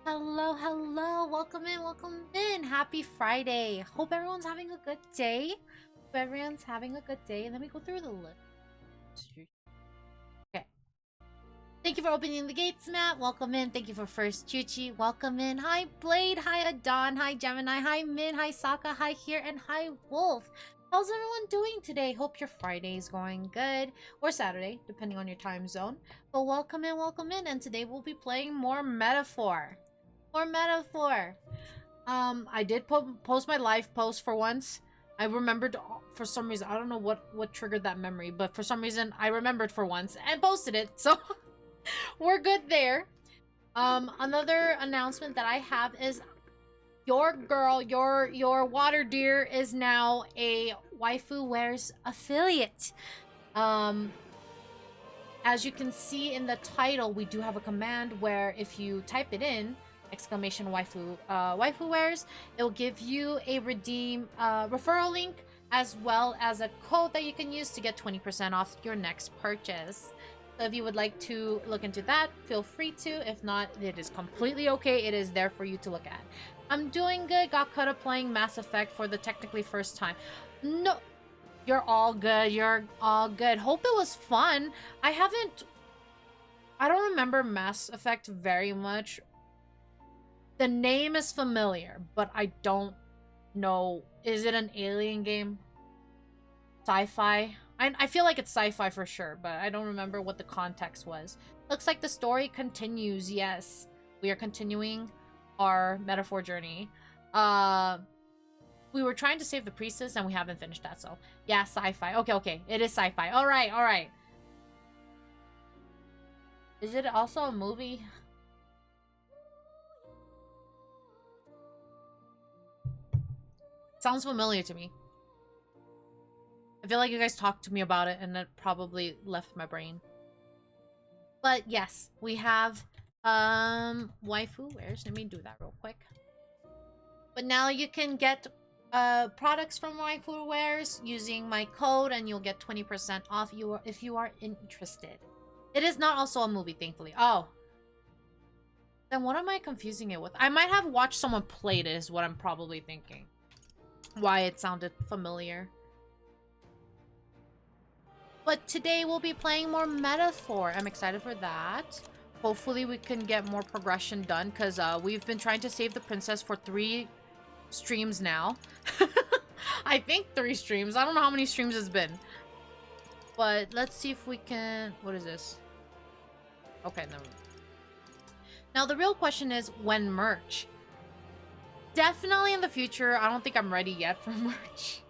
Hello, hello. Welcome in, welcome in. Happy Friday. Hope everyone's having a good day. Hope everyone's having a good day. Let me go through the list. Okay. Thank you for opening the gates, Matt. Welcome in. Thank you for first Chuchi. Welcome in. Hi, Blade. Hi, Adon. Hi, Gemini. Hi, Min. Hi, Saka. Hi, Here. And hi, Wolf. How's everyone doing today? Hope your Friday is going good. Or Saturday, depending on your time zone. But welcome in, welcome in. And today we'll be playing more Metaphor. More Metaphor. I did post my live post for once. I remembered for some reason. I don't know what triggered that memory, but for some reason I remembered for once and posted it. So we're good there. Another announcement that I have is your girl, your water deer is now a Waifu Wears affiliate. As you can see in the title, we do have a command where if you type it in, exclamation waifu wears, it will give you a referral link as well as a code that you can use to get 20% off your next purchase. So if you would like to look into that, feel free to. If not, it is completely okay. It is there for you to look at. I'm doing good. Got caught up playing Mass Effect for the technically first time. No, you're all good. You're all good. Hope it was fun. I don't remember Mass Effect very much. The name is familiar, but I don't know. Is it an alien game? Sci-fi? I feel like it's sci-fi for sure, but I don't remember what the context was. Looks like the story continues. Yes, we are continuing our metaphor journey. We were trying to save the priestess and we haven't finished that, so yeah, sci-fi. Okay, it is sci-fi. All right. Is it also a movie? Sounds familiar to me. I feel like you guys talked to me about it and it probably left my brain. But yes, we have waifu wears. Let me do that real quick. But now you can get products from waifu wears using my code and you'll get 20% off if you are interested. It is not also a movie, thankfully. Oh. Then what am I confusing it with? I might have watched someone play it is what I'm probably thinking. Why it sounded familiar. But today we'll be playing more Metaphor. I'm excited for that. hopefully we can get more progression done, because we've been trying to save the princess for 3 streams now. I think 3 streams. I don't know how many streams it's been. But let's see if we can... What is this? Okay, never mind. Now the real question is, when merch? Definitely in the future. I don't think I'm ready yet for merch.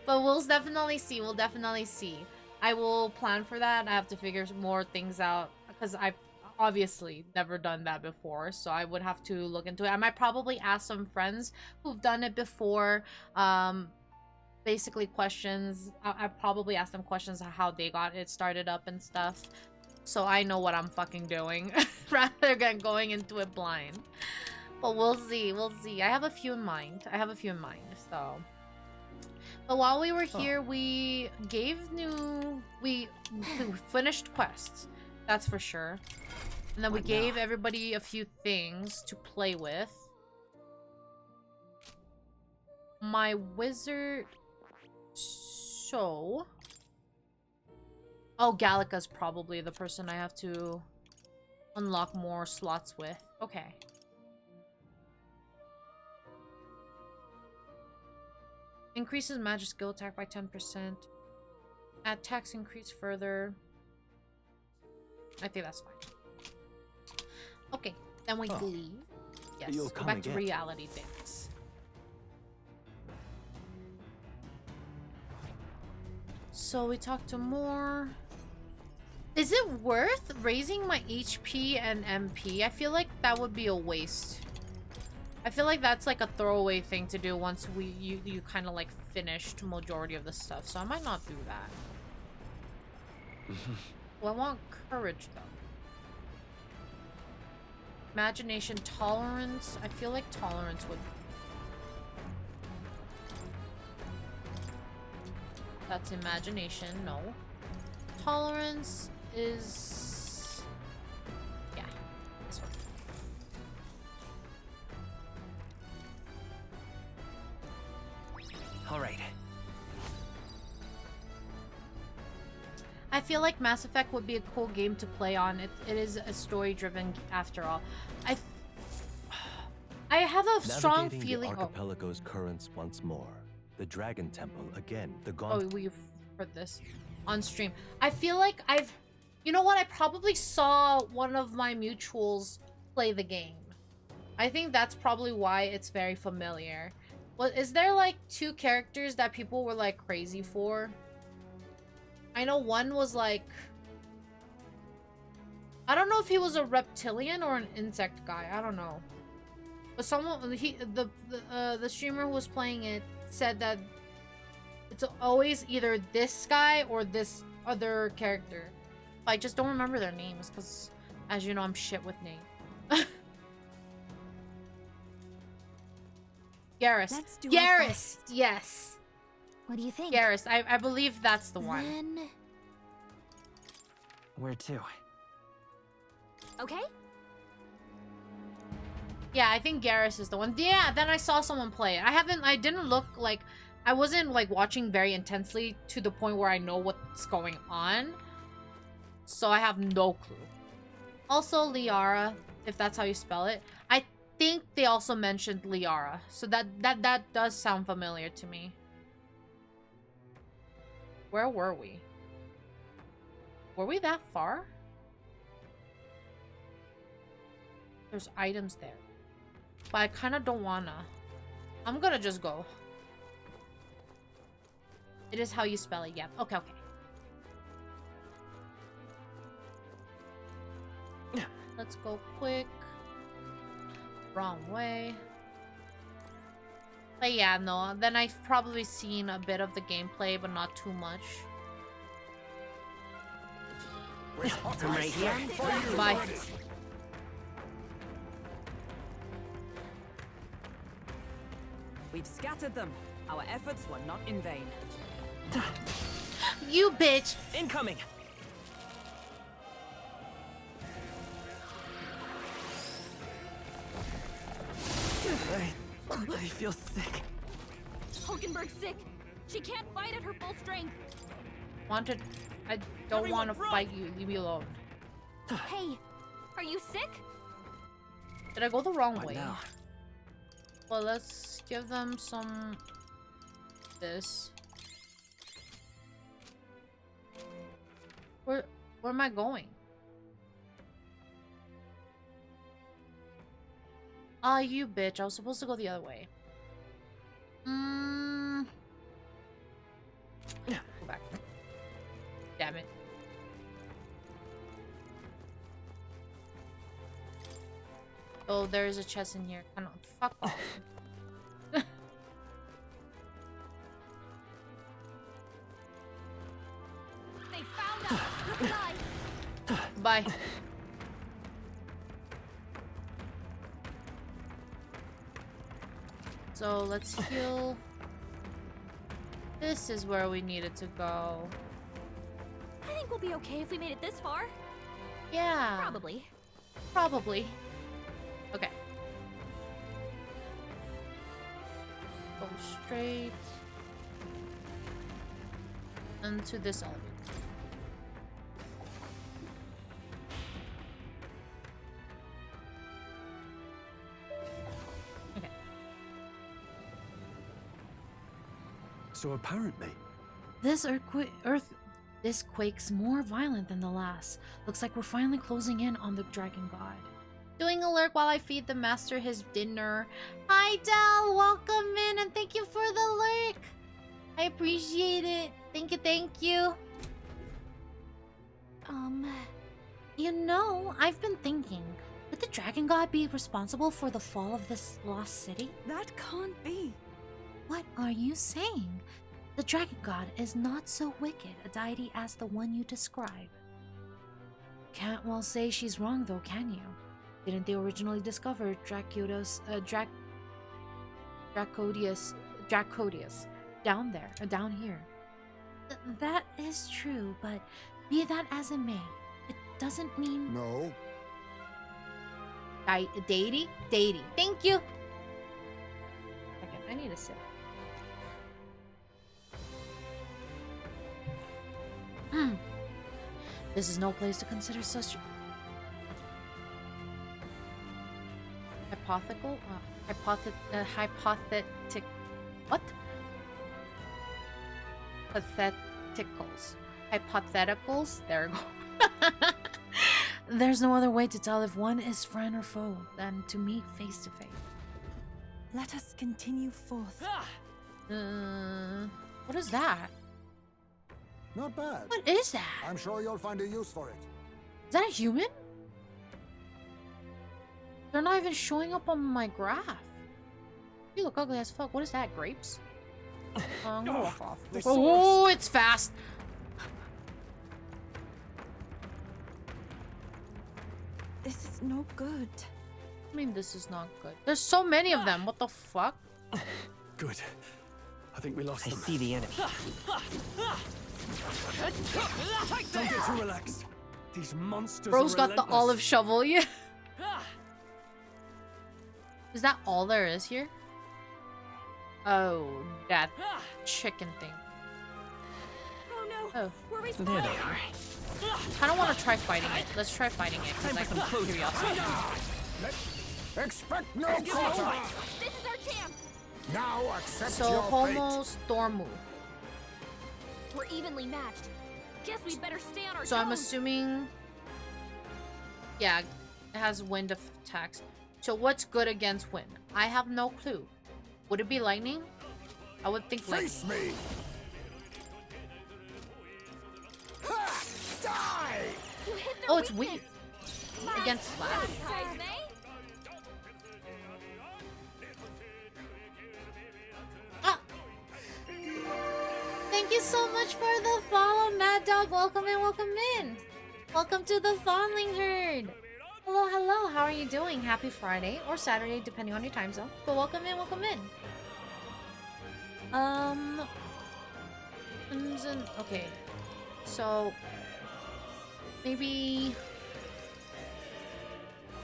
But we'll definitely see. We'll definitely see. I will plan for that. I have to figure more things out, because I've obviously never done that before, so I would have to look into it. I might probably ask some friends who've done it before, basically questions. I probably ask them questions on how they got it started up and stuff, so I know what I'm fucking doing rather than going into it blind. But we'll see, we'll see. I have a few in mind. So. But while we were here, we finished quests. That's for sure. And then we gave everybody a few things to play with. My wizard... So... Oh, Gallica's probably the person I have to unlock more slots with. Okay. Increases magic skill attack by 10%. Attacks increase further. I think that's fine. Okay, then we leave. Yes, go back to reality things. So we talked to more. Is it worth raising my HP and MP? I feel like that would be a waste. I feel like that's like a throwaway thing to do once you kind of like finished majority of the stuff. So I might not do that. Well, I want courage though. Imagination, tolerance. I feel like tolerance would... That's imagination, no. Tolerance is... Yeah, this one. Alright. I feel like Mass Effect would be a cool game to play on. It is a story-driven after all. I have a strong feeling... the archipelago's currents once more. The Dragon Temple again. The Oh, we've heard this on stream. I feel like I've... You know what? I probably saw one of my mutuals play the game. I think that's probably why it's very familiar. Well, is there like 2 characters that people were like crazy for? I know one was like... I don't know if he was a reptilian or an insect guy. I don't know. But someone... The streamer who was playing it said that it's always either this guy or this other character. I just don't remember their names because, as you know, I'm shit with names. Garrus. Garrus! Yes. What do you think? Garrus. I believe that's the one. Then... Where to? Okay. Yeah, I think Garrus is the one. Yeah, then I saw someone play it. I didn't look like... I wasn't like watching very intensely to the point where I know what's going on. So I have no clue. Also, Liara, if that's how you spell it. I think they also mentioned Liara. So that does sound familiar to me. Where were we? Were we that far? There's items there. But I kind of don't wanna. I'm gonna just go. It is how you spell it. Yep. Okay, okay. Let's go quick. Wrong way. But yeah, no. Then I've probably seen a bit of the gameplay, but not too much. I'm right here. Bye. We've scattered them. Our efforts were not in vain. You bitch! Incoming! I feel sick. Hulkenberg's sick. She can't fight at her full strength. I don't want to fight you. Leave me alone. Hey, Are you sick? Did I go the wrong What way? now? Well, let's give them some... this. Where am I going? Ah, you bitch. I was supposed to go the other way. Go back. Damn it. Oh, there is a chest in here. Kind of fuck off. They found us. Goodbye. Bye. So let's heal. This is where we needed to go. I think we'll be okay if we made it this far. Yeah. Probably. Probably. Okay. Go straight into this elevator. Okay. So apparently, This quake's more violent than the last. Looks like we're finally closing in on the dragon god. Doing a lurk while I feed the master his dinner. Hi Del, welcome in and thank you for the lurk. I appreciate it. Thank you, thank you. You know, I've been thinking, could the dragon god be responsible for the fall of this lost city? That can't be. What are you saying? The dragon god is not so wicked a deity as the one you describe. Can't well say she's wrong though, can you? Didn't they originally discover Dracodius down there, down here? That is true, but be that as it may, it doesn't mean... No. Deity? Deity. Thank you! Okay, I need to sit. This is no place to consider such hypothetic what? Hypotheticals. Hypotheticals? There we go. There's no other way to tell if one is friend or foe than to meet face to face. Let us continue forth. What is that? Not bad. What is that? I'm sure you'll find a use for it. Is that a human? They're not even showing up on my graph. You look ugly as fuck. What is that? Grapes? I'm gonna walk off. Oh, it's fast. This is no good. I mean, this is not good. There's so many of them. What the fuck? good. I think we lost I them. see the enemy. Don't get too relaxed. These monsters Bro's are got the relentless. olive shovel. Yeah. Is that all there is here? Oh, that chicken thing. Oh no. Oh, We're There respawning. they are. I don't want to try fighting it. Let's try fighting it. Time for some close Curiosity. Expect no quarter. This is our chance. Now accept So, your Homo Stormu. We're evenly matched. Guess we better stay on our So I'm toes. assuming, yeah, it has wind attacks. So what's good against wind? I have no clue. Would it be lightning? I would think fate. lightning. Face me. Ha! Die! You hit their Oh, it's weakness. weak against slap. Guys, eh? Ah! Thank you so much for the follow, Mad Dog. Welcome in, welcome in. Welcome to the Fondling Herd. Hello, hello. How are you doing? Happy Friday or Saturday, depending on your time zone. But welcome in, welcome in. Okay. So maybe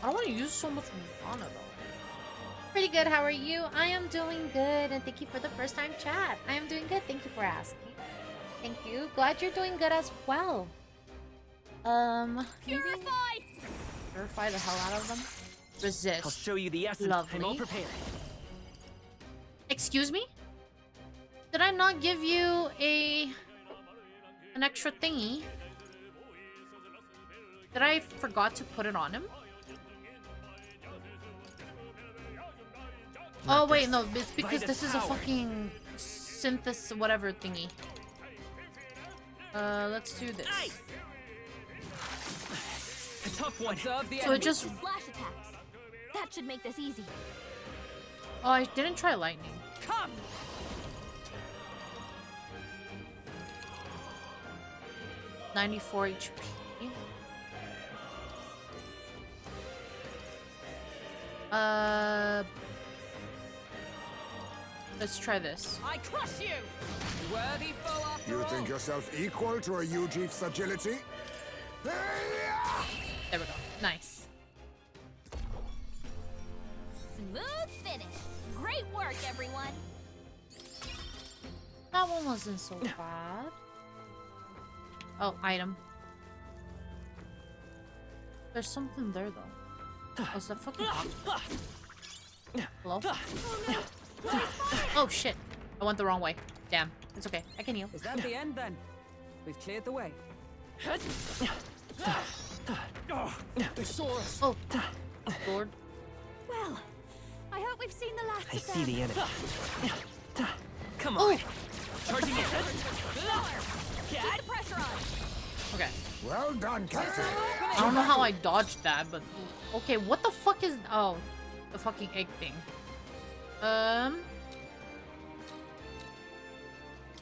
I don't want to use so much mana though. Pretty good. How are you? I am doing good, and thank you for the first time chat. I am doing good. Thank you for asking. Thank you. Glad you're doing good as well. Maybe... Purified. purify the hell out of them. Resist. I'll show you the essence. I'm all Lovely. prepared. Excuse me? Did I not give you an extra thingy? Did I forgot to put it on him? Oh wait, no, it's because this is a fucking synthesis whatever thingy. Let's do this. Nice. A tough one. Observe the So enemy. it just... Slash attacks. That should make this easy. Oh, I didn't try lightning. Come. 94 HP. Let's try this. I crush you. Worthy foe after You all. think yourself equal to a Ujief's agility? There we go. Nice. Smooth finish. Great work, everyone. That one wasn't so bad. Oh, item. There's something there though. Oh, is that fucking... Hello? Oh shit. I went the wrong way. Damn. It's okay. I can heal. Is that the end then? We've cleared the way. They saw us. Oh. Lord. Well, I hope we've seen the last I of see them. the enemy. Come Oh. on. Charging in. Keep the pressure on. Okay. Well done, Captain. I don't know how I dodged that, but... Okay, what the fuck is... Oh. The fucking egg thing.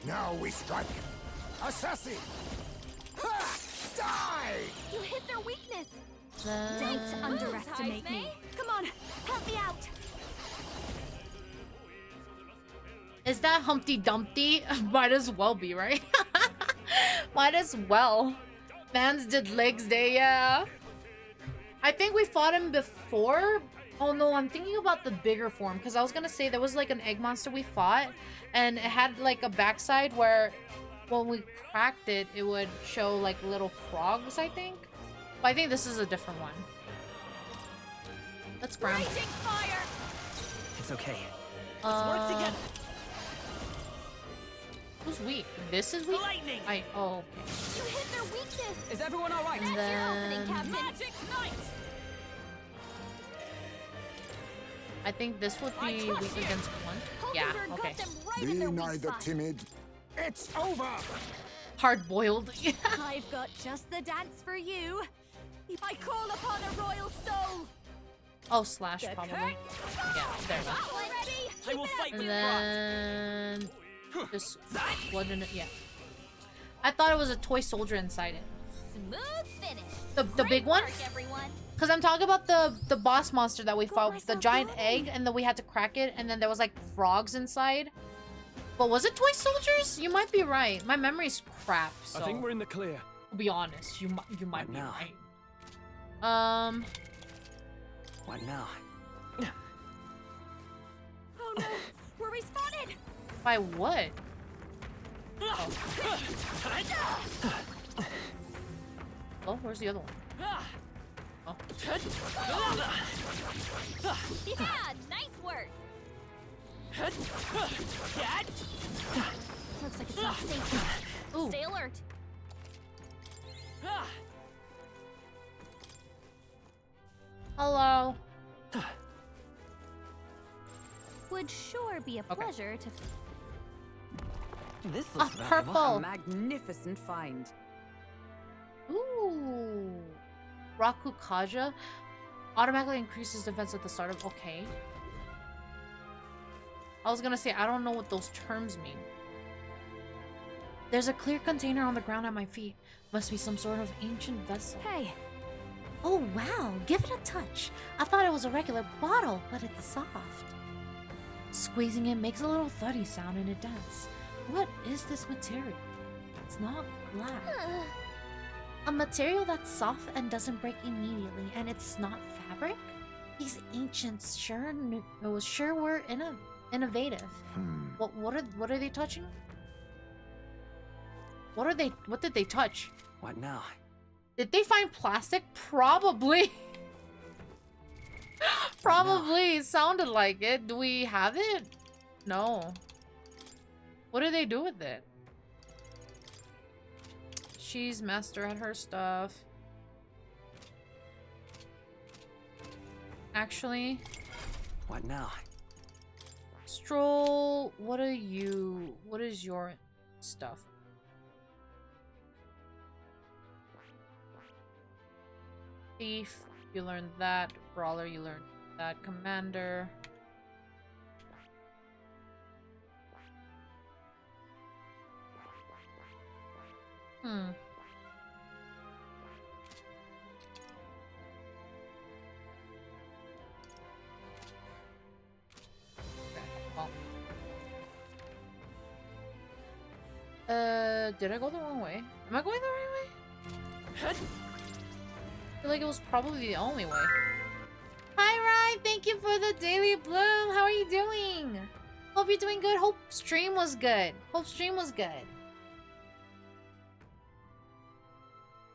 Now we strike. Assassin! Ha! Die! You hit their weakness. Then... Don't underestimate me. Come on, help me out. Is that Humpty Dumpty? Might as well be, right? Might as well. Mans did legs day, yeah. I think we fought him before. Oh no, I'm thinking about the bigger form. Because I was going to say there was like an egg monster we fought. And it had like a backside where when we cracked it, it would show like little frogs, I think. But I think this is a different one. Let's grab. Raging fire. It's okay. Uh, Work together. Who's weak? This is weak? Lightning. Oh, okay. You hit their weakness. Is everyone all right? And That's your opening, then... Captain. Magic Knight. I think this would I be trust weak you. against blunt. Yeah, Hulkenberg okay. got them right in Be their weak neither spot. timid. It's over! Hard-boiled. I've got just the dance for you. I call upon a royal soul. Oh, slash, Get probably. hurt. Yeah, there we go. Already? I will fight with And pride. then... Just blood in it, yeah. I thought it was a toy soldier inside it. Smooth finish. The Great big one? work, everyone. Because I'm talking about the boss monster that we Got fought, the myself giant going. egg, and then we had to crack it, and then there was like frogs inside. But was it toy soldiers? You might be right. My memory's crap, so I think we're in the clear. to be honest, you might be now? right. What now? Oh no, we're respawted. By what? Oh, where's the other one? Oh. Yeah, nice work. Looks like it's not safe. Ooh. Stay alert. Hello. Would sure be a Okay. pleasure to. This A looks valuable. purple. A magnificent find. Ooh. Rakukaja automatically increases defense at the start of... Okay. I was gonna say, I don't know what those terms mean. There's a clear container on the ground at my feet. Must be some sort of ancient vessel. Hey, Oh wow, give it a touch. I thought it was a regular bottle, but it's soft. Squeezing it makes a little thuddy sound and it does. What is this material? It's not glass. A material that's soft and doesn't break immediately, and it's not fabric? These ancients sure were innovative. What are they touching? What did they touch? What now? Did they find plastic? Probably. Probably sounded like it. Do we have it? No. What do they do with it? She's master at her stuff. Actually, What now? Stroll, what are you? What is your stuff? Thief, you learned that. Brawler, you learned that. Commander. Hmm. Did I go the wrong way? Am I going the right way? I feel like it was probably the only way. Hi, Rye! Thank you for the daily bloom! How are you doing? Hope you're doing good. Hope stream was good. Hope stream was good.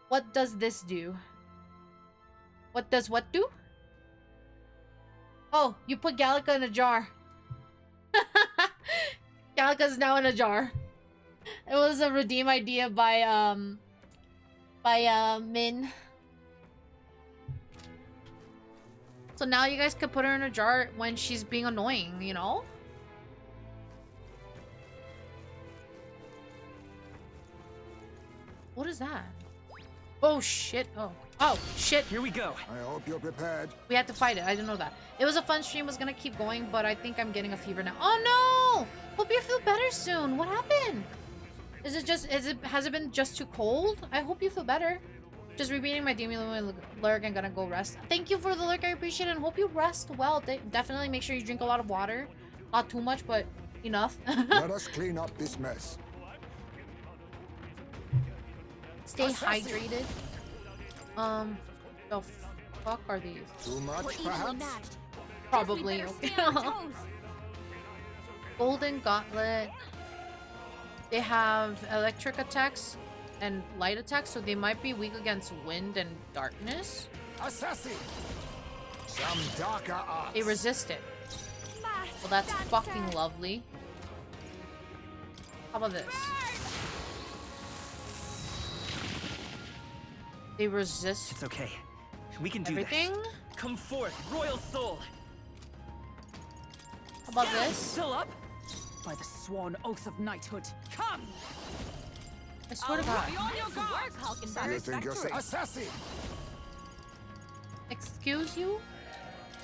What does this do? What does what do? Oh, you put Gallica in a jar. Gallica's now in a jar. It was a redeem idea by Min. So now you guys could put her in a jar when she's being annoying, you know? What is that? Oh shit. Oh shit. Here we go. I hope you're prepared. We had to fight it. I didn't know that. It was a fun stream. Was gonna keep going, but I think I'm getting a fever now. Oh no! Hope you feel better soon. What happened? Has it been just too cold? I hope you feel better. Just repeating my demon lurk and gonna go rest. Thank you for the lurk. I appreciate it and hope you rest well. Definitely make sure you drink a lot of water. Not too much, but enough. Let us clean up this mess. Stay hydrated. The fuck are these? Too much, perhaps? Probably. Golden Gauntlet. They have electric attacks and light attacks, so they might be weak against wind and darkness. Assassin! Some darker arts. They resist it. Well, that's fucking lovely. How about this? They resist It's okay. We can do everything. this. Come forth, royal soul. How about this? Still up? By the sworn oath of knighthood. Come! I swear to God. Be on your guard, You think you're assassin? Excuse you?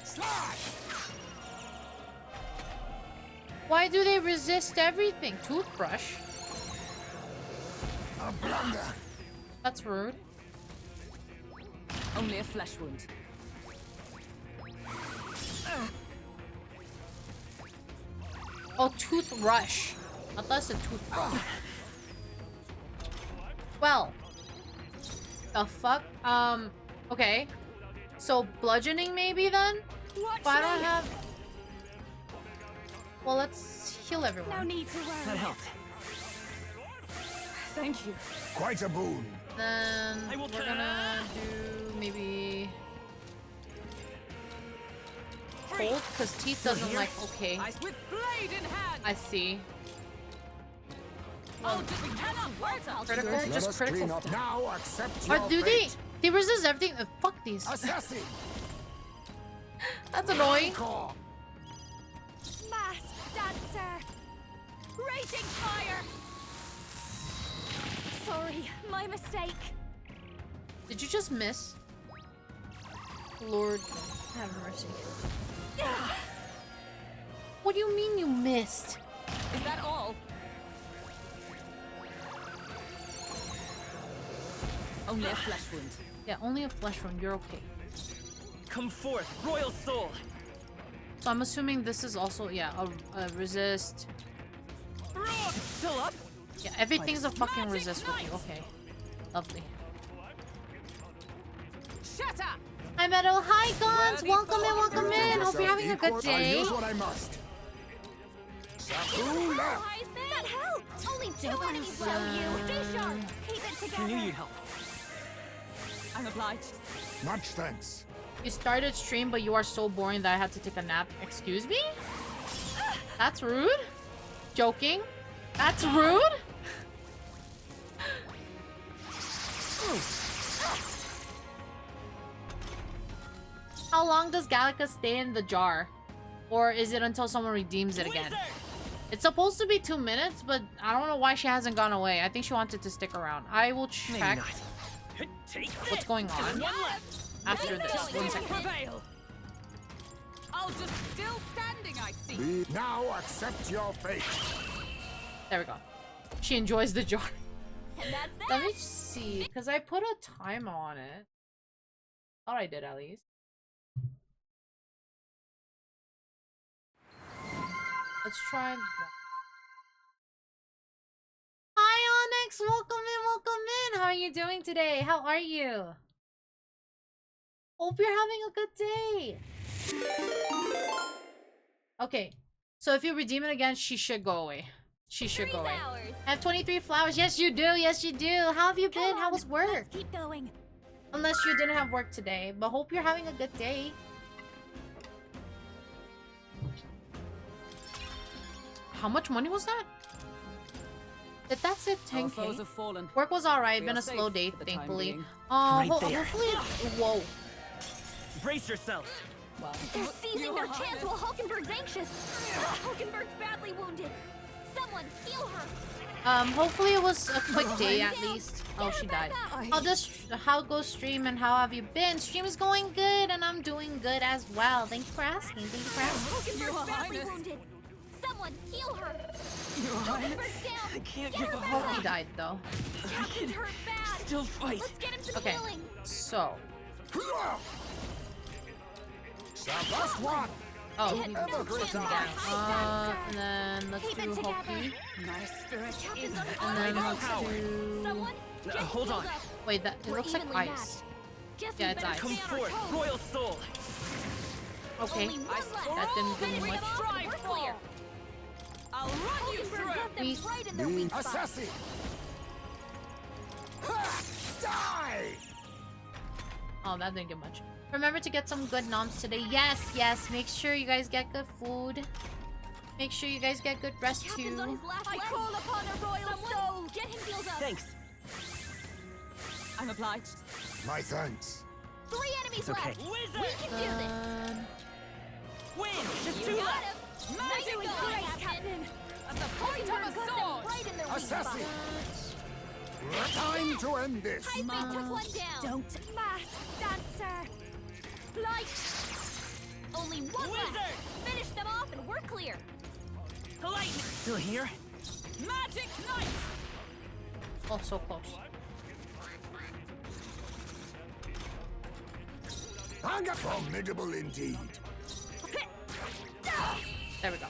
Slide! Why do they resist everything? Toothbrush? A blunder. That's rude. Only a flesh wound. Oh, toothbrush. I thought it said toothbrush. Well. The fuck? Okay. So, bludgeoning maybe then? If I don't have... Well, let's heal everyone. No need to worry. That helped. Thank you. Quite a boon. Then I will we're gonna do maybe... Cold? Because teeth doesn't like... Okay. Eyes with blade in hand. I see. Oh, we cannot falter. Critical? Let Just us clean critical. up now. Accept Or your do they... fate. They resist everything. Fuck these. Assassin! That's annoying. Core. Masked dancer. Raging fire. Sorry, my mistake. Did you just miss? Lord, have mercy. What do you mean you missed? Is that all? Only a flesh wound. Yeah, only a flesh wound. You're okay. Come forth, royal soul. So I'm assuming this is also, yeah, a resist. Still up? Yeah, everything's a fucking resist with you. Okay. Lovely. Shatter! Hi, Meadow. Hi, Gons. Worthy Welcome in, foe. welcome in. Hope you're having a good I'll day. use what I must. THRU left. That helped. Only two enemies show you. Stay sharp. Keep it I together. knew you'd help. I'm obliged. Much thanks. You started stream, but you are so boring that I had to take a nap. Excuse me? That's rude? Joking? That's rude? How long does Gallica stay in the jar? Or is it until someone redeems it again? It's supposed to be 2 minutes, but I don't know why she hasn't gone away. I think she wanted to stick around. I will check what's going on after this. 1 second. Prevail. I'll just still standing, I see. We now accept your fate. There we go. She enjoys the jar. And that's that. Let me see, because I put a timer on it. Thought I did at least. Let's try that. Hi Onyx! Welcome in, welcome in! How are you doing today? How are you? Hope you're having a good day! Okay, so if you redeem it again, she should go away. She should go away. I have 23 flowers. Yes, you do. Yes, you do. How have you been? How was work? Let's keep going. Unless you didn't have work today, but hope you're having a good day. How much money was that? Did that say Our foes 10k? have fallen. Work was alright. We Been are a safe slow day, for the time thankfully. being. Right there. Hopefully. Whoa. Brace yourselves. They're seizing their chance while Hulkenberg's anxious. Hulkenberg's badly wounded. Someone heal her. Hopefully it was a quick day at least. Oh, she died. How goes stream and how have you been? Stream is going good and I'm doing good as well. Thank you for asking. Thank you for asking. Hulkenberg's badly wounded. Someone heal her. Your Highness. Hulkenberg's down. I can't Get give her up. back Hope up. he died though. Captain's hurt bad. Still fight. Let's get him some Okay. healing. So. Last one. Oh. Get no Evergreen chance. And then let's Keep do it together. Hopi. My spirit Captain's is under And then fire. let's do... Someone get hold healed on. up. Wait, that it We're looks like evenly ice. Guess Yeah, we it's better ice. Come stay on our forth, toes. royal soul. Okay. Only one left. That didn't do Finish much. them off and we're clear. I'll run you Hulkenberg through. got them We- right in their weak spot. Assassin. Ha! Die! Oh, that didn't get much. Remember to get some good noms today. Yes, yes. Make sure you guys get good food. Make sure you guys get good rest Captain's on too. his last I leg. call upon a royal soul. Get him healed up. Thanks. I'm obliged. My thanks. 3 enemies It's okay. left. We Wizard! can do this. Win! Just You two got left. him. Man Nice doing going, great, Captain. At the point of Hulkenberg a got sword. them right in their weak spot. Assassin. Time to end this. High Speed took one down. Don't mask dancer. Light. Only one Wizard! left. Finish them off and we're clear. Lightning! Still here? Magic knight. Oh, so close. Formidable indeed. There we go.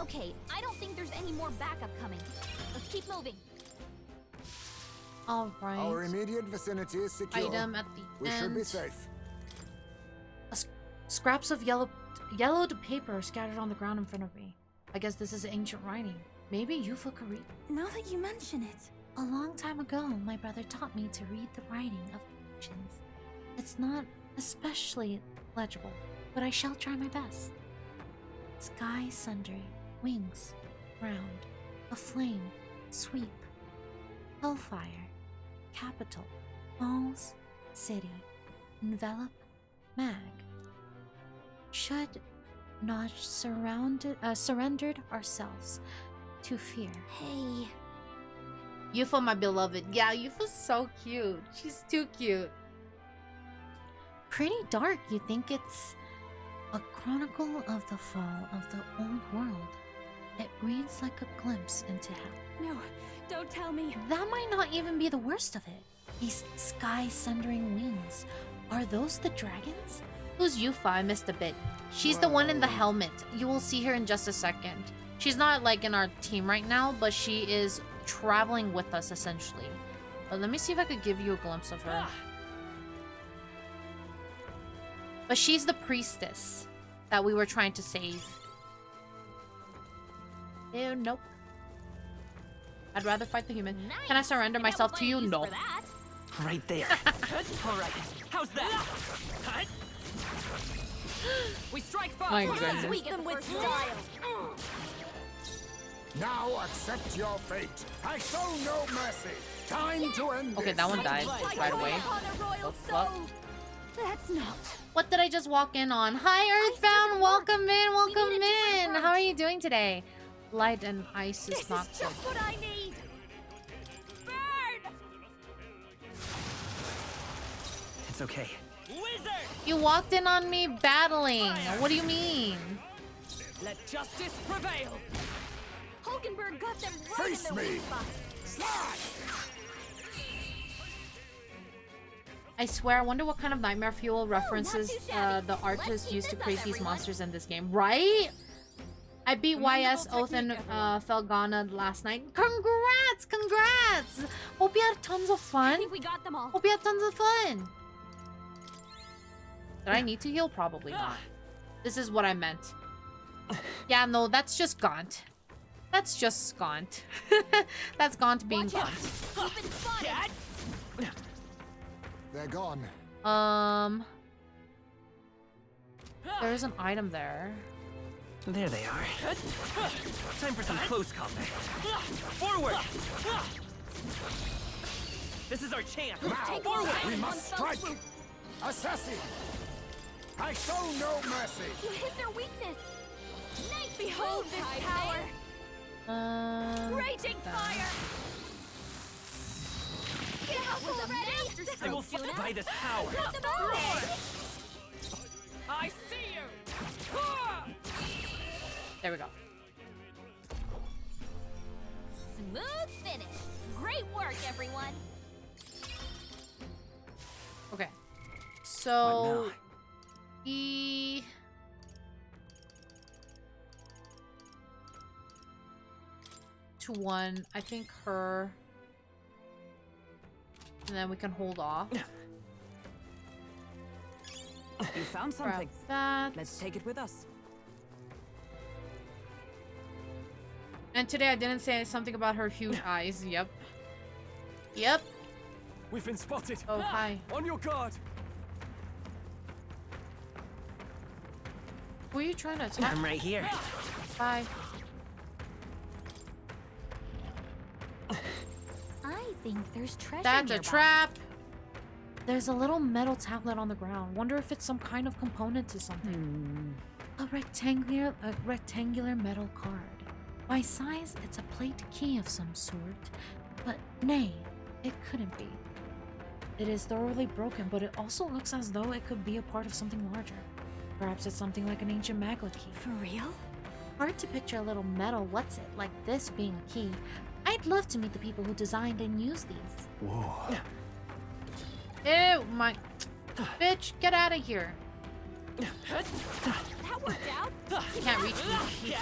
Okay, I don't think there's any more backup coming. Let's keep moving. All Our right. immediate vicinity is secure. Item at the We should be end. safe. Scraps of yellowed paper scattered on the ground in front of me. I guess this is ancient writing. Maybe Yufa could read. Now that you mention it. A long time ago, my brother taught me to read the writing of the ancients. It's not especially legible, but I shall try my best. Sky sundry, wings, round, a flame, sweep, hellfire, capital, walls, city, envelop, mag. Should not surrendered ourselves to fear. Hey. Yufa, my beloved. Yeah, Yufa's so cute. She's too cute. Pretty dark. You think it's a chronicle of the fall of the old world. It reads like a glimpse into hell. No, don't tell me. That might not even be the worst of it. These sky-sundering wings. Are those the dragons? Who's Yufa? I missed a bit. She's the one in the helmet. You will see her in just a second. She's not like in our team right now, but she is traveling with us essentially. But let me see if I could give you a glimpse of her. But she's the priestess that we were trying to save. Ew, nope. I'd rather fight the human. Nice. Can I surrender You got myself to you? plenty No. for that. Right there. All right. How's that? We strike first. My Plus, goodness. we get them with style. Now accept your fate. I show no mercy. Time to end Okay, this. that one died Like right away. upon a royal fuck? soul. That's not. What did I just walk in on? Hi, Earthbound. Welcome in. Welcome We need a different in. How are you doing today? Light and ice is This not is good. just what I need. Burn! It's okay. Wizard! You walked in on me battling. What do you mean? Let justice prevail. Hulkenberg got them right Face in their me. weak spot. I swear, I wonder what kind of Nightmare Fuel references too shabby. the Let's artist keep used to this up, create these everyone. monsters in this game, right? I beat YS Commendable Oath and technique, everyone. Felgana last night. Congrats! Congrats! Hope you had tons of I fun. think we got them all. Hope you had tons of fun. Did I need to heal? Probably not. This is what I meant. Yeah, no, that's just Gaunt. That's just Gaunt. That's Gaunt being Gaunt. Keep it spotted. They're gone. There's an item there. There they are. Time for some close combat. Forward! This is our chance. Now, Forward! we must strike. Assassin. I show no mercy. You hit their weakness. Nice. Behold this power. Raging that. fire. Get up already. I will fight by this power. Got them all. I see you. There we go. Smooth finish. Great work, everyone. Okay. What So now? E to 1. I think her. And then we can hold off. You found Grab something. that. Let's take it with us. And today I didn't say something about her huge eyes. Yep. Yep. We've been spotted. Oh, hi. On your guard. Who are you trying to attack? I'm right here. Bye. I think there's treasure That's a nearby. trap. There's a little metal tablet on the ground. Wonder if it's some kind of component to something. A rectangular metal card. By size, it's a plate key of some sort. But nay, it couldn't be. It is thoroughly broken, but it also looks as though it could be a part of something larger. Perhaps it's something like an ancient maglet key. For real? Hard to picture a little metal what's it like this being a key. I'd love to meet the people who designed and used these. Whoa. Ew, my... Bitch, get out of here. That worked out. You can't reach me.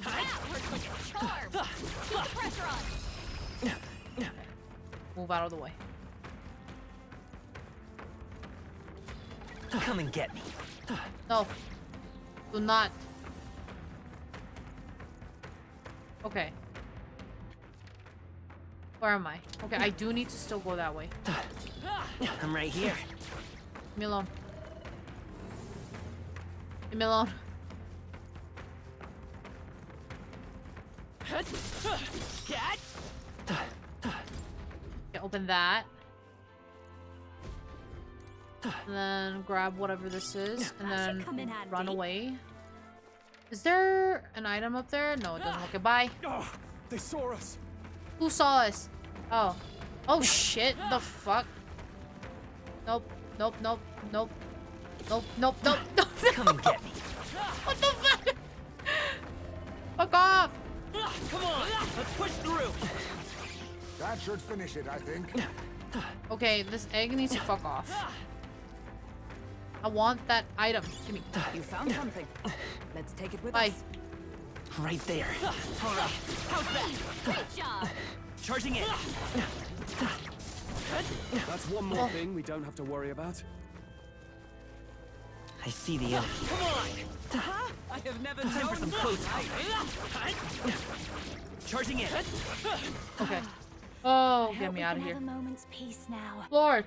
That worked like a charm. Keep the pressure on. Move out of the way. Come and get me. No. Do not. Okay. Where am I? Okay, I do need to still go that way. I'm right here. Leave me alone. Leave me alone. Okay, open that. And then grab whatever this is, and That should then come in run handy. away. Is there an item up there? No, it doesn't. Okay, bye. Oh, they saw us. Who saw us? Oh. Oh shit, the fuck? Nope, nope, nope, nope. Nope, nope, nope, nope. Come and get me. What the fuck? Fuck off! Come on, let's push through. That should finish it, I think. Okay, this egg needs to fuck off. I want that item. Give me. You found something. Let's take it with Bye. us. Right there. All right. How's that? Great job. Charging in. That's one more thing we don't have to worry about. I see the end. Come on! I have never time for some close combat. Charging in. Okay. Oh, I get hope me we out of can here. have a moment's peace now. Lord,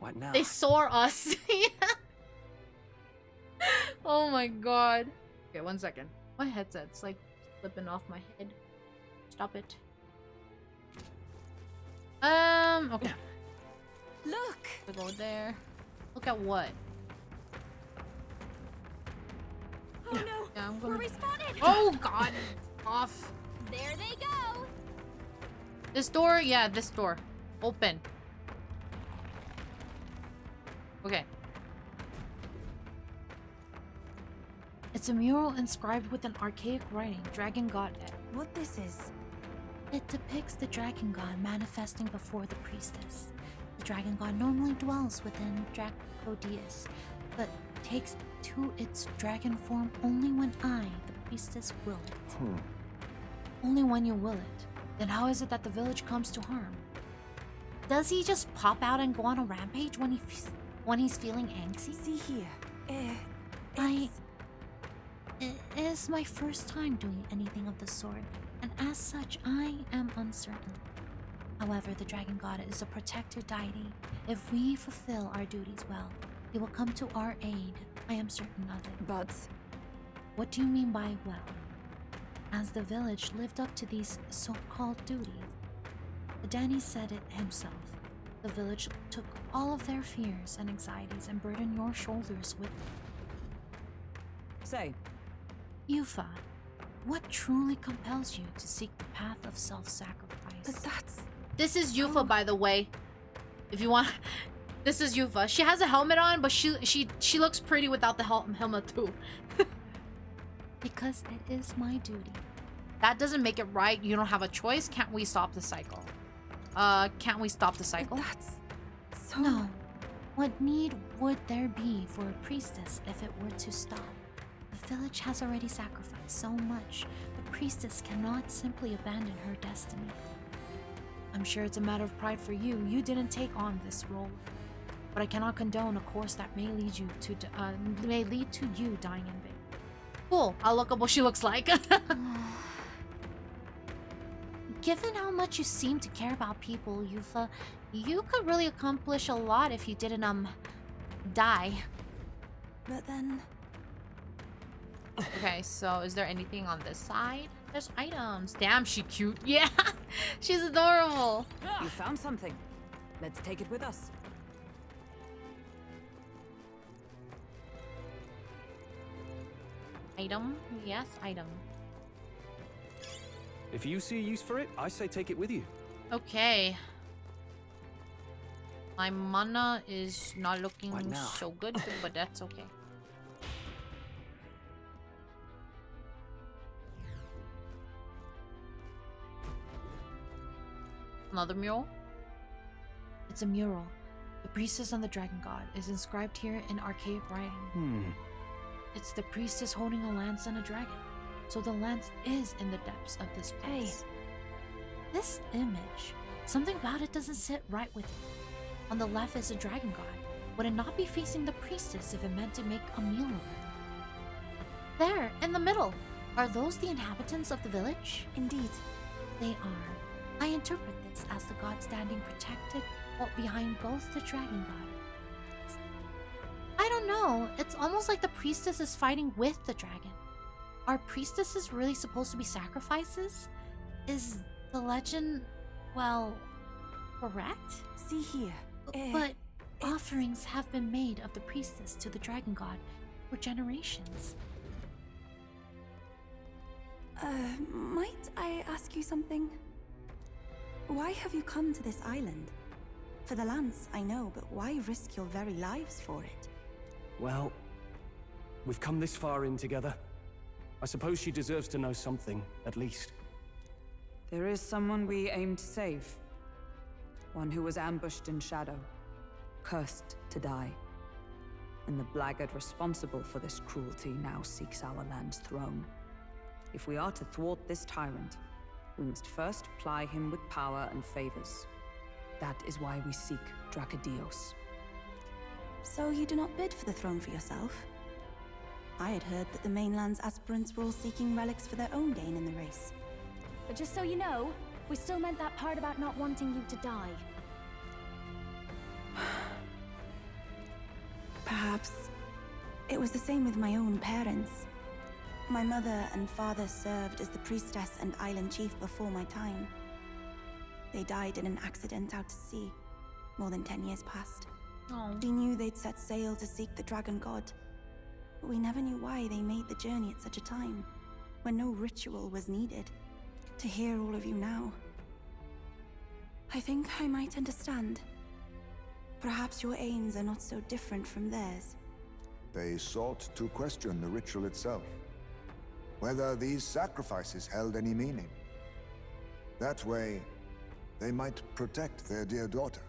What now? they soar us. Oh my god. Okay, 1 second. My headset's like slipping off my head. Stop it. Okay. Look! We go there. Look at what? Oh no! Yeah, I'm We're gonna. respawning! Oh god! Off. There they go! This door? Yeah, this door. Open. Okay. It's a mural inscribed with an archaic writing, Dragon God. What this is? It depicts the dragon god manifesting before the priestess. The dragon god normally dwells within Dracodius, but takes to its dragon form only when I, the priestess, will it. Only when you will it. Then how is it that the village comes to harm? Does he just pop out and go on a rampage when he's feeling angsty? See here. It is my first time doing anything of the sort, and as such, I am uncertain. However, the dragon god is a protector deity. If we fulfill our duties well, he will come to our aid. I am certain of it. But What do you mean by well? As the village lived up to these so-called duties, Danny said it himself. The village took all of their fears and anxieties and burdened your shoulders with them. say, Yufa, what truly compels you to seek the path of self-sacrifice? but that's This is Yufa, by the way. If you want, this is Yufa. She has a helmet on, but she looks pretty without the helmet too. Because it is my duty. That doesn't make it right. You don't have a choice. Can't we stop the cycle? Can't we stop the cycle? that's so. No. What need would there be for a priestess if it were to stop? The village has already sacrificed so much. The priestess cannot simply abandon her destiny. I'm sure it's a matter of pride for you. You didn't take on this role. But I cannot condone a course that may lead to you dying in vain. Cool. I'll look up what she looks like. Given how much you seem to care about people, Yufa, you could really accomplish a lot if you didn't, die. But then. Okay, so is there anything on this side? There's items. Damn, she cute. Yeah, she's adorable. You found something. Let's take it with us. Item? Yes, item. If you see a use for it, I say take it with you. Okay. My mana is not looking What now? so good, but that's okay. Another mural? It's a mural. The priestess and the dragon god is inscribed here in archaic writing. It's the priestess holding a lance and a dragon. So the lance is in the depths of this place. This image, something about it doesn't sit right with me. On the left is a dragon god. Would it not be facing the priestess if it meant to make a meal of her? There, in the middle. Are those the inhabitants of the village? Indeed. They are. I interpret this as the god standing protected behind both the dragon god. I don't know. It's almost like the priestess is fighting with the dragon. Are priestesses really supposed to be sacrifices? Is the legend, well, correct? See here. But offerings have been made of the priestess to the dragon god for generations. Might I ask you something? Why have you come to this island? For the lance, I know, but why risk your very lives for it? Well, we've come this far in together. I suppose she deserves to know something, at least. There is someone we aim to save. One who was ambushed in shadow, cursed to die. And the blackguard responsible for this cruelty now seeks our land's throne. If we are to thwart this tyrant, we must first ply him with power and favors. That is why we seek Dracodios. So you do not bid for the throne for yourself? I had heard that the mainland's aspirants were all seeking relics for their own gain in the race. But just so you know, we still meant that part about not wanting you to die. Perhaps it was the same with my own parents. My mother and father served as the priestess and island chief before my time. They died in an accident out to sea, more than 10 years past. Oh. We knew they'd set sail to seek the dragon god, but we never knew why they made the journey at such a time, when no ritual was needed. To hear all of you now, I think I might understand. Perhaps your aims are not so different from theirs. They sought to question the ritual itself, whether these sacrifices held any meaning. That way, they might protect their dear daughter.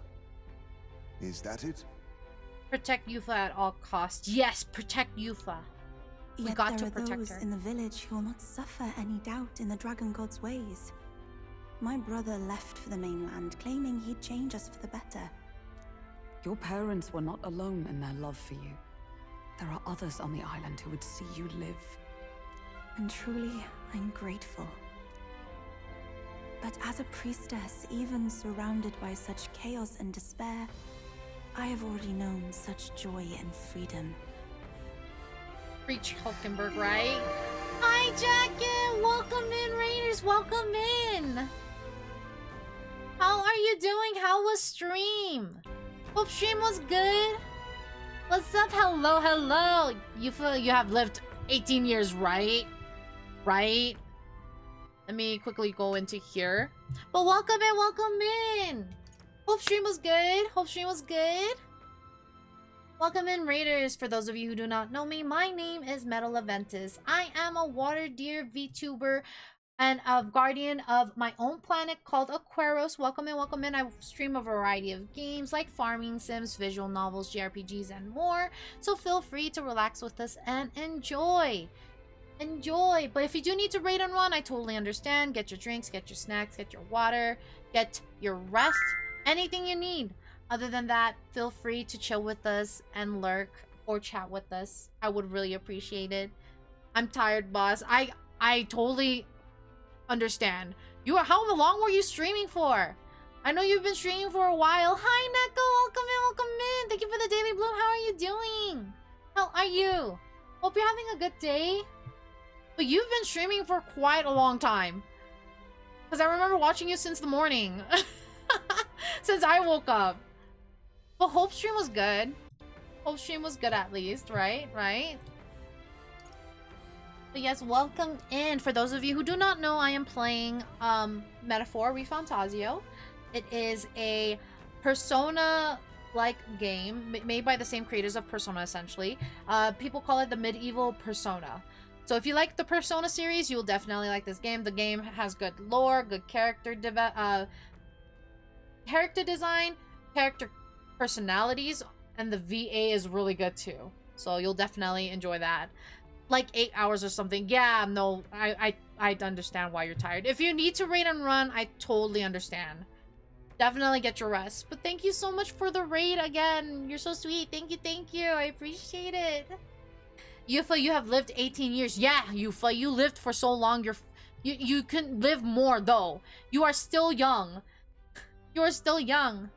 Is that it? Protect Yufa at all costs. Yes, protect Yufa. We Yet got to there are protect those her. in the village who will not suffer any doubt in the dragon god's ways. My brother left for the mainland, claiming he'd change us for the better. Your parents were not alone in their love for you. There are others on the island who would see you live. And truly, I'm grateful. But as a priestess, even surrounded by such chaos and despair, I have already known such joy and freedom. Preach Hulkenberg, right? Hi, Jacket! Welcome in, Raiders! Welcome in! How are you doing? How was stream? Hope stream was good. What's up? Hello, hello! You feel you have lived 18 years, right? Right? Let me quickly go into here. But welcome in, welcome in! Hope stream was good. Hope stream was good. Welcome in, Raiders. For those of you who do not know me, my name is Meadow Laventis. I am a water deer VTuber and a guardian of my own planet called Aquaros. Welcome in, welcome in. I stream a variety of games like farming sims, visual novels, JRPGs, and more. So feel free to relax with us and enjoy. Enjoy. But if you do need to raid and run, I totally understand. Get your drinks, get your snacks, get your water, get your rest. Anything you need. Other than that, feel free to chill with us and lurk or chat with us. I would really appreciate it. I'm tired, boss. I totally understand. How long were you streaming for? I know you've been streaming for a while. Hi, Neko. Welcome in, welcome in. Thank you for the Daily Bloom. How are you doing? How are you? Hope you're having a good day. But you've been streaming for quite a long time. Because I remember watching you since the morning. Since I woke up. But Hope stream was good. Hope stream was good at least, right? Right? But yes, welcome in. For those of you who do not know, I am playing Metaphor ReFantazio. It is a Persona-like game made by the same creators of Persona, essentially. People call it the medieval Persona. So if you like the Persona series, you'll definitely like this game. The game has good lore, good character design, character personalities, and the VA is really good too. So you'll definitely enjoy that. Like 8 hours or something. Yeah, no, I understand why you're tired. If you need to raid and run, I totally understand. Definitely get your rest. But thank you so much for the raid again. You're so sweet. Thank you, thank you. I appreciate it. Yufa, you have lived 18 years. Yeah, Yufa, you lived for so long. You can live more though. You are still young. You are still young.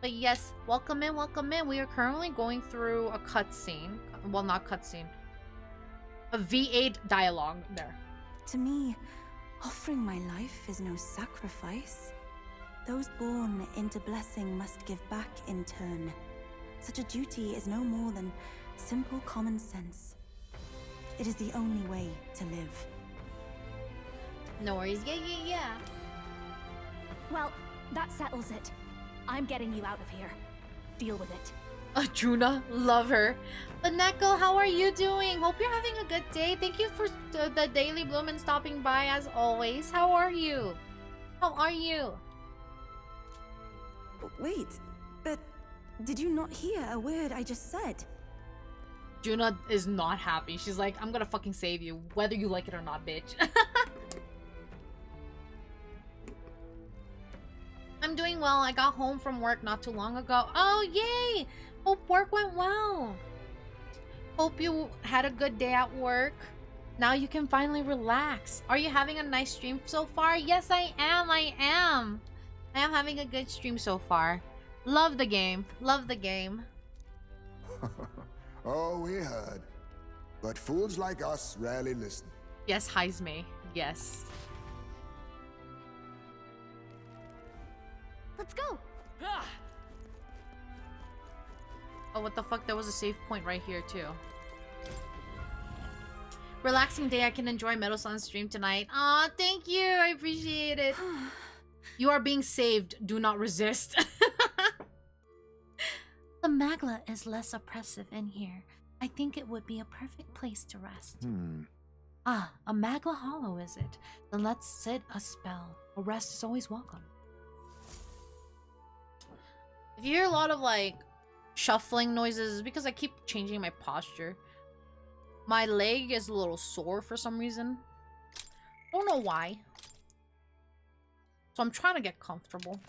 But yes, welcome in, welcome in. We are currently going through a cutscene. Well, not cutscene. A V8 dialogue there. To me, offering my life is no sacrifice. Those born into blessing must give back in turn. Such a duty is no more than simple common sense. It is the only way to live. No worries. Yeah. Well, that settles it. I'm getting you out of here. Deal with it. Truna, love her. But Neko, how are you doing? Hope you're having a good day. Thank you for the Daily Bloom and stopping by as always. How are you? How are you? Wait, but did you not hear a word I just said? Juna is not happy. She's like, I'm gonna fucking save you, whether you like it or not, bitch. I'm doing well. I got home from work not too long ago. Oh, yay! Hope work went well. Hope you had a good day at work. Now you can finally relax. Are you having a nice stream so far? Yes, I am. I am having a good stream so far. Love the game. Love the game. Oh, we heard. But fools like us rarely listen. Yes, Heisme. Yes. Let's go. Oh, what the fuck? There was a save point right here, too. Relaxing day. I can enjoy Meadow-san's stream tonight. Aw, thank you. I appreciate it. You are being saved. Do not resist. The Magla is less oppressive in here. I think it would be a perfect place to rest. Ah, a Magla Hollow, is it? Then let's sit a spell. A rest is always welcome. If you hear a lot of, like, shuffling noises, it's because I keep changing my posture. My leg is a little sore for some reason. Don't know why. So I'm trying to get comfortable.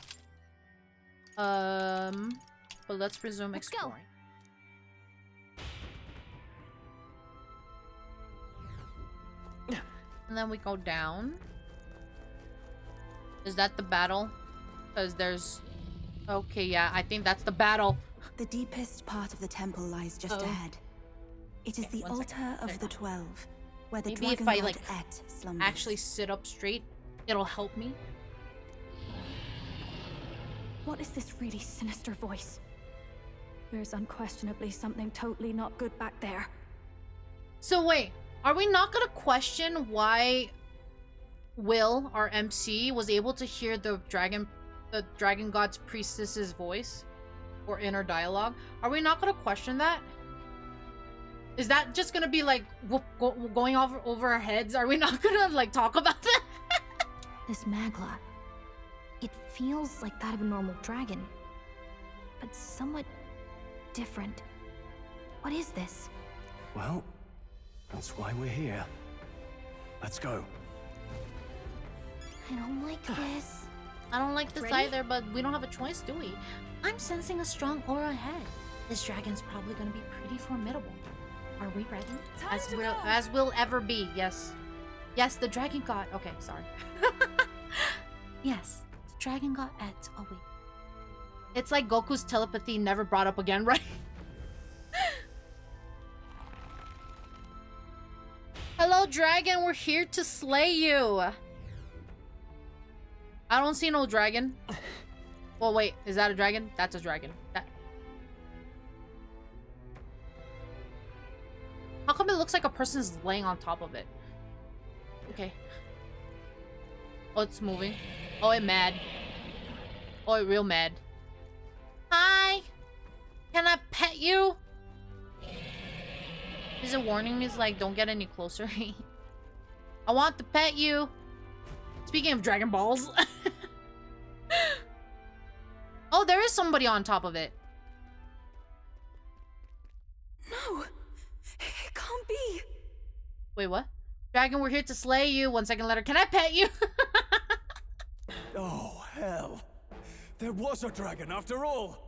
But let's resume exploring. And then we go down. Is that the battle? Because there's... Okay, yeah, I think that's the battle. The deepest part of the temple lies just ahead. It is the altar of the 12, where the Maybe dragon if I, god like, Et slumbers. actually sit up straight, it'll help me. What is this really sinister voice? There's unquestionably something totally not good back there. So wait, are we not gonna question why Will, our MC, was able to hear the dragon god's priestess's voice or inner dialogue? Are we not gonna question that? Is that just gonna be like going over our heads? Are we not gonna like talk about that? This Magla, it feels like that of a normal dragon, but somewhat different. What is this? Well, that's why we're here. Let's go. I don't like this. I don't like this Ready? either, but we don't have a choice, do we? I'm sensing a strong aura ahead. This dragon's probably gonna be pretty formidable. Are we ready? As we'll ever be, yes. Yes, the dragon god. Okay, sorry. Yes, the dragon god Et away. It's like Goku's telepathy never brought up again, right? Hello, dragon. We're here to slay you. I don't see no dragon. Well, wait. Is that a dragon? That's a dragon. How come it looks like a person's laying on top of it? Okay. Oh, it's moving. Oh, it mad. Oh, it real mad. Hi! Can I pet you? Is it warning me? It's like, don't get any closer. I want to pet you. Speaking of Dragon Balls. Oh, there is somebody on top of it. No! It can't be! Wait, what? Dragon, we're here to slay you. 1 second later. Can I pet you? Oh, hell. There was a dragon after all.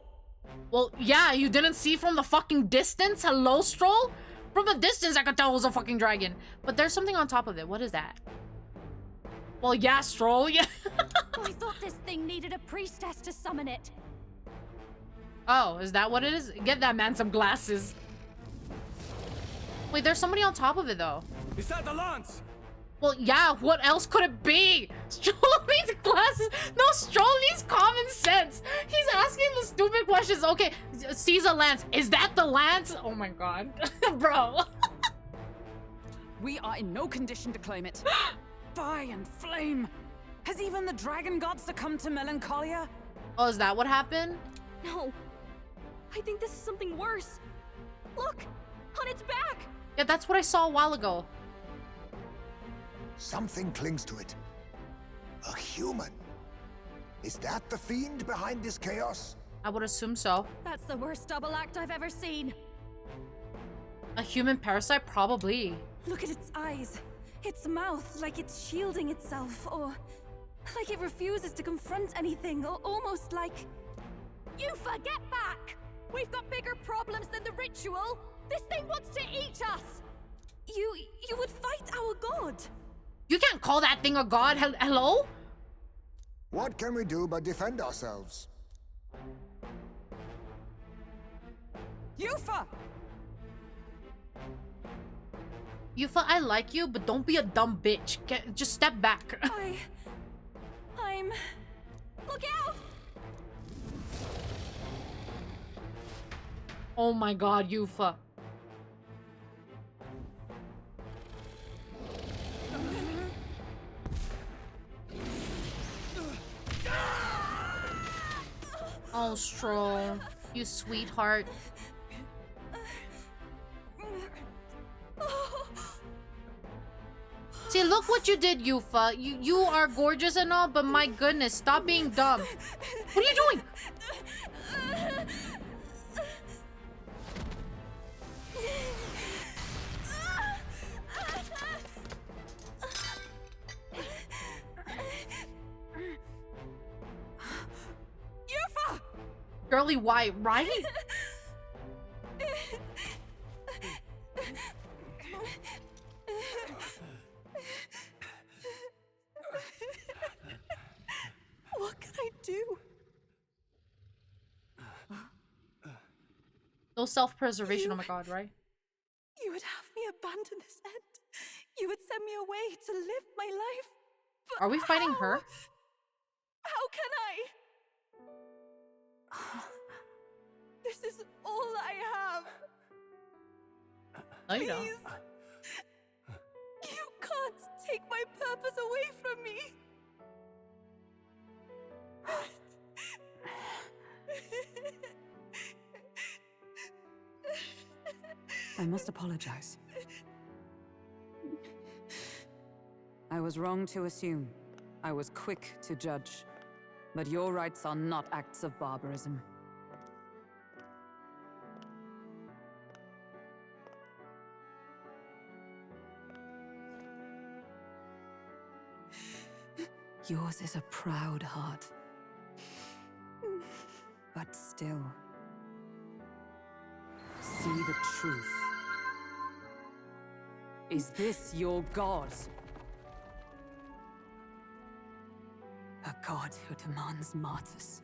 Well, yeah, you didn't see from the fucking distance? Hello, Stroll? From the distance, I could tell it was a fucking dragon. But there's something on top of it. What is that? Well, yeah, Stroll, yeah. I thought this thing needed a priestess to summon it. Oh, is that what it is? Get that man some glasses. Wait, there's somebody on top of it, though. Is that the lance? Well, yeah, what else could it be? Stroll needs glasses. No, Stroll needs common sense. He's asking the stupid questions. Okay, sees a lance. Is that the lance? Oh my god. Bro. We are in no condition to claim it. Fire and flame! Has even the dragon god succumbed to melancholia? Oh, is that what happened? No. I think this is something worse. Look! On its back! Yeah, that's what I saw a while ago. Something clings to it. A human. Is that the fiend behind this chaos? I would assume so. That's the worst double act I've ever seen. A human parasite? Probably. Look at its eyes. Its mouth, like it's shielding itself, or Like it refuses to confront anything, or almost like... Yufa, get back! We've got bigger problems than the ritual! This thing wants to eat us! You would fight our god! You can't call that thing a god. Hello? What can we do but defend ourselves? Yufa! Yufa, I like you, but don't be a dumb bitch. Just step back. I'm... Look out! Oh my god, Yufa. Oh, Stroll. You sweetheart. See, look what you did, Yufa. You are gorgeous and all, but my goodness, stop being dumb. What are you doing? Yufa! Girly white, right? What can I do? No self-preservation, oh my god, right? You would have me abandon this end. You would send me away to live my life. But Are we fighting how? her? How can I? This is all I have. No, you don't. Please. You can't take my purpose away from me. I must apologize. I was wrong to assume. I was quick to judge. But your rights are not acts of barbarism. Yours is a proud heart. But still, see the truth. Is this your god? A god who demands martyrs,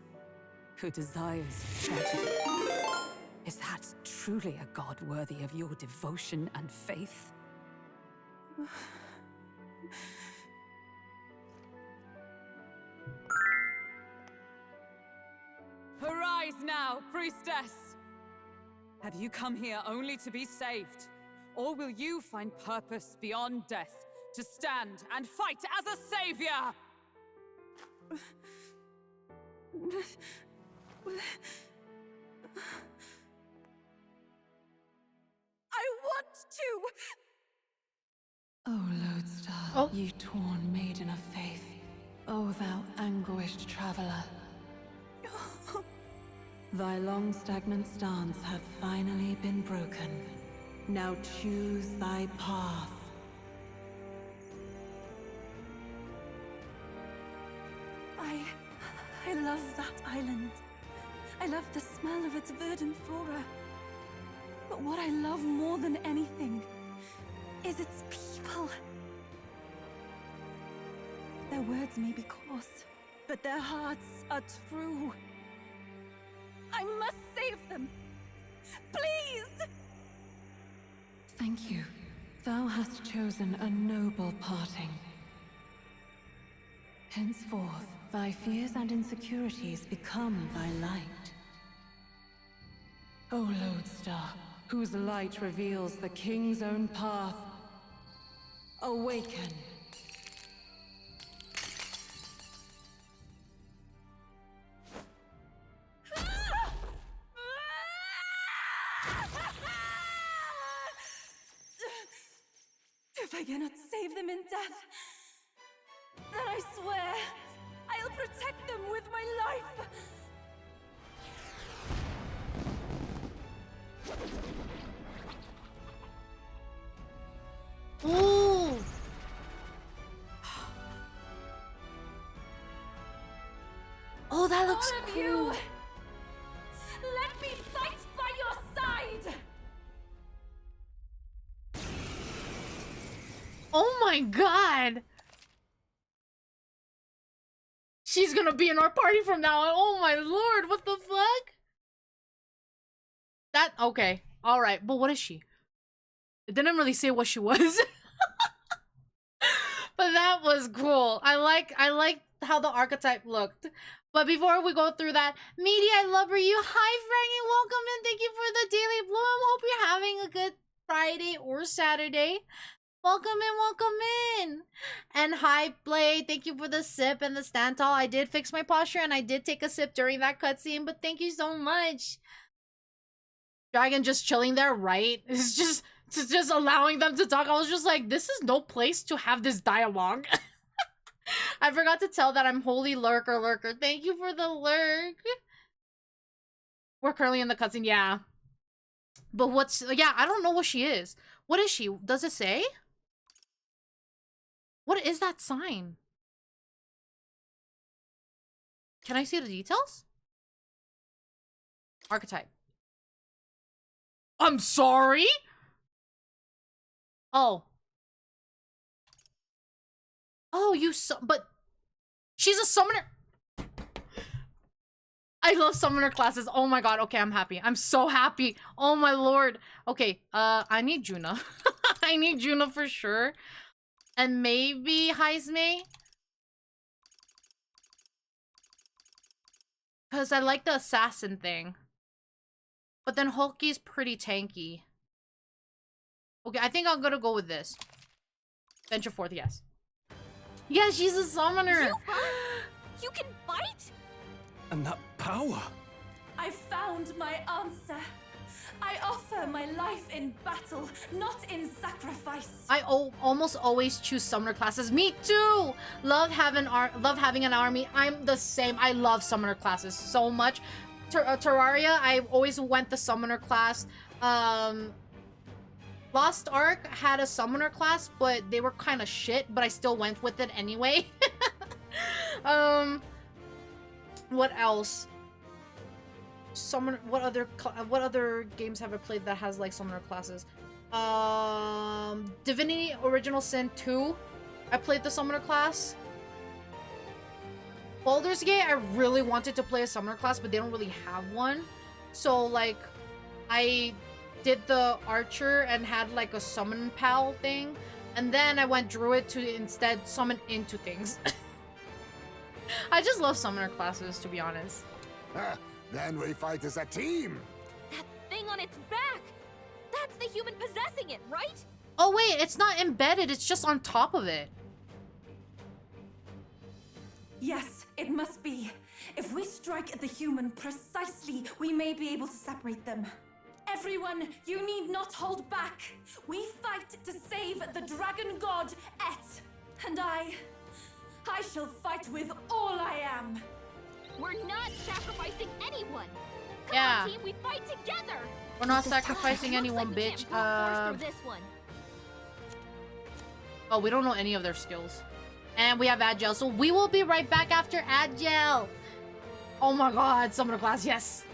who desires tragedy. Is that truly a god worthy of your devotion and faith? Arise now, priestess! Have you come here only to be saved? Or will you find purpose beyond death, to stand and fight as a savior? I want to! O Lodestar, Oh. you torn maiden of faith, O thou anguished traveler. Thy long stagnant stance hath finally been broken. Now choose thy path. I love that island. I love the smell of its verdant flora. But what I love more than anything is its people. Their words may be coarse, but their hearts are true. I must save them. Please! Thank you. Thou hast chosen a noble parting. Henceforth, thy fears and insecurities become thy light. O Lodestar, whose light reveals the king's own path, awaken. If I cannot save them in death, then I swear I'll protect them with my life. Ooh. Oh, that looks All of cool. you, let me fight by your side. Oh my god. She's gonna be in our party from now on. Oh my lord, what the fuck? That, okay. Alright, but what is she? It didn't really say what she was. But that was cool. I like how the archetype looked. But before we go through that, Meaty, I love you. Hi, Frankie. Welcome in. Thank you for the Daily Bloom. Hope you're having a good Friday or Saturday. Welcome in, welcome in. And hi, Blade. Thank you for the sip and the stand tall. I did fix my posture and I did take a sip during that cutscene, but thank you so much. Dragon just chilling there, right? It's just allowing them to talk. I was just like, this is no place to have this dialogue. I forgot to tell that I'm holy lurker. Thank you for the lurk. We're currently in the cutscene, yeah. But yeah, I don't know what she is. What is she? Does it say? What is that sign? Can I see the details? Archetype. I'm sorry? Oh. Oh, but she's a summoner. I love summoner classes. Oh my god. Okay, I'm happy. I'm so happy. Oh my lord. Okay, I need Juna. I need Juna for sure. And maybe Heisme. Because I like the assassin thing. But then Hulky's pretty tanky. Okay, I think I'm gonna go with this. Venture forth, yes. Yeah, she's a summoner. You can fight? And that power. I found my answer. I offer my life in battle, not in sacrifice. I almost always choose summoner classes. Me too. Love having an army. I'm the same. I love summoner classes so much. Terraria, I always went the summoner class. Lost Ark had a summoner class, but they were kind of shit, but I still went with it anyway. What else? What other games have I played that has like summoner classes? Divinity Original Sin 2. I played the summoner class. Baldur's Gate, I really wanted to play a summoner class, but they don't really have one. So like I did the archer and had like a summon pal thing, and then I went druid to instead summon into things. I just love summoner classes, to be honest. Then we fight as a team. That thing on its back! That's the human possessing it, right? Oh wait, it's not embedded, it's just on top of it. Yes, it must be. If we strike at the human precisely, we may be able to separate them. Everyone, you need not hold back. We fight to save the dragon god, Et. And I shall fight with all I am. We're not sacrificing anyone. Come Yeah. on, team, we fight together. We're not sacrificing anyone, Looks like we bitch. can't brute force through this one. Oh, we don't know any of their skills. And we have Agile, so we will be right back after Agile. Oh my god, summoner class, yes.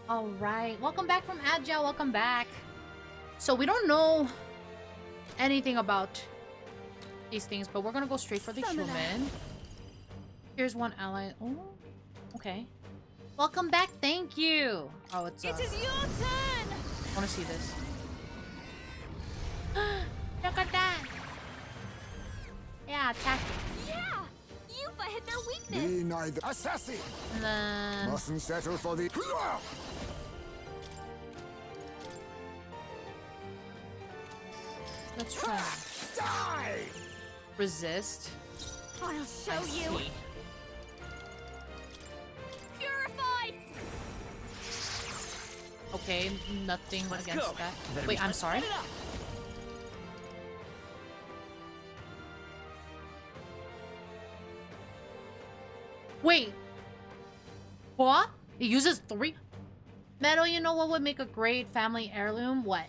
All right, welcome back from Agile. Welcome back. So we don't know anything about these things, but we're gonna go straight for the human. Here's one ally. Oh, okay. Welcome back. Thank you. Oh, it's It is your turn. I want to see this. Look at that. Yeah, attack it. Yeah, you've hit their Be weakness. neither assassin. And then Mustn't settle for the. let's try Die! resist. I'll show you. See. Purified. Okay, nothing Let's against go. that. Wait, I'm sorry. Set it up. Wait. What? It uses 3? Meadow, you know what would make a great family heirloom? What?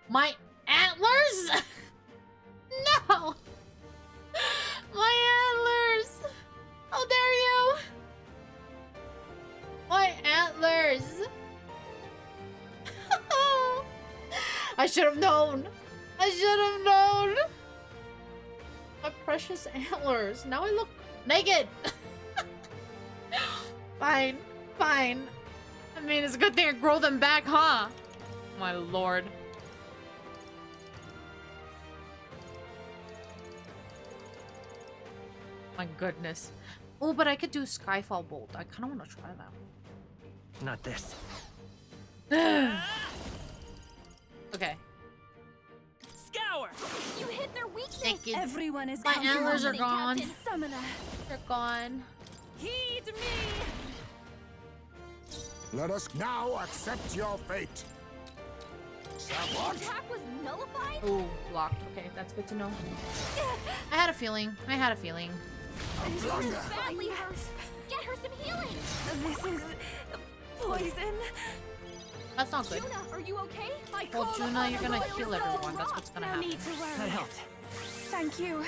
My antlers? No! My antlers! How dare you! My antlers! I should have known! I should have known! My precious antlers. Now I look naked! Fine. Fine. I mean, it's a good thing I grow them back, huh? My lord. My goodness. Oh, but I could do Skyfall Bolt. I kind of want to try that. Not this. Okay. Scour. You hit their weakness. Thank you. Everyone is My counting antlers on are me, gone. Captain Summoner. They're gone. Heed me. Let us now accept your fate. What? Attack was nullified. Ooh, blocked. Okay, that's good to know. I had a feeling. I had a feeling. This is badly hurt. Get her some healing. This is poison. That's not good. Juna, are you okay? Well, Juna, you're gonna heal everyone. That's what's gonna No happen. need to worry. That helped. Thank you.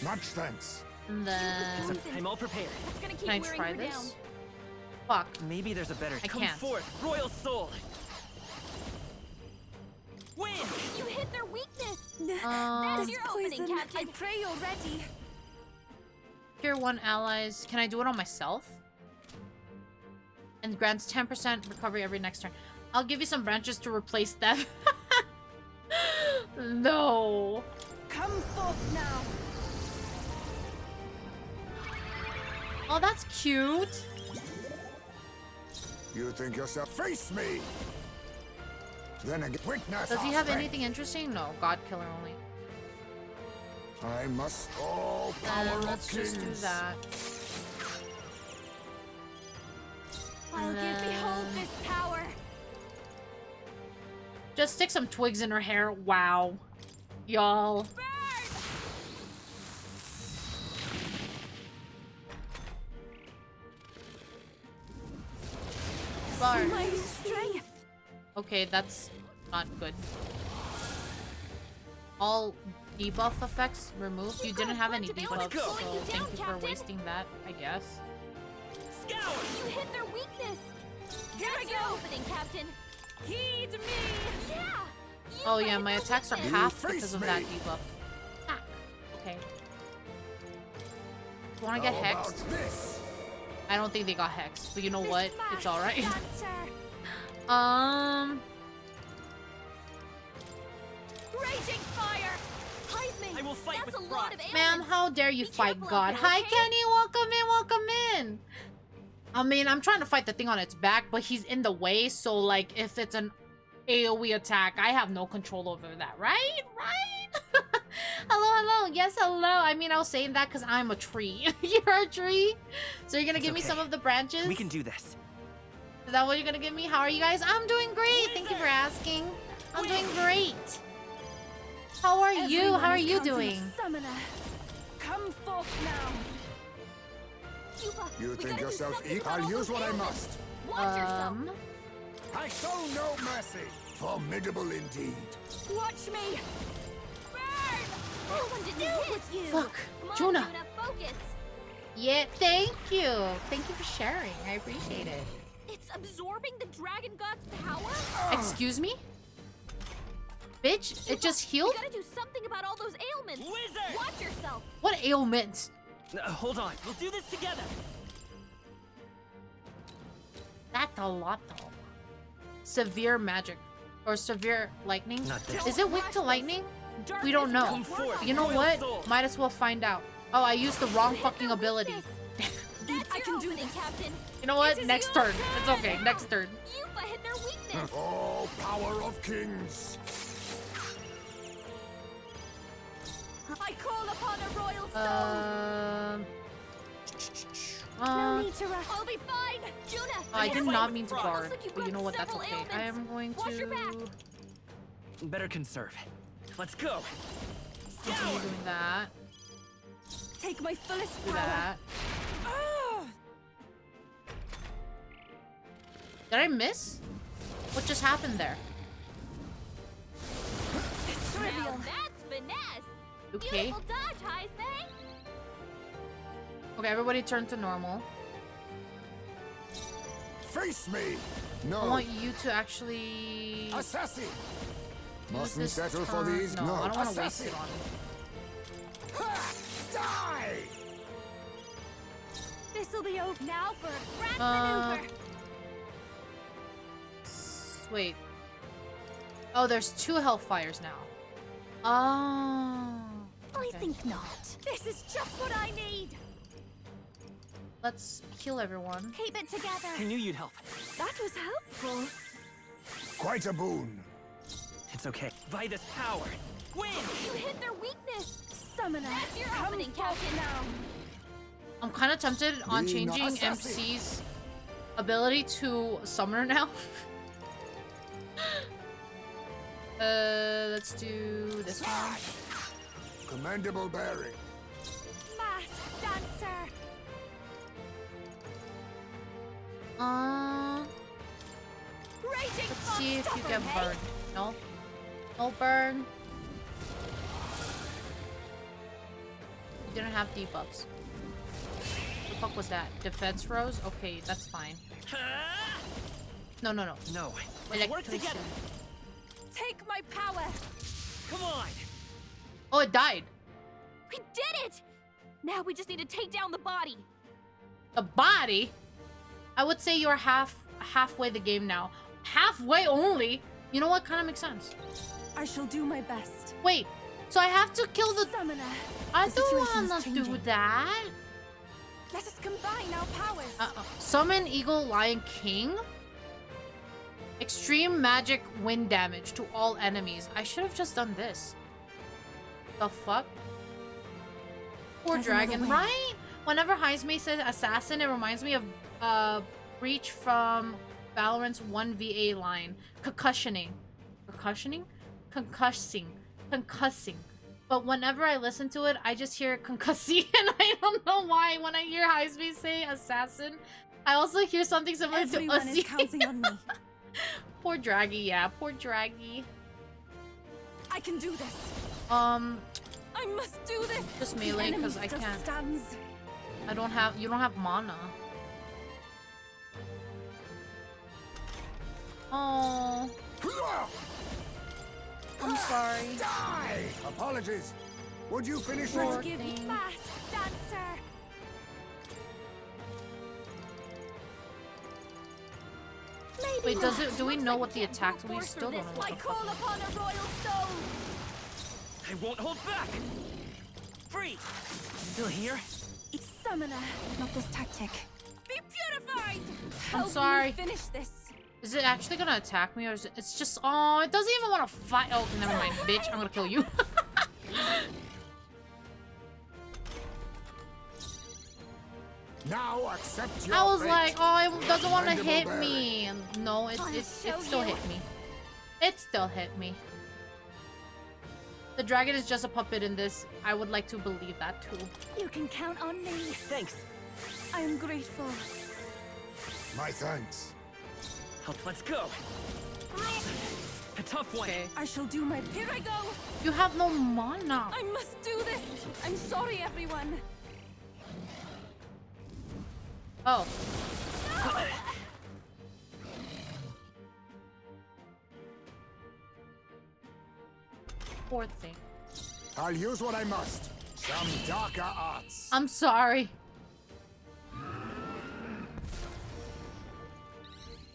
Much thanks. And then... I'm all prepared. It's gonna keep Can I wearing try her this? down. Fuck. Maybe there's a better. I Come can't. forth, royal soul. Win. You hit their weakness. Um, That's your opening, Poison. Captain. I pray you're ready. Tier 1 allies. Can I do it on myself? And grants 10% recovery every next turn. I'll give you some branches to replace them. No. Come forth now. Oh, that's cute. You think yourself face me? Then again, witness. Does he our have strength. anything interesting? No, God Killer only. I must all power Let's of just do kings. that. I'll give behold this power. Just stick some twigs in her hair. Wow. Y'all. Bard. My strength. Okay, that's not good. All debuff effects removed. You didn't have any debuffs, go. so Slowing you thank down, you for Captain. wasting that, I guess. Scour. You hit their weakness. Here I That's your go. opening, Captain. Heed me. Yeah. You Oh hit yeah, my their attacks are weakness. half face because of that me. debuff. Ah, okay. You wanna get How hexed? about this? I don't think they got hexed, but you know This what? It's masked alright. dancer. Raging fire. Heise me. I will fight That's with a lot pride. of Ma'am, ailments. how dare you Be fight careful God? out there, Hi, okay? Kenny. Welcome in. Welcome in. I mean, I'm trying to fight the thing on its back, but he's in the way. So, like, if it's an AoE attack. I have no control over that, right? Right? Hello. Yes, hello. I mean, I was saying that because I'm a tree. You're a tree? So you're gonna give me some of the branches? We can do this. Is that what you're gonna give me? How are you guys? I'm doing great. Thank you for asking. I'm doing great. How are you? How are you doing? Summoner. Come forth now. You think yourself equal? I'll use what I must. Watch yourself. I show no mercy. Formidable indeed. Watch me. Burn. What to do with you? Fuck. Come on, Juna. Juna, focus. Yeah, thank you. Thank you for sharing. I appreciate it. It's absorbing the dragon god's power? Excuse me? Bitch, it just healed? You gotta do something about all those ailments. Wizard! Watch yourself. What ailments? Hold on. We'll do this together. That's a lot though. Severe magic. Or severe lightning? Not this. Is it weak to lightning? We don't Come know. forth, You know royal what? soul. Might as well find out. Oh, I used the wrong fucking ability. I can do this, Captain. You know what? This is Next your turn. It's okay. Next turn. Yupa hit their weakness. Oh, power of kings. I call upon a royal soul. No need to rush. I'll be fine. Juna. I did not mean to Looks guard, like you've but you got know what? That's several okay. I ailments. am going Watch your back. to Better conserve. Let's go. continue doing that. Take my fullest Do power. that. Ah! Did I miss? What just happened there? Trivial. Now that's finesse. Okay. Beautiful dodge, Heisman. Okay, everybody turn to normal. Face me. I No. want you to actually Assassin. use Mustn't this settle for turn- these. No, I don't want to waste assassin. it on it. Ha! Die. This'll be over now for a grand maneuver. Wait. Oh, there's 2 Hellfires now. Oh. I Okay. think not. This is just what I need. Let's heal everyone. Keep it together. I knew you'd help. That was helpful. Quite a boon. It's okay. By this power. Win! You hit their weakness. Summoner. That's your opening, Captain. Now. I'm kind of tempted on Be not changing assassin. MC's ability to Summoner now. Let's do this one. Commendable bearing. Masked dancer. Raging Let's see if you stubborn, get hey? burned. No? No burn. You didn't have debuffs. What the fuck was that? Defense rose? Okay, that's fine. No. No. Let's work Electricity. together. Take my power. Come on. Oh, it died. We did it. Now we just need to take down the body. The body? I would say you're halfway the game now. Halfway only? You know what? Kind of makes sense. I shall do my best. Wait, so I have to kill the... Summoner. I The don't situation's wanna do changing. that. Let us combine our powers. Summon Eagle Lion King? Extreme magic wind damage to all enemies. I should have just done this. The fuck? Poor There's another dragon, way. right? Whenever Heisme says assassin, it reminds me of Breach from Valorant's 1VA line. Concussioning. Concussioning? Concussing. But whenever I listen to it, I just hear concussing, and I don't know why. When I hear Heisme say assassin, I also hear something similar Everyone to is Ussy. counting on me. Poor Draggy, yeah, poor Draggy. I can do this. I must do this. Just The melee, enemy because I still can't. stands. You don't have mana. Oh, I'm sorry. Die. Apologies. Would you finish Poor it? Give me thing. fast, dancer. Maybe Wait, not. do we Looks know like what the can't attacks? brute We force still through don't know this. what I the call fuck. upon a royal soul. I won't hold back. Free. Still here? Summoner. Not this tactic. Be purified. I'm Help sorry. me finish this. Is it actually gonna attack me, or is it? It's just. Oh, it doesn't even want to fight. Oh, never mind, bitch. I'm gonna kill you. Now accept your I was fate. like, oh, it doesn't want to Mandible hit bearing. me. No, it still hit me. It still hit me. The dragon is just a puppet in this. I would like to believe that too. You can count on me. Thanks. I am grateful. My thanks. Let's go. A tough one. Okay. I shall do my... Here I go! You have no mana. I must do this! I'm sorry, everyone. Oh. Poor thing. I'll use what I must. Some darker arts. I'm sorry.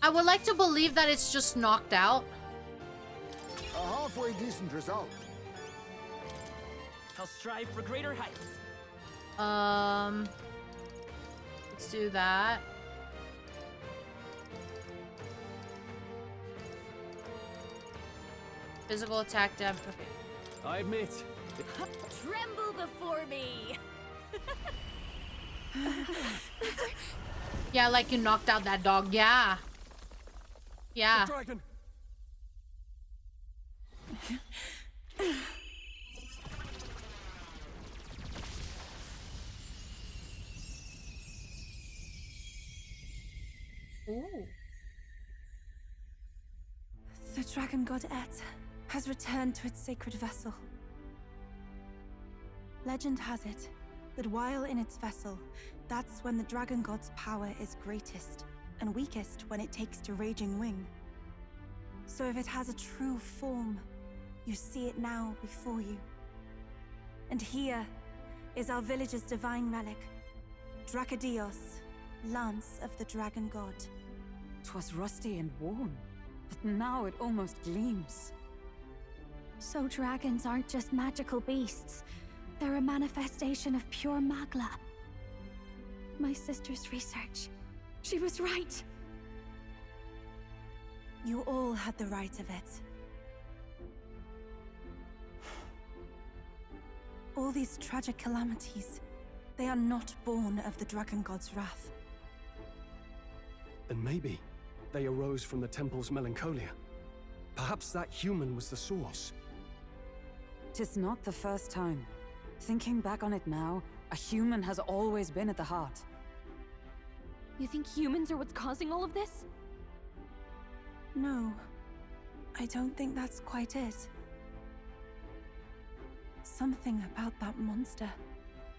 I would like to believe that it's just knocked out. A halfway decent result. I'll strive for greater heights. Let's do that. Physical attack damage. Okay. I admit, Tremble before me! Yeah, like you knocked out that dog. Yeah. Yeah. dragon. Ooh. The dragon god Et has returned to its sacred vessel. Legend has it that while in its vessel, that's when the dragon god's power is greatest and weakest when it takes to raging wing. So if it has a true form, you see it now before you. And here is our village's divine relic, Dracadios, Lance of the Dragon God. 'Twas rusty and worn, but now it almost gleams. So dragons aren't just magical beasts. They're a manifestation of pure Magla. My sister's research. She was right. You all had the right of it. All these tragic calamities, they are not born of the Dragon God's wrath. And maybe they arose from the temple's melancholia. Perhaps that human was the source. 'Tis not the first time. Thinking back on it now, a human has always been at the heart. You think humans are what's causing all of this? No, I don't think that's quite it. Something about that monster.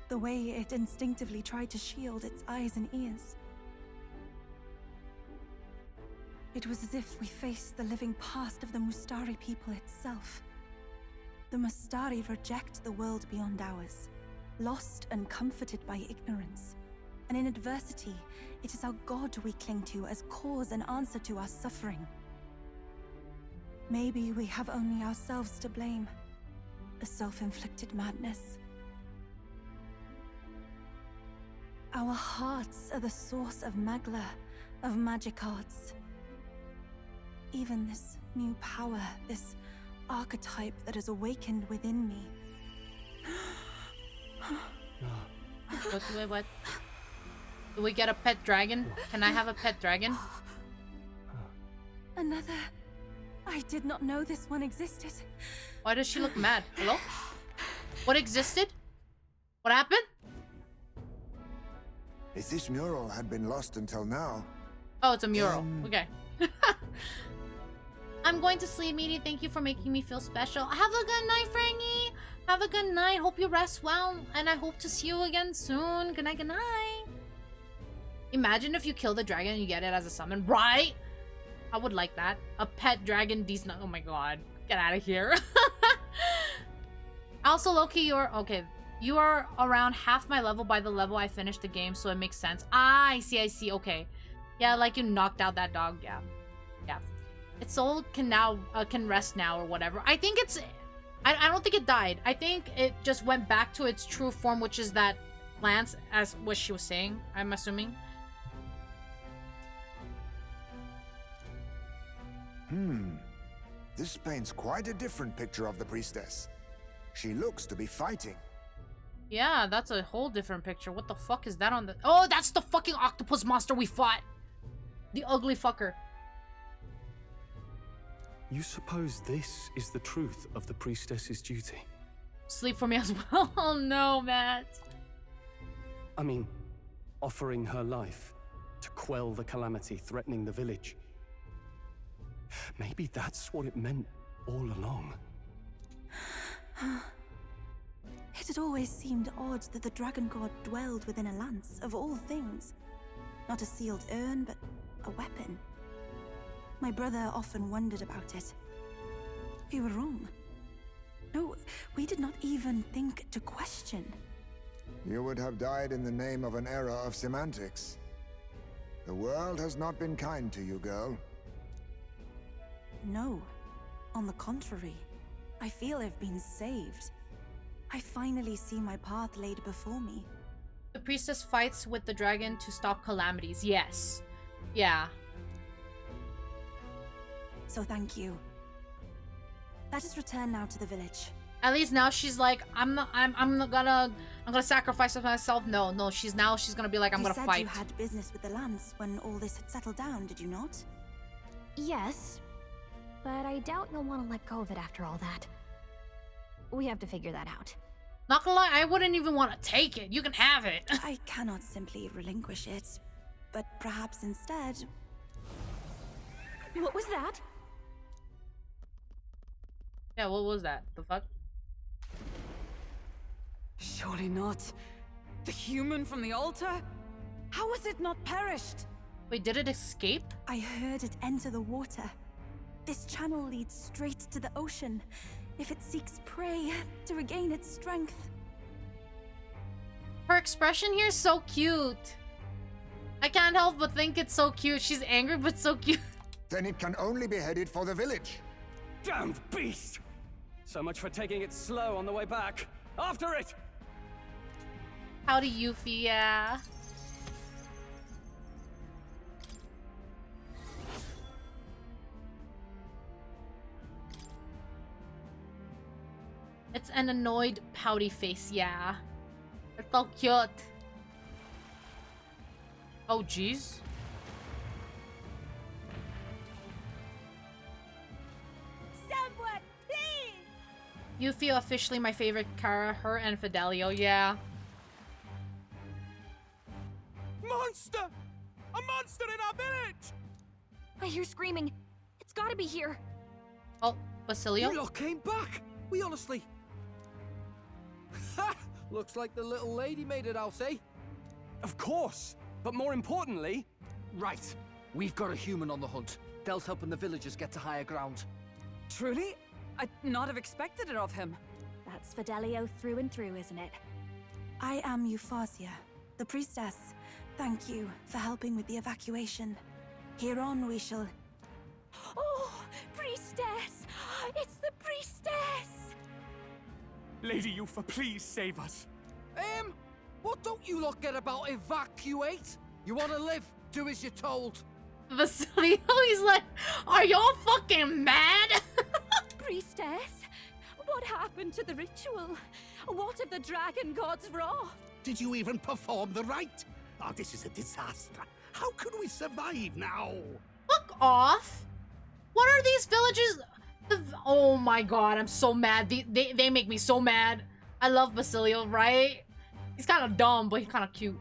The way it instinctively tried to shield its eyes and ears. It was as if we faced the living past of the Mustari people itself. The Mustari reject the world beyond ours, lost and comforted by ignorance. And in adversity, it is our God we cling to as cause and answer to our suffering. Maybe we have only ourselves to blame. A self-inflicted madness. Our hearts are the source of Magla, of magic arts. Even this new power, this archetype that has awakened within me. What? Do we get a pet dragon? Can I have a pet dragon? Another. I did not know this one existed. Why does she look mad? Hello? What existed? What happened? If this mural had been lost until now... Oh, it's a mural. Okay. I'm going to sleep, Meaty. Thank you for making me feel special. Have a good night, Frankie. Have a good night. Hope you rest well. And I hope to see you again soon. Good night, good night. Imagine if you kill the dragon and you get it as a summon. Right? I would like that. A pet dragon decent. Oh my god. Get out of here. Also, Loki, you're... Okay. You are around half my level by the level I finished the game, so it makes sense. Ah, I see. Okay. Yeah, like you knocked out that dog. Yeah. Its soul can rest now or whatever. I think it's... I don't think it died. I think it just went back to its true form, which is that Lance, as what she was saying, I'm assuming. This paints quite a different picture of the priestess. She looks to be fighting. Yeah, that's a whole different picture. What the fuck is that on the... Oh, that's the fucking octopus monster we fought! The ugly fucker. You suppose this is the truth of the priestess's duty? Sleep for me as well. Oh no, Matt. I mean, offering her life to quell the calamity threatening the village. Maybe that's what it meant all along. It had always seemed odd that the dragon god dwelled within a lance, of all things. Not a sealed urn, but a weapon. My brother often wondered about it. We were wrong. No, we did not even think to question. You would have died in the name of an era of semantics. The world has not been kind to you, girl. No. On the contrary, I feel I've been saved. I finally see my path laid before me. The priestess fights with the dragon to stop calamities. Yes. Yeah. So thank you. Let us return now to the village. At least now she's like, I'm gonna sacrifice myself. No, she's gonna be like, I'm gonna fight. You said you had business with the lance when all this had settled down, did you not? Yes, but I doubt you'll want to let go of it after all that. We have to figure that out. Not gonna lie, I wouldn't even want to take it. You can have it. I cannot simply relinquish it, but perhaps instead... What was that? Yeah, what was that? The fuck? Surely not. The human from the altar? How has it not perished? Wait, did it escape? I heard it enter the water. This channel leads straight to the ocean. If it seeks prey, to regain its strength. Her expression here is so cute. I can't help but think it's so cute. She's angry, but so cute. Then it can only be headed for the village. Damned beast! So much for taking it slow on the way back. After it! Howdy, Yuffie, yeah. It's an annoyed, pouty face, yeah. It's so cute. Oh, jeez. Someone, please! Yuffie officially my favorite Kara, her and Fidelio, yeah. Monster! A monster in our village! I hear screaming. It's gotta be here. Oh, Basilio? You lot came back! We honestly... Ha! Looks like the little lady made it out, eh? Of course! But more importantly... Right. We've got a human on the hunt. Del's helping the villagers get to higher ground. Truly? I'd not have expected it of him. That's Fidelio through and through, isn't it? I am Euphausia, the priestess. Thank you for helping with the evacuation. Hereon we shall... Oh, priestess! It's the priestess! Lady Yufa, please save us. What don't you lot get about evacuate? You want to live? Do as you're told. Basilio, he's like, are y'all fucking mad? Priestess, what happened to the ritual? What of the dragon god's wrath? Did you even perform the rite? Oh, this is a disaster. How can we survive now? Fuck off. What are these villages? Oh my god, I'm so mad. They make me so mad. I love Basilio, right? He's kind of dumb, but he's kind of cute.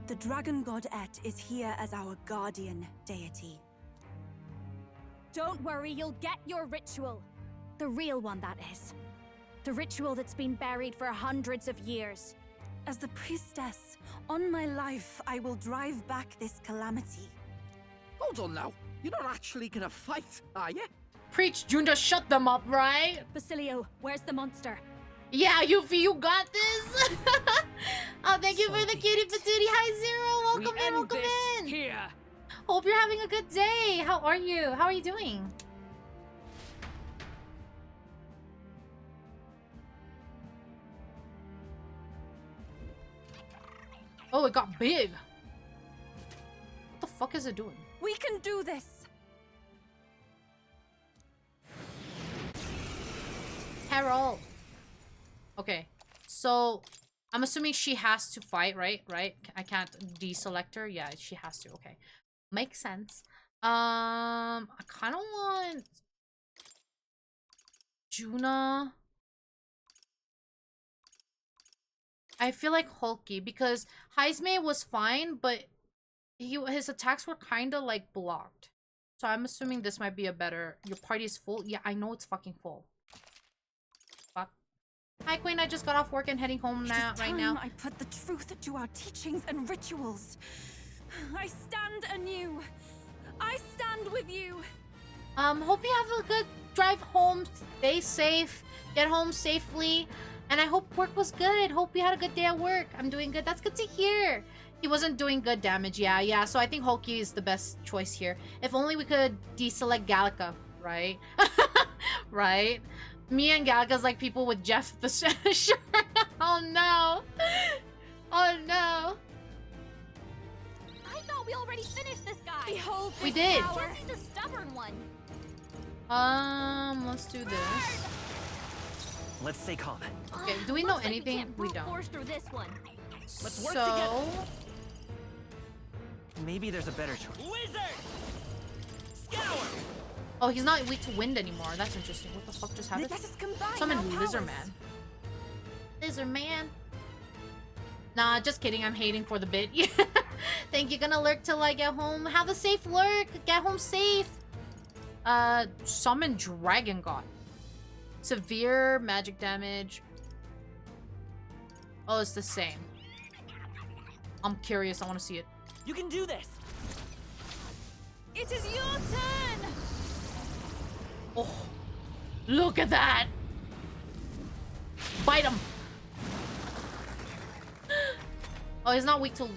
The dragon god Et is here as our guardian deity. Don't worry, you'll get your ritual. The real one, that is. The ritual that's been buried for hundreds of years. As the priestess, on my life, I will drive back this calamity. Hold on now. You're not actually gonna fight, are you? Preach, Junta, shut them up, right? Basilio, where's the monster? Yeah, Yuffie, you got this. Oh, thank you for the cutie patootie. Hi, Zero. Welcome in. Here. Hope you're having a good day. How are you? How are you doing? Oh, it got big. What the fuck is it doing? We can do this! Carol. Okay, so I'm assuming she has to fight, right? Right? I can't deselect her. Yeah, she has to. Okay, makes sense. I kind of want Juna. I feel like Hulky because Heisme was fine, but his attacks were kind of like blocked. So I'm assuming this might be a better. Your party is full. Yeah, I know it's fucking full. Fuck. Hi, Queen. I just got off work and heading home now. Right now. I put the truth to our teachings and rituals. I stand anew. I stand with you. Hope you have a good drive home. Stay safe. Get home safely. And I hope work was good. Hope you had a good day at work. I'm doing good. That's good to hear. He wasn't doing good damage. Yeah. So I think Hulky is the best choice here. If only we could deselect Gallica, right? Right? Me and Gallica's like people with Jeff the shirt. Oh no. Oh no. I thought we already finished this guy. Behold this We did. power. He's a stubborn one. Let's do this. Let's stay calm. Okay, do we know Looks like anything? can't We brute don't. force through this one. Let's work So, Maybe there's a better choice. Wizard! Scour! oh, he's not weak to wind anymore. That's interesting. What the fuck just happened? Let us combine Summon our Lizard powers. Man. Lizard Man. Nah, just kidding. I'm hating for the bit. Think you're gonna lurk till I get home? Have a safe lurk. Get home safe. Summon Dragon God. Severe magic damage. Oh, it's the same. I'm curious. I want to see it. You can do this! It is your turn. Oh, look at that! Bite him! Oh, he's not weak to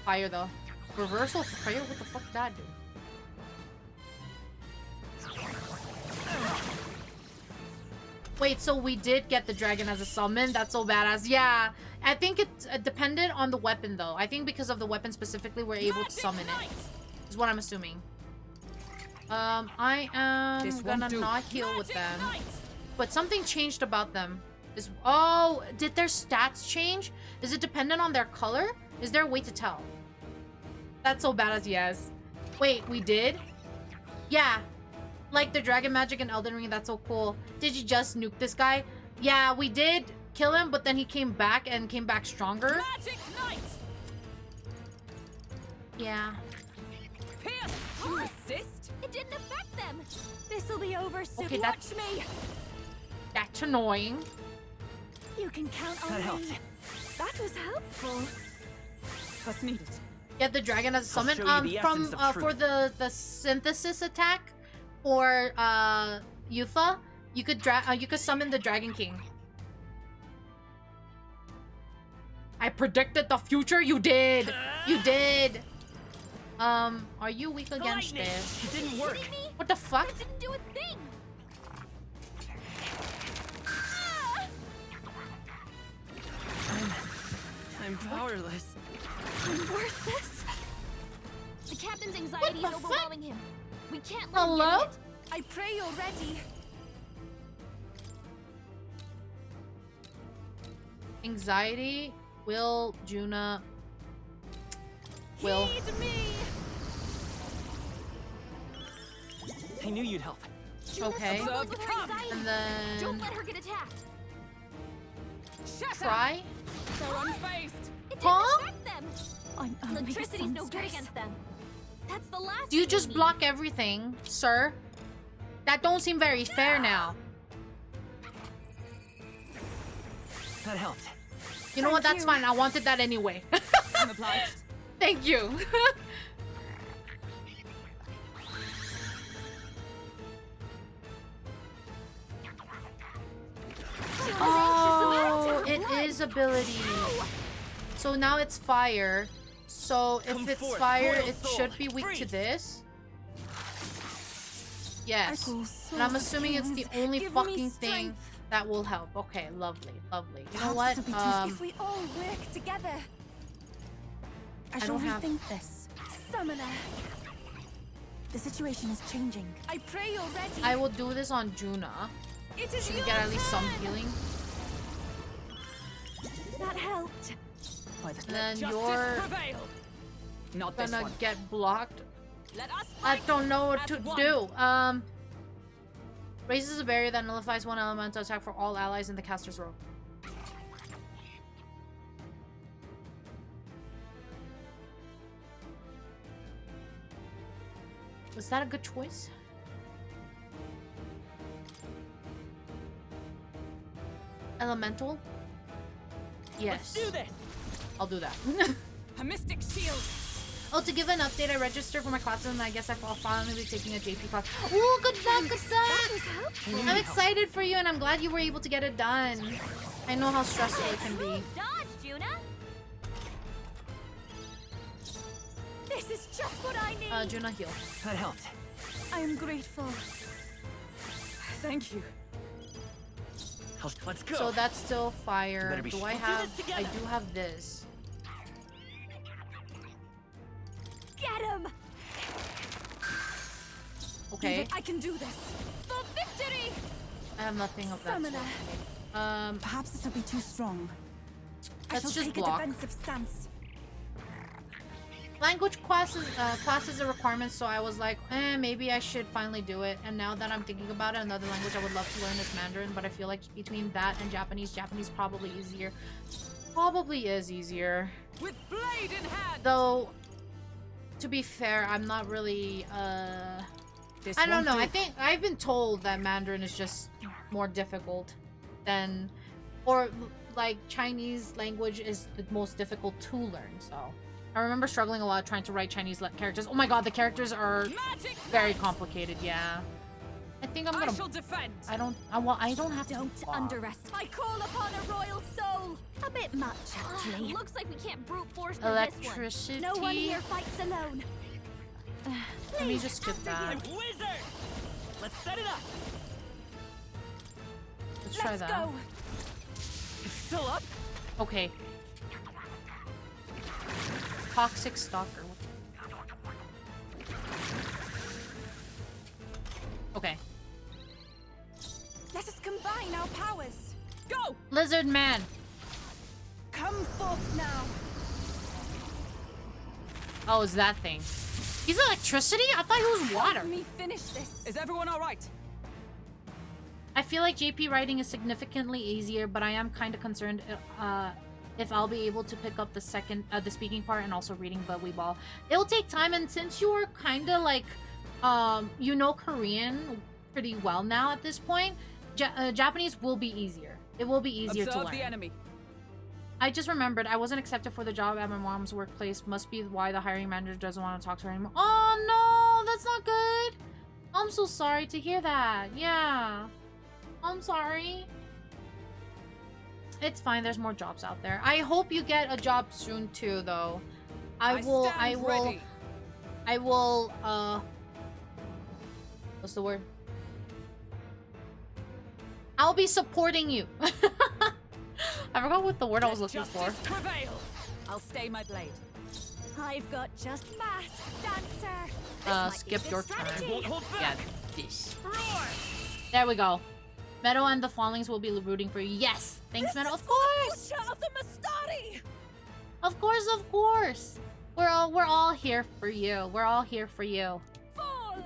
fire though. Reversal fire? What the fuck did that do? Wait, so we did get the dragon as a summon? That's so badass. Yeah, I think it's dependent on the weapon though. I think because of the weapon specifically, we're able to summon it. Is what I'm assuming. I am gonna not heal with them. But something changed about them. Oh, did their stats change? Is it dependent on their color? Is there a way to tell? That's so badass, yes. Wait, we did? Yeah. Like the Dragon Magic and Elden Ring, that's so cool. Did you just nuke this guy? Yeah, we did kill him, but then he came back and came back stronger. Magic Knight. Yeah. Pierce. You assist? It didn't affect them. This'll be over soon. Okay, Watch me. That's annoying. You can count on That me. helped. That was helpful. What's needed? Get the dragon as a I'll summon. show you the From essence of for truth. the synthesis attack or Yufa, you could summon the Dragon King. I predicted the future. You did. You did. Are you weak against Lightning. this? It didn't work. What the fuck? It didn't do a thing. I'm powerless. Worthless. The captain's anxiety What is the fuck? overwhelming him. We can't let him Hello? get it. I pray you're ready. Anxiety. Will Juna. Will. Heed me. I knew you'd help. Okay. Struggles with her anxiety. And then Don't let her get attacked. Shut try. They're unfazed. It didn't Huh? affect them. I'm only Electricity's no good songstress. against them. That's the last. Do you thing just we block everything, sir? That don't seem very fair now. That helped. You know what? Thank That's you. fine. I wanted that anyway. I'm obliged. Thank you. Oh, it is ability. So now it's fire. So if Come it's forth, fire, royal it soul. should be weak to Freeze. this. Yes. I call And I'm souls assuming it's the kings. only Give me fucking thing strength. that will help. Okay, lovely, lovely. You know Perhaps what? it'll be just if we all work together. I shall don't have- rethink this. Summoner. The situation is changing. I pray already. I will do this on Juna. It is She can your get at least some turn. healing. That helped. And then Justice you're prevail. Not this gonna one. get blocked. Let us I fight don't know what as to one. do. Raises a barrier that nullifies one elemental attack for all allies in the caster's row. Was that a good choice? Elemental? Yes. Let's do this. I'll do that. A mystic shield. Oh, to give an update, I registered for my classes and I guess I'll finally be taking a JP class. Oh, good luck, Hassan! I'm excited for you and I'm glad you were able to get it done. I know how stressful it can be. Dodge, Juna! This is just what I need. Juna, heal. That helped. I am grateful. Thank you. Let's go. So that's still fire. better be Do I sure. We'll do have... this I together. do have this. Get him! Okay. I can do this. For victory! I have nothing of that Summoner. sort. Perhaps this will be too strong. I Let's shall just take block. a defensive stance. Language class is a requirement, so I was like, maybe I should finally do it. And now that I'm thinking about it, another language I would love to learn is Mandarin, but I feel like between that and Japanese probably easier. Probably is easier. With blade in hand. Though, to be fair, I'm not really, I don't know. I think I've been told that Mandarin is just more difficult than, or like Chinese language is the most difficult to learn, so. I remember struggling a lot trying to write Chinese characters. Oh my god, the characters are very complicated, yeah. I think I'm gonna... I shall defend. I don't have to... Don't underestimate. I call upon a royal soul. A bit much, actually. Looks like we can't brute force through this one. Electricity... No one here fights alone. Let me just skip that. Wizard. Let's set it up. Let's try that. Go. It's still up. Okay. Toxic Stalker. Okay. Let us combine our powers. Go! Lizard Man! Come forth now. Oh, it's that thing. He's electricity? I thought he was water. Let me finish this. Is everyone all right? I feel like JP writing is significantly easier, but I am kind of concerned if I'll be able to pick up the speaking part and also reading the Weeball. It'll take time, and since you're kind of like, you know Korean pretty well now at this point, Japanese will be easier. It will be easier to learn. the enemy. I just remembered I wasn't accepted for the job at my mom's workplace. Must be why the hiring manager doesn't want to talk to her anymore. Oh no, that's not good. I'm so sorry to hear that. Yeah. I'm sorry. It's fine, there's more jobs out there. I hope you get a job soon too, though. I will, what's the word? I'll be supporting you. I forgot what the word I was looking for. Prevail. I'll stay my blade. I've got just mass dancer. Skip your turn. Won't hold back. Yeah, this. Roar. There we go. Meadow and the Fallings will be rooting for you. Yes! Thanks, Meadow. Of course! Of the Mastari. Of course, of course! We're all here for you. We're all here for you. Fall.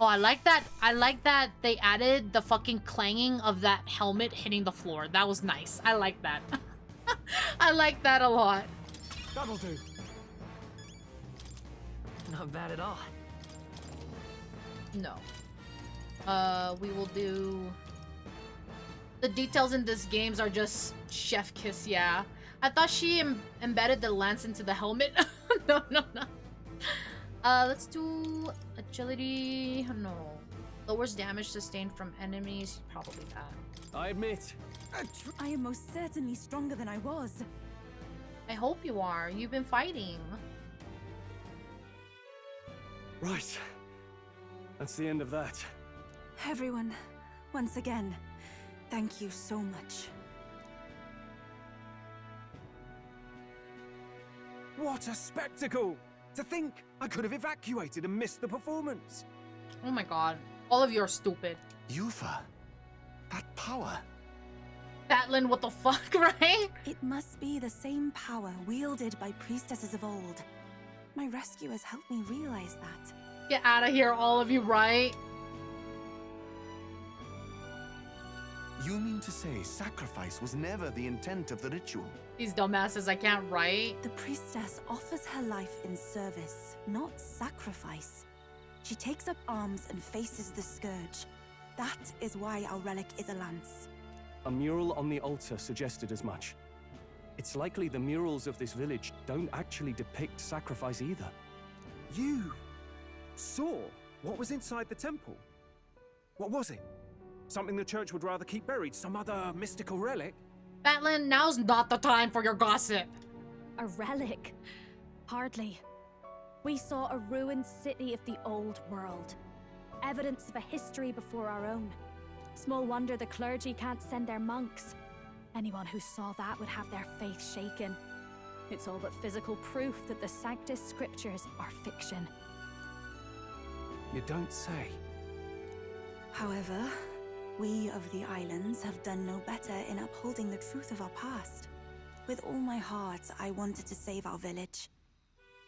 Oh, I like that. I like that they added the fucking clanging of that helmet hitting the floor. That was nice. I like that. I like that a lot. That'll do. Not bad at all. No. We will do... The details in this games are just chef kiss, yeah. I thought she embedded the lance into the helmet. No. Let's do agility. No. Lowers damage sustained from enemies. Probably that. I admit. I am most certainly stronger than I was. I hope you are. You've been fighting. Right. That's the end of that. Everyone, once again, thank you so much. What a spectacle! To think I could have evacuated and missed the performance. Oh my god. All of you are stupid. Yufa, that power. Batlin, what the fuck, right? It must be the same power wielded by priestesses of old. My rescuers helped me realize that. Get out of here, all of you, right? You mean to say sacrifice was never the intent of the ritual? These dumbasses, I can't write. The priestess offers her life in service, not sacrifice. She takes up arms and faces the scourge. That is why our relic is a lance. A mural on the altar suggested as much. It's likely the murals of this village don't actually depict sacrifice either. You saw what was inside the temple? What was it? Something the church would rather keep buried? Some other mystical relic? Batlin, now's not the time for your gossip. A relic? Hardly. We saw a ruined city of the old world. Evidence of a history before our own. Small wonder the clergy can't send their monks. Anyone who saw that would have their faith shaken. It's all but physical proof that the Sanctus Scriptures are fiction. You don't say. However, we of the islands have done no better in upholding the truth of our past. With all my heart, I wanted to save our village.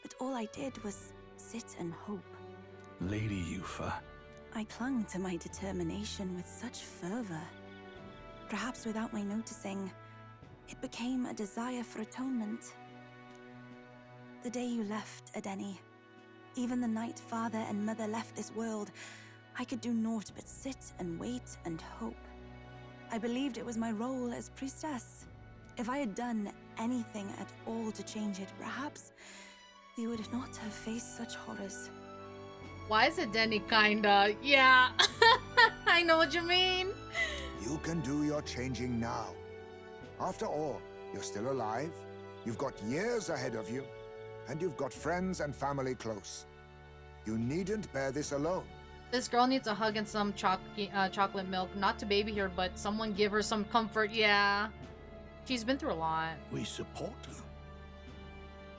But all I did was sit and hope. Lady Yufa. I clung to my determination with such fervor. Perhaps without my noticing, it became a desire for atonement. The day you left, Adeni, even the night father and mother left this world, I could do naught but sit and wait and hope. I believed it was my role as priestess. If I had done anything at all to change it, perhaps we would not have faced such horrors. Why is it Denny kinda? Yeah, I know what you mean. You can do your changing now. After all, you're still alive, you've got years ahead of you, and you've got friends and family close. You needn't bear this alone. This girl needs a hug and some chocolate milk. Not to baby her, but someone give her some comfort. Yeah. She's been through a lot. We support her.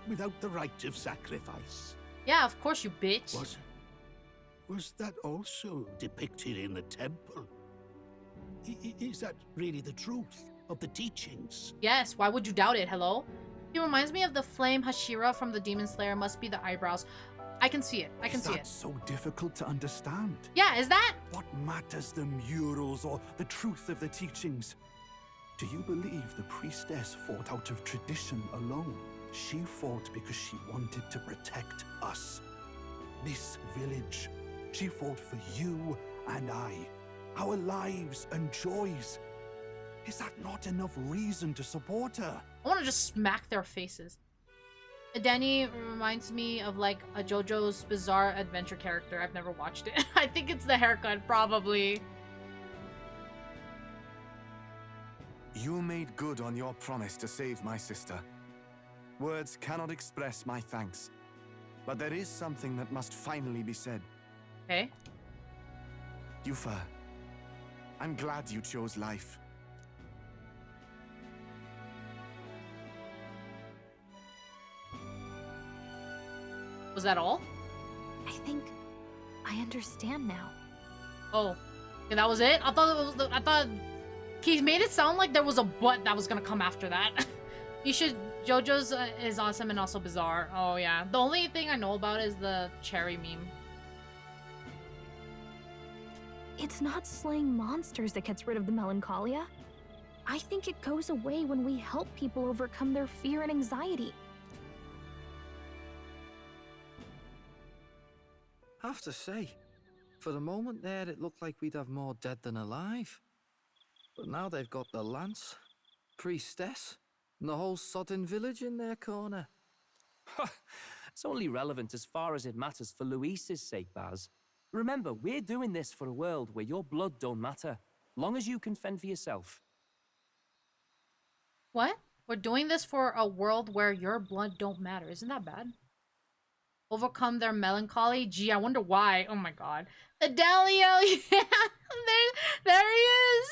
Without the rite of sacrifice. Yeah, of course, you bitch. Was that also depicted in the temple? Is that really the truth of the teachings? Yes, why would you doubt it? Hello? He reminds me of the flame Hashira from the Demon Slayer. Must be the eyebrows. I can see it. I can see it. Is that so difficult to understand? Yeah, is that? What matters the murals or the truth of the teachings? Do you believe the priestess fought out of tradition alone? She fought because she wanted to protect us. This village. She fought for you and I. Our lives and joys. Is that not enough reason to support her? I want to just smack their faces. Danny reminds me of like a JoJo's Bizarre Adventure character. I've never watched it. I think it's the haircut, probably. You made good on your promise to save my sister. Words cannot express my thanks. But there is something that must finally be said. Okay. Yufa, I'm glad you chose life. Was that all? I think I understand now. Oh, okay, that was it? I thought it was I thought he made it sound like there was a but that was gonna come after that. You should. JoJo's is awesome and also bizarre. Oh yeah. The only thing I know about is the cherry meme. It's not slaying monsters that gets rid of the melancholia. I think it goes away when we help people overcome their fear and anxiety. Have to say, for the moment there, it looked like we'd have more dead than alive. But now they've got the lance, priestess, and the whole sodden village in their corner. It's only relevant as far as it matters for Luis's sake, Baz. Remember, we're doing this for a world where your blood don't matter, long as you can fend for yourself. What? We're doing this for a world where your blood don't matter. Isn't that bad? Overcome their melancholy? Gee, I wonder why. Oh my god. Adelio! Yeah! There he is!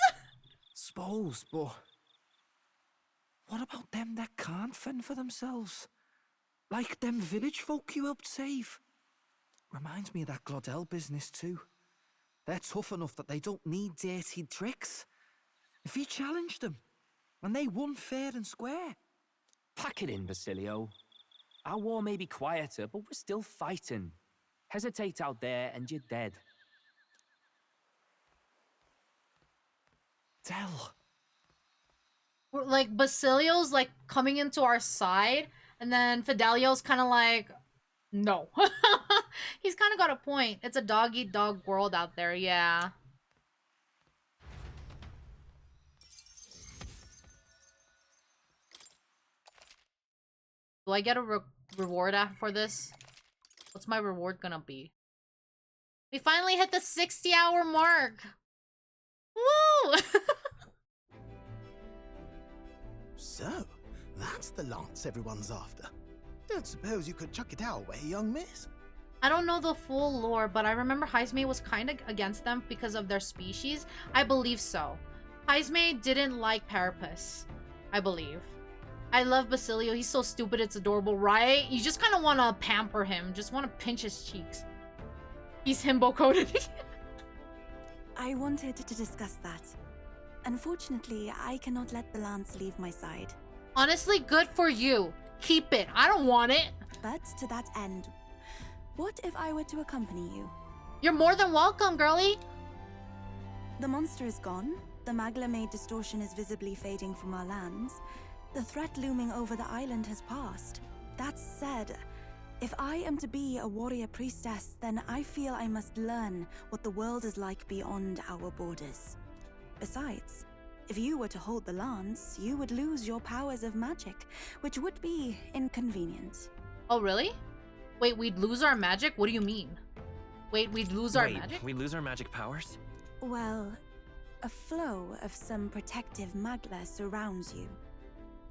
Suppose, but what about them that can't fend for themselves? Like them village folk you helped save. Reminds me of that Glodell business too. They're tough enough that they don't need dirty tricks. If you challenged them, and they won fair and square. Pack it in, Basilio. Our war may be quieter, but we're still fighting. Hesitate out there and you're dead. Del. Like, Basilio's, like, coming into our side, and then Fidelio's kind of like, no. He's kind of got a point. It's a dog-eat-dog world out there, yeah. Do I get a reward for this? What's my reward gonna be? We finally hit the 60-hour mark! Woo! So, that's the lance everyone's after. Don't suppose you could chuck it our way, young miss? I don't know the full lore, but I remember Heisme was kind of against them because of their species. I believe so. Heisme didn't like Parapus, I believe. I love Basilio. He's so stupid, it's adorable, right? You just kind of want to pamper him. Just want to pinch his cheeks. He's himbo-coded. I wanted to discuss that. Unfortunately, I cannot let the lance leave my side. Honestly, good for you. Keep it. I don't want it. But to that end, what if I were to accompany you? You're more than welcome, girlie. The monster is gone. The Magla-made distortion is visibly fading from our lands. The threat looming over the island has passed. That said, if I am to be a warrior priestess, then I feel I must learn what the world is like beyond our borders. Besides, if you were to hold the lance, you would lose your powers of magic, which would be inconvenient. Oh, really? Wait, we'd lose our magic? What do you mean? Wait, we'd lose our magic? We lose our magic powers? Well, a flow of some protective magla surrounds you.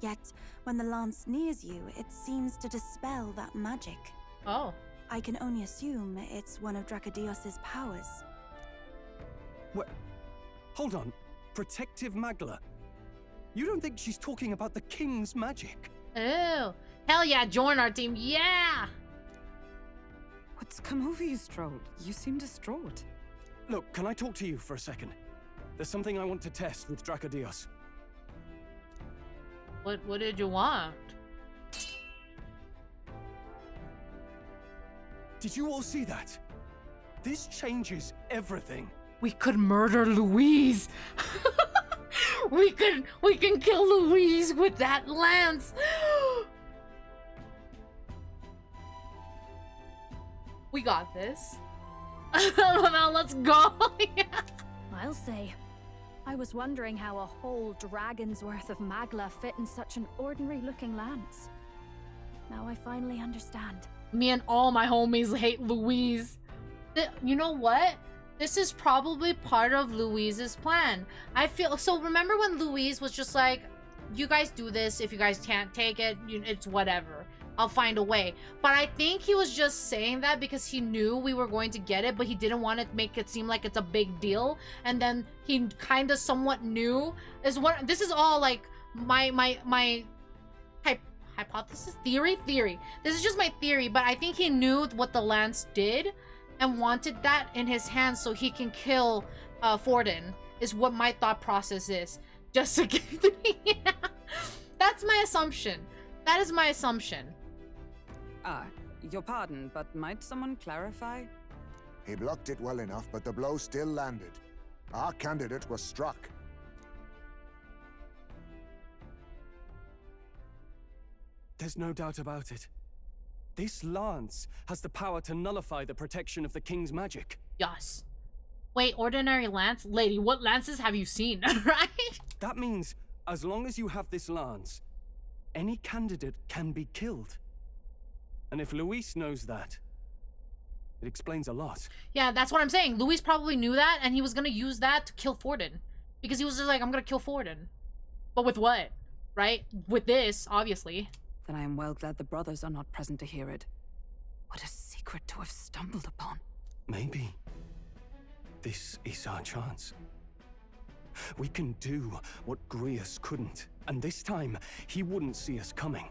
Yet, when the lance nears you, it seems to dispel that magic. Oh. I can only assume it's one of Dracodios's powers. What? Hold on. Protective Magla? You don't think she's talking about the king's magic? Oh. Hell yeah, join our team. Yeah! What's come over you, Stroll? You seem distraught. Look, can I talk to you for a second? There's something I want to test with Dracodios. What did you want? Did you all see that? This changes everything. We could murder Louise. we can kill Louise with that lance. We got this. Now let's go. Yeah. I'll say. I was wondering how a whole dragon's worth of magla fit in such an ordinary-looking lance. Now I finally understand. Me and all my homies hate Louise. You know what? This is probably part of Louise's plan. I feel so. Remember when Louise was just like, you guys do this, if you guys can't take it, it's whatever, I'll find a way. But I think he was just saying that because he knew we were going to get it, but he didn't want to make it seem like it's a big deal. And then he kind of somewhat knew is what this is all like my hypothesis, theory. This is just my theory, but I think he knew what the lance did and wanted that in his hands so he can kill Forden, is what my thought process is. Just to give me, yeah. That's my assumption. That is my assumption. Your pardon, but might someone clarify? He blocked it well enough, but the blow still landed. Our candidate was struck. There's no doubt about it. This lance has the power to nullify the protection of the king's magic. Yes. Wait, ordinary lance? Lady, what lances have you seen, right? That means, as long as you have this lance, any candidate can be killed. And if Luis knows that, it explains a lot. Yeah, that's what I'm saying. Luis probably knew that, and he was gonna use that to kill Forden. Because he was just like, I'm gonna kill Forden. But with what? Right? With this, obviously. Then I am well glad the brothers are not present to hear it. What a secret to have stumbled upon. Maybe this is our chance. We can do what Grius couldn't, and this time he wouldn't see us coming.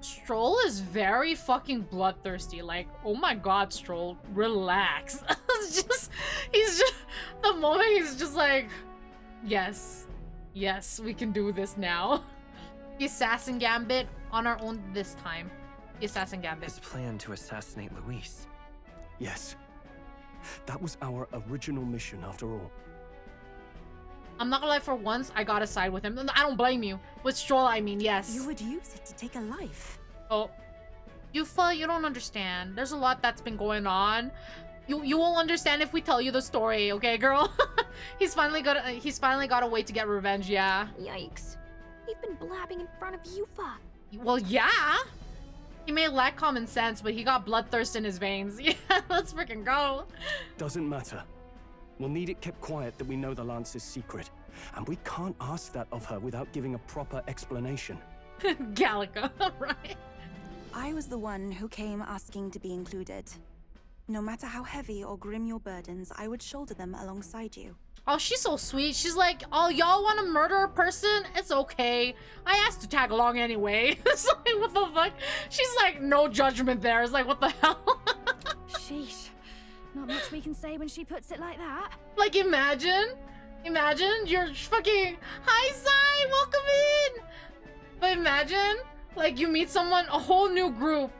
Stroll is very fucking bloodthirsty. Like, oh my god, Stroll, relax. He's just, the moment he's just like, yes, we can do this now. The Assassin Gambit on our own this time. The Assassin Gambit. His plan to assassinate Luis. Yes. That was our original mission after all. I'm not gonna lie, for once, I gotta side with him. I don't blame you. With Stroll, I mean, yes. You would use it to take a life. Oh. Yufa, you don't understand. There's a lot that's been going on. You won't understand if we tell you the story, okay, girl? He's finally got a way to get revenge, yeah. Yikes. We've been blabbing in front of Yufa. Well, yeah. He may lack common sense, but he got bloodthirst in his veins. Yeah, let's freaking go. Doesn't matter. We'll need it kept quiet that we know the Lance's secret. And we can't ask that of her without giving a proper explanation. Gallica, right? I was the one who came asking to be included. No matter how heavy or grim your burdens, I would shoulder them alongside you. Oh, she's so sweet. She's like, oh, y'all want to murder a person? It's okay. I asked to tag along anyway. It's like, what the fuck? She's like, no judgment there. It's like, what the hell? Sheesh. Not much we can say when she puts it like that. Like, imagine you're fucking, hi, Sai, welcome in. But imagine, like, you meet someone, a whole new group,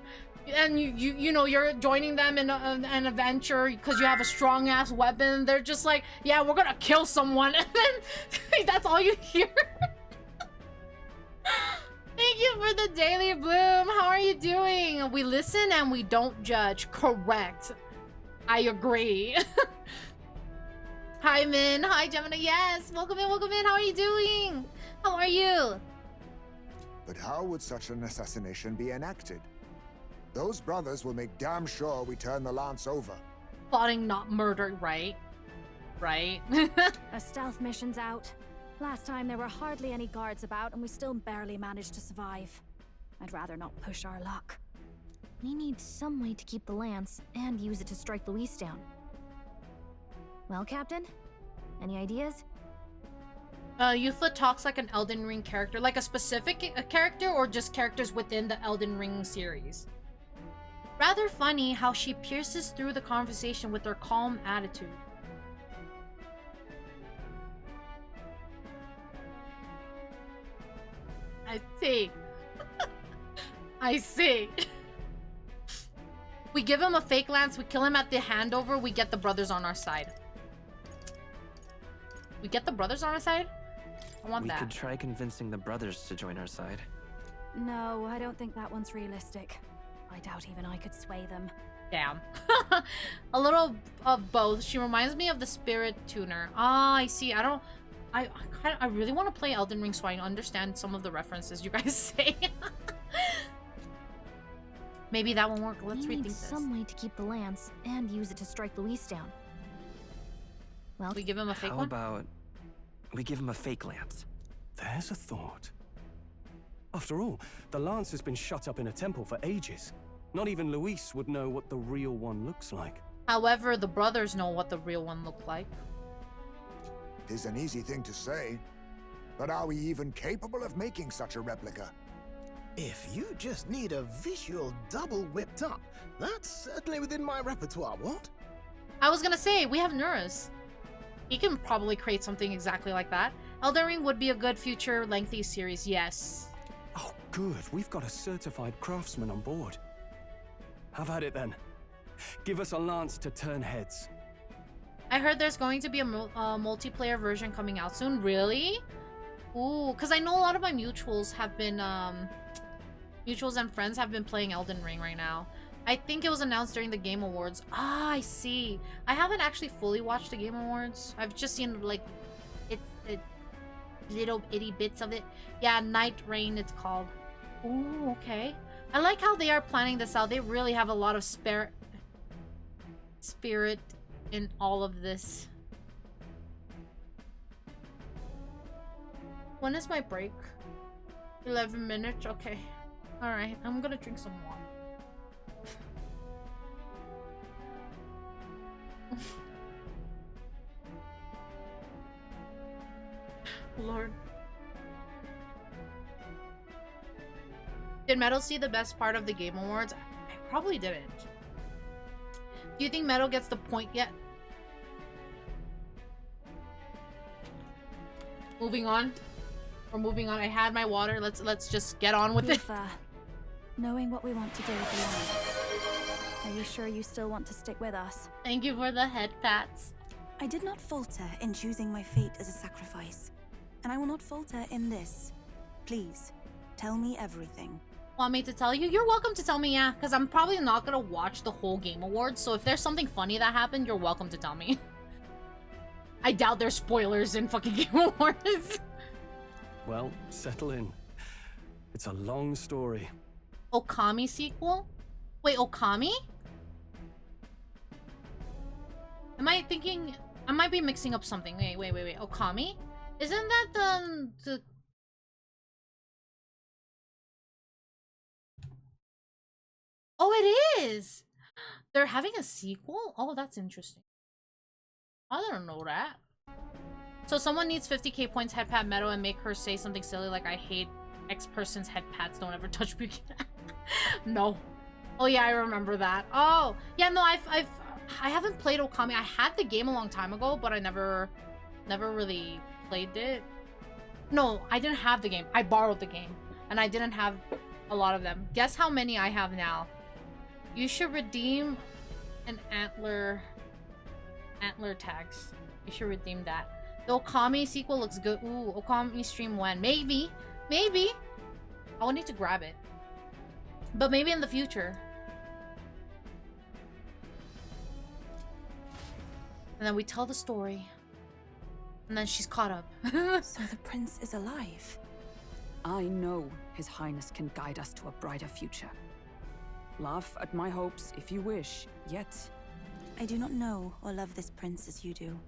and you know, you're joining them in an adventure because you have a strong ass weapon. They're just like, yeah, we're gonna kill someone, and then that's all you hear. Thank you for the daily bloom. How are you doing? We listen and we don't judge. Correct. I agree. Hi, Min. Hi, Gemini. Yes. Welcome in. Welcome in. How are you doing? How are you? But how would such an assassination be enacted? Those brothers will make damn sure we turn the Lance over. Plotting, not murder, right? Right? A stealth mission's out. Last time there were hardly any guards about and we still barely managed to survive. I'd rather not push our luck. We need some way to keep the lance and use it to strike Luis down. Well, Captain? Any ideas? Yufa talks like an Elden Ring character, like a specific character or just characters within the Elden Ring series. Rather funny how she pierces through the conversation with her calm attitude. I see. I see. We give him a fake lance, we kill him at the handover, we get the brothers on our side. We get the brothers on our side? I want that. We could try convincing the brothers to join our side. No, I don't think that one's realistic. I doubt even I could sway them. Damn. A little of both. She reminds me of the Spirit Tuner. Ah, I see. I really want to play Elden Ring so I understand some of the references you guys say. Maybe that won't work. Let's rethink this. Some way to keep the lance and use it to strike Luis down. Well, we give him a fake one? How about we give him a fake lance? There's a thought. After all, the lance has been shut up in a temple for ages. Not even Luis would know what the real one looks like. However, the brothers know what the real one looked like. Tis an easy thing to say, but are we even capable of making such a replica? If you just need a visual double whipped up, that's certainly within my repertoire, what? I was gonna say, we have Nurus. He can probably create something exactly like that. Elden Ring would be a good future lengthy series, yes. Oh, good. We've got a certified craftsman on board. Have at it then. Give us a lance to turn heads. I heard there's going to be a multiplayer version coming out soon. Really? Ooh, because I know a lot of my mutuals have been, mutuals and friends have been playing Elden Ring right now. I think it was announced during the Game Awards. Ah, I see. I haven't actually fully watched the Game Awards. I've just seen, like, little itty bits of it. Yeah, Night Rain it's called. Ooh, okay. I like how they are planning this out. They really have a lot of spirit in all of this. When is my break? 11 minutes? Okay. Alright, I'm gonna drink some water. Lord. Did Meadow see the best part of the Game Awards? I probably didn't. Do you think Meadow gets the point yet? Moving on. We're moving on. I had my water. Let's just get on with it. Knowing what we want to do with the land, are you sure you still want to stick with us? Thank you for the head pats. I did not falter in choosing my fate as a sacrifice, and I will not falter in this. Please, tell me everything. Want me to tell you? You're welcome to tell me, yeah, because I'm probably not gonna watch the whole Game Awards, so if there's something funny that happened, you're welcome to tell me. I doubt there's spoilers in fucking Game Awards. Well, settle in. It's a long story. Okami sequel? Wait, Okami? Am I thinking... I might be mixing up something. Wait. Okami? Isn't that the... Oh, it is! They're having a sequel? Oh, that's interesting. I didn't know that. So someone needs 50k points head pat Meadow and make her say something silly like, I hate X person's head pats, don't ever touch me again. No. Oh yeah, I remember that. Oh, yeah, no, I haven't played Okami. I had the game a long time ago, but I never really played it. No, I didn't have the game. I borrowed the game, and I didn't have a lot of them. Guess how many I have now. You should redeem an antler tags. You should redeem that. The Okami sequel looks good. Ooh, Okami stream when? Maybe. I will need to grab it. But maybe in the future. And then we tell the story. And then she's caught up. So the prince is alive. I know His Highness can guide us to a brighter future. Laugh at my hopes if you wish, yet... I do not know or love this prince as you do.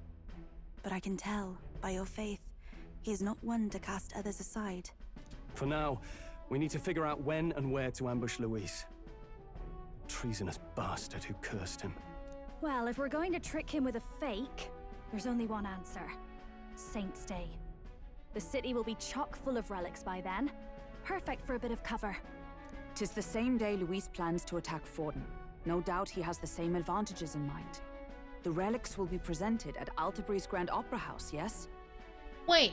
But I can tell, by your faith, he is not one to cast others aside. For now, we need to figure out when and where to ambush Luis. Treasonous bastard who cursed him. Well, if we're going to trick him with a fake, there's only one answer. Saint's Day. The city will be chock full of relics by then. Perfect for a bit of cover. 'Tis the same day Luis plans to attack Forden. No doubt he has the same advantages in mind. The relics will be presented at Altabree's Grand Opera House, yes? Wait.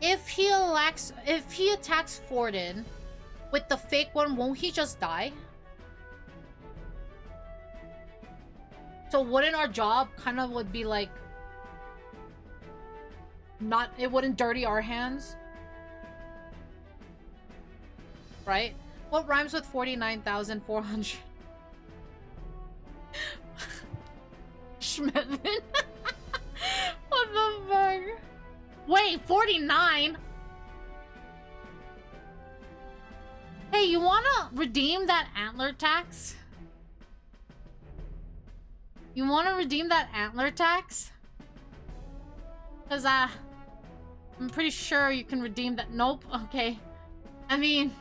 If he attacks Forden with the fake one, won't he just die? So wouldn't our job kind of would be like... it wouldn't dirty our hands? Right? What rhymes with 49,400? Schmevin? What the fuck? Wait, 49? Hey, you wanna redeem that antler tax? You wanna redeem that antler tax? Cause I'm pretty sure you can redeem that. Nope, okay. I mean,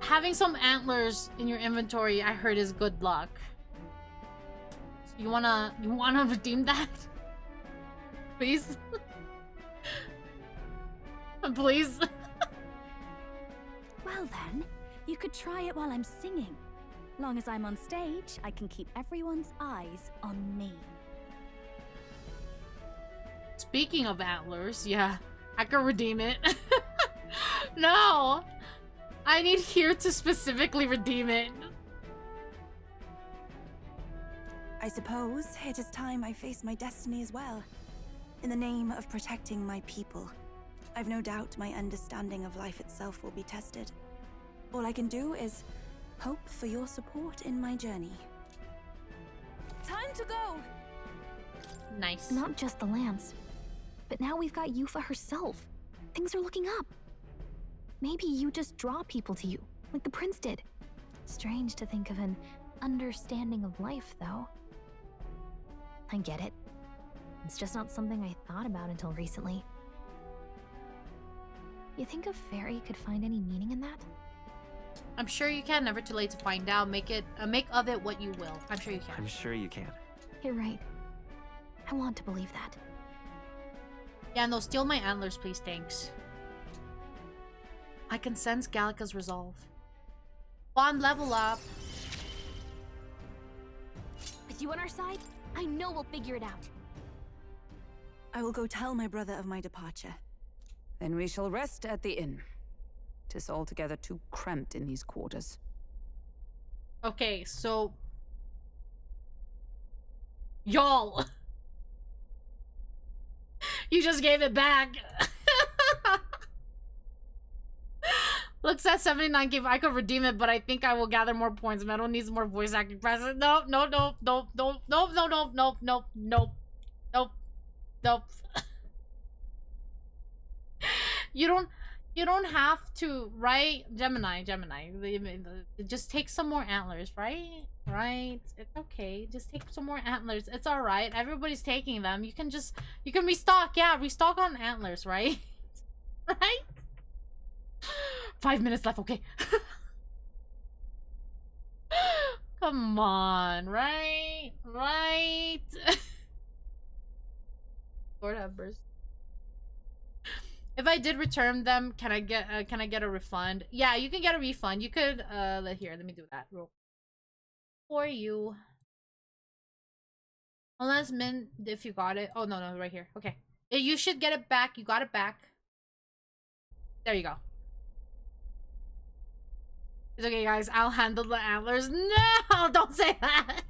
having some antlers in your inventory, I heard, is good luck. So you wanna redeem that? Please? Please? Well then, you could try it while I'm singing. Long as I'm on stage, I can keep everyone's eyes on me. Speaking of antlers, yeah, I can redeem it. No! I need here to specifically redeem it. I suppose it is time I face my destiny as well. In the name of protecting my people. I've no doubt my understanding of life itself will be tested. All I can do is hope for your support in my journey. Time to go! Nice. Not just the lance, but now we've got Yufa herself. Things are looking up. Maybe you just draw people to you, like the prince did. Strange to think of an understanding of life, though. I get it. It's just not something I thought about until recently. You think a fairy could find any meaning in that? I'm sure you can. Never too late to find out. Make of it what you will. I'm sure you can. I'm sure you can. You're right. I want to believe that. Yeah, no, steal my antlers, please. Thanks. I can sense Gallica's resolve. Bond level up. With you on our side, I know we'll figure it out. I will go tell my brother of my departure. Then we shall rest at the inn. 'Tis altogether too cramped in these quarters. Okay, so... Y'all! You just gave it back! Looks at 79 give. I could redeem it, but I think I will gather more points. Meadow needs more voice acting presence. Nope, nope, nope, nope, nope, nope, nope, nope, nope, nope, nope, nope, nope. You don't have to, right? Gemini. Just take some more antlers, right? Right? It's okay. Just take some more antlers. It's alright. Everybody's taking them. You can restock. Yeah, restock on antlers, right? Right? 5 minutes left, okay. Come on, right? Right? Lord have mercy. If I did return them, can I get a refund? Yeah, you can get a refund. You could let me do that real for you. Unless Min, if you got it. Oh no, right here. Okay. You should get it back. You got it back. There you go. It's okay, guys. I'll handle the antlers. No, don't say that.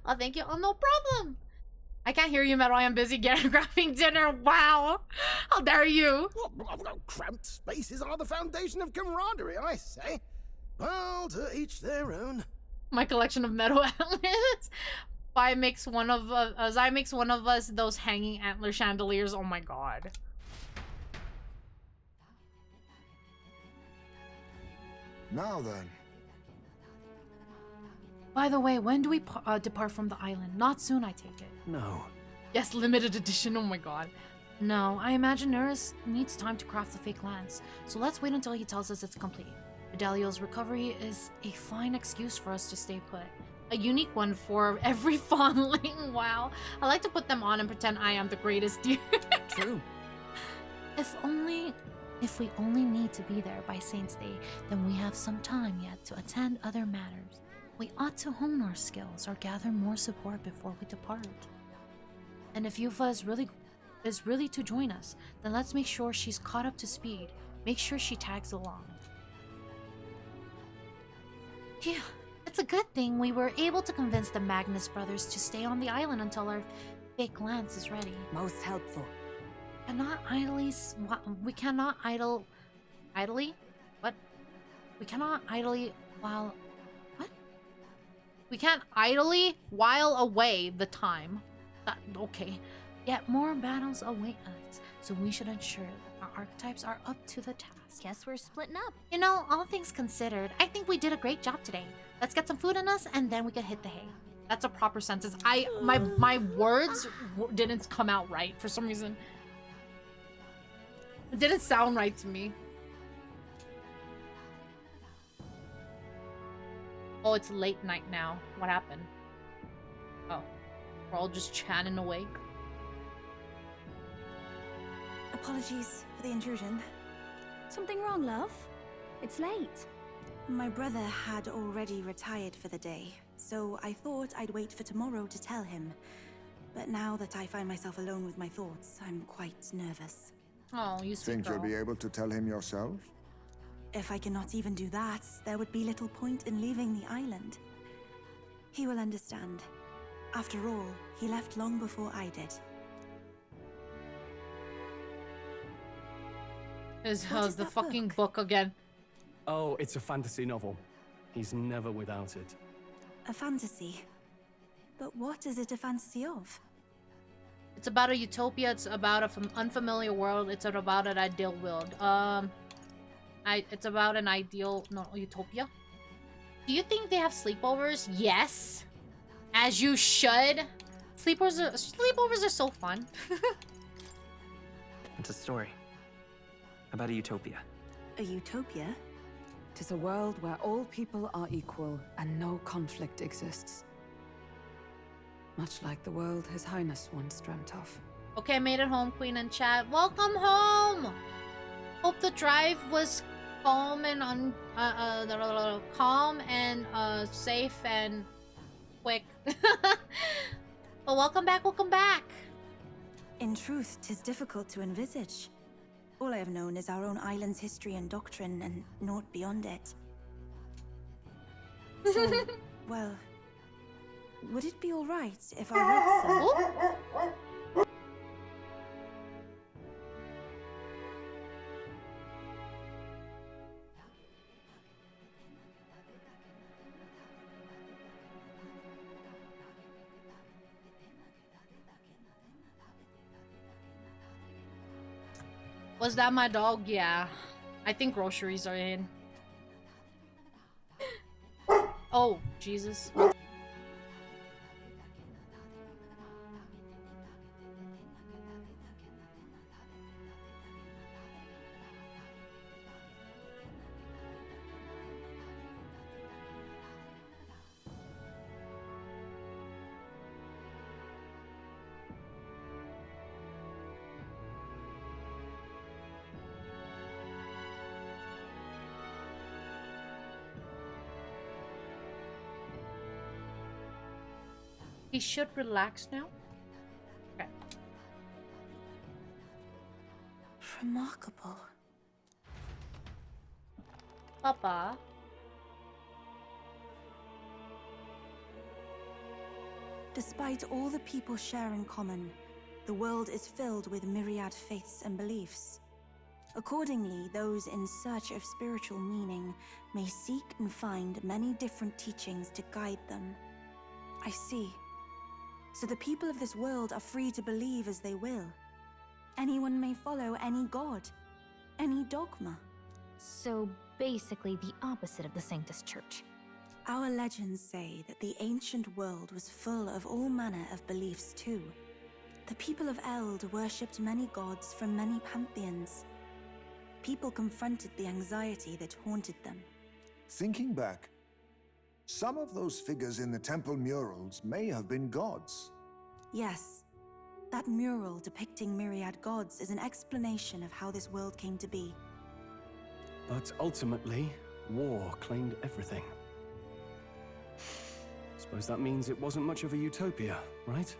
Oh, thank you. Oh, no problem. I can't hear you, Meadow. I am busy grabbing dinner. Wow. How dare you? Cramped spaces are the foundation of camaraderie, I say. Well, to each their own. My collection of meadow antlers. Zai makes one of us those hanging antler chandeliers. Oh my god. Now then. By the way, when do we depart from the island? Not soon, I take it. No. Yes, limited edition. Oh my god. No, I imagine Neris needs time to craft the fake lance, so let's wait until he tells us it's complete. Fidelio's recovery is a fine excuse for us to stay put. A unique one for every fondling. Wow. I like to put them on and pretend I am the greatest dear. True. If we only need to be there by Saint's Day, then we have some time yet to attend other matters. We ought to hone our skills or gather more support before we depart. And if Yufa is really to join us, then let's make sure she's caught up to speed. Make sure she tags along. Phew, it's a good thing we were able to convince the Magnus brothers to stay on the island until our fake lance is ready. Most helpful. We cannot idly what? We cannot idly while what? We can't idly while away the time. Okay. Yet more battles await us, so we should ensure that our archetypes are up to the task. Guess we're splitting up. You know, all things considered, I think we did a great job today. Let's get some food in us, and then we can hit the hay. That's a proper sentence. My words didn't come out right for some reason. It didn't sound right to me. Oh, it's late night now. What happened? Oh, we're all just chatting away. Apologies for the intrusion. Something wrong, love? It's late. My brother had already retired for the day, so I thought I'd wait for tomorrow to tell him. But now that I find myself alone with my thoughts, I'm quite nervous. Oh, you sweet Think girl. you'll be able to tell him yourself? If I cannot even do that, there would be little point in leaving the island. He will understand. After all, he left long before I did. Is the fucking book again? Oh, it's a fantasy novel. He's never without it. A fantasy? But what is it a fantasy of? It's about a utopia. It's about an unfamiliar world. It's about an ideal world. It's about an ideal utopia. Do you think they have sleepovers? Yes, as you should. Sleepovers are so fun. It's a story about a utopia. A utopia? 'Tis a world where all people are equal and no conflict exists. Much like the world His Highness once dreamt of. Okay, I made it home, Queen and chat. Welcome home! Hope the drive was calm and safe and quick. But welcome back, welcome back. In truth, 'tis difficult to envisage. All I have known is our own island's history and doctrine, and naught beyond it. So, well, would it be all right if I read some? Was that my dog? Yeah. I think groceries are in. Oh, Jesus. He should relax now. Okay. Remarkable. Papa. Despite all the people share in common, the world is filled with myriad faiths and beliefs. Accordingly, those in search of spiritual meaning may seek and find many different teachings to guide them. I see. So the people of this world are free to believe as they will. Anyone may follow any god, any dogma. So basically the opposite of the Sanctus Church. Our legends say that the ancient world was full of all manner of beliefs too. The people of Eld worshipped many gods from many pantheons. People confronted the anxiety that haunted them. Thinking back, some of those figures in the temple murals may have been gods. Yes. That mural depicting myriad gods is an explanation of how this world came to be. But ultimately, war claimed everything. Suppose that means it wasn't much of a utopia, right?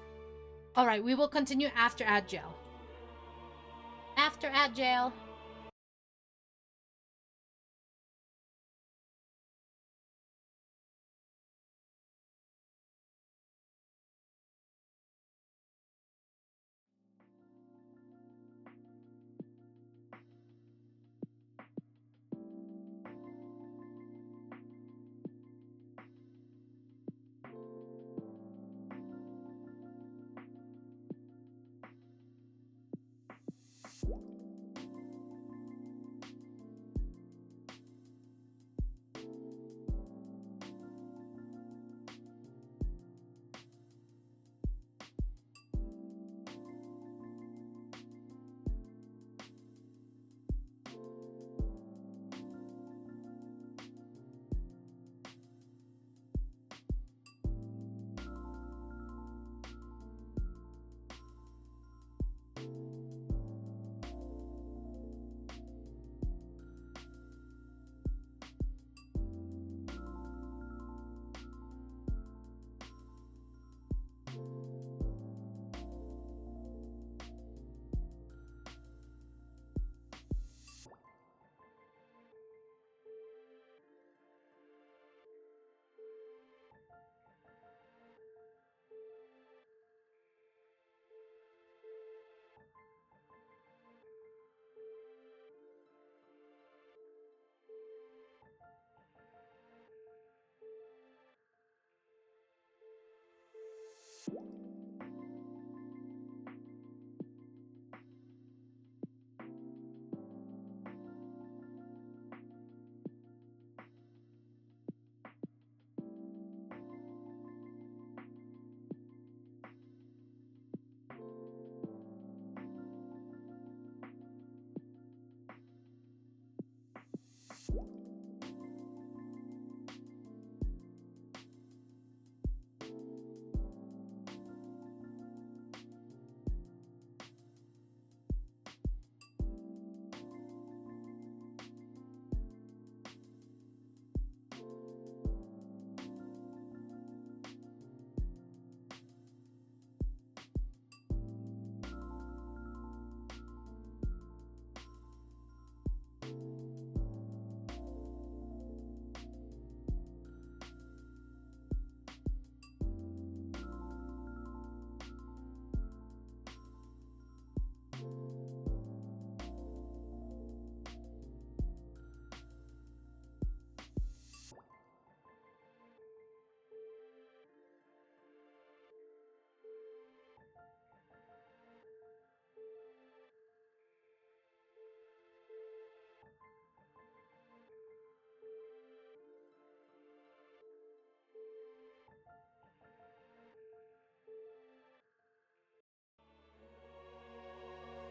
Alright, we will continue after Agile. After Agile.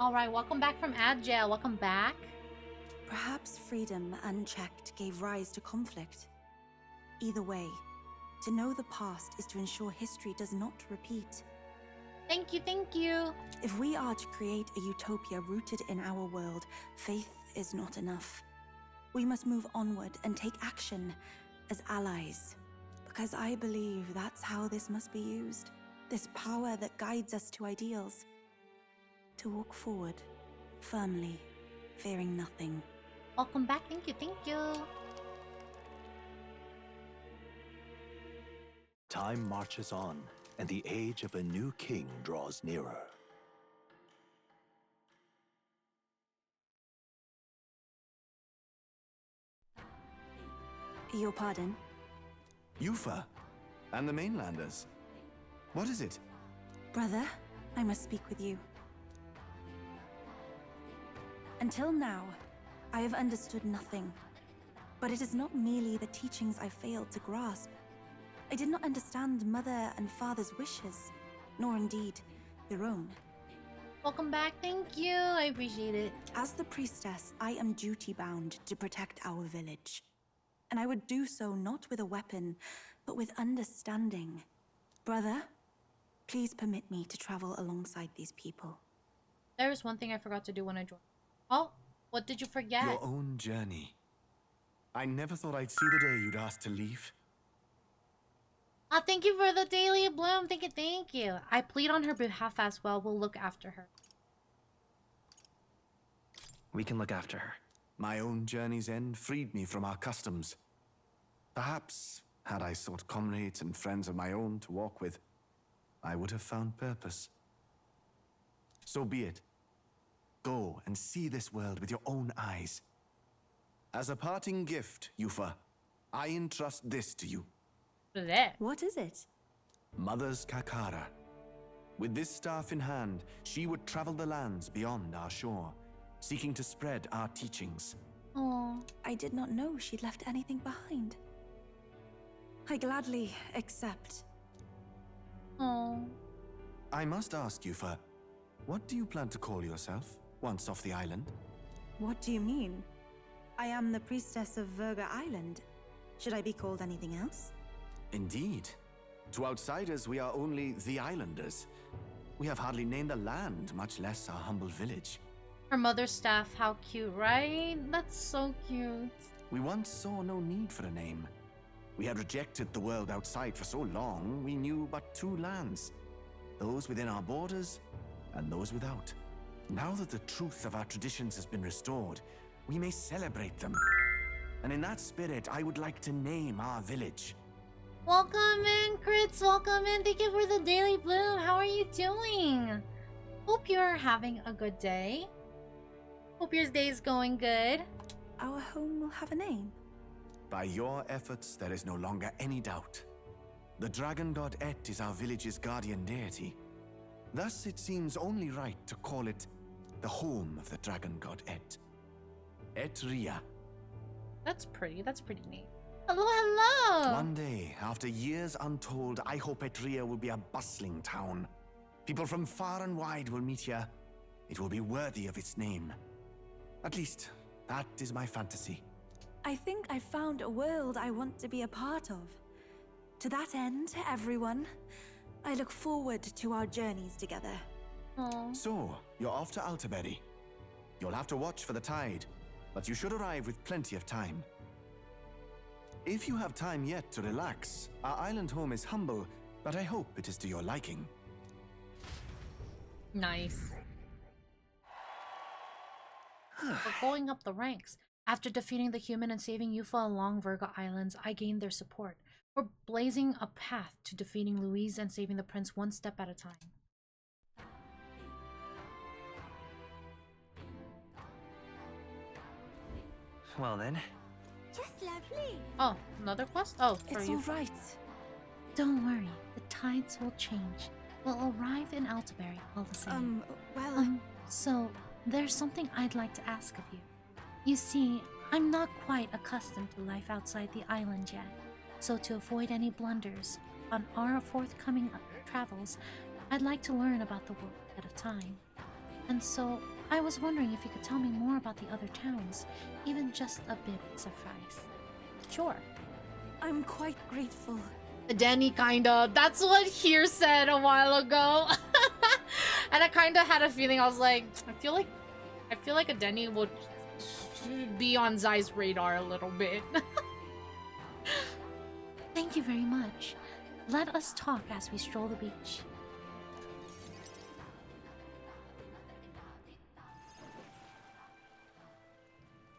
Alright, welcome back from ad jail. Welcome back. Perhaps freedom unchecked gave rise to conflict. Either way, to know the past is to ensure history does not repeat. Thank you, thank you. If we are to create a utopia rooted in our world, faith is not enough. We must move onward and take action as allies. Because I believe that's how this must be used. This power that guides us to ideals. To walk forward, firmly, fearing nothing. Welcome back, thank you, thank you. Time marches on, and the age of a new king draws nearer. Your pardon? Yufa, and the mainlanders. What is it? Brother, I must speak with you. Until now, I have understood nothing. But it is not merely the teachings I failed to grasp. I did not understand Mother and Father's wishes, nor indeed their own. Welcome back, thank you. I appreciate it. As the priestess, I am duty-bound to protect our village. And I would do so not with a weapon, but with understanding. Brother, please permit me to travel alongside these people. There's one thing I forgot to do when I joined. Oh, what did you forget? Your own journey. I never thought I'd see the day you'd ask to leave. Oh, thank you for the daily bloom. Thank you, thank you. I plead on her behalf as well. We'll look after her. We can look after her. My own journey's end freed me from our customs. Perhaps, had I sought comrades and friends of my own to walk with, I would have found purpose. So be it. Go and see this world with your own eyes. As a parting gift, Yufa, I entrust this to you. What is it? Mother's Kakara. With this staff in hand, she would travel the lands beyond our shore, seeking to spread our teachings. Oh, I did not know she'd left anything behind. I gladly accept. Oh. I must ask, Yufa, what do you plan to call yourself once off the island? What do you mean? I am the priestess of Verga Island. Should I be called anything else? Indeed. To outsiders, we are only the islanders. We have hardly named the land, much less our humble village. Her mother's staff, how cute, right? That's so cute. We once saw no need for a name. We had rejected the world outside for so long, we knew but two lands. Those within our borders, and those without. Now that the truth of our traditions has been restored, we may celebrate them. And in that spirit, I would like to name our village. Welcome in, Crits. Welcome in. Thank you for the daily bloom. How are you doing? Hope you're having a good day. Hope your day's going good. Our home will have a name. By your efforts, there is no longer any doubt. The dragon god Et is our village's guardian deity. Thus, it seems only right to call it the home of the dragon god Et. THRU. That's pretty. That's pretty neat. Hello, hello! One day, after years untold, I hope THRU will be a bustling town. People from far and wide will meet here. It will be worthy of its name. At least, that is my fantasy. I think I found a world I want to be a part of. To that end, everyone, I look forward to our journeys together. Aww. So, you're off to Alterberry. You'll have to watch for the tide, but you should arrive with plenty of time. If you have time yet to relax, our island home is humble, but I hope it is to your liking. Nice. We're going up the ranks. After defeating the human and saving Yufa along Verga Islands, I gained their support. We're blazing a path to defeating Louise and saving the prince one step at a time. Well then. Just lovely. Oh, another quest? Oh, for it's you. all right. Don't worry, the tides will change. We'll arrive in Alterberry all the same. So, there's something I'd like to ask of you. You see, I'm not quite accustomed to life outside the island yet. So to avoid any blunders on our forthcoming travels, I'd like to learn about the world ahead of time. And so, I was wondering if you could tell me more about the other towns. Even just a bit would suffice. Sure. I'm quite grateful. Denny kinda. That's what Here said a while ago. And I kinda had a feeling, I was like, I feel like a Denny would be on Zai's radar a little bit. Thank you very much. Let us talk as we stroll the beach.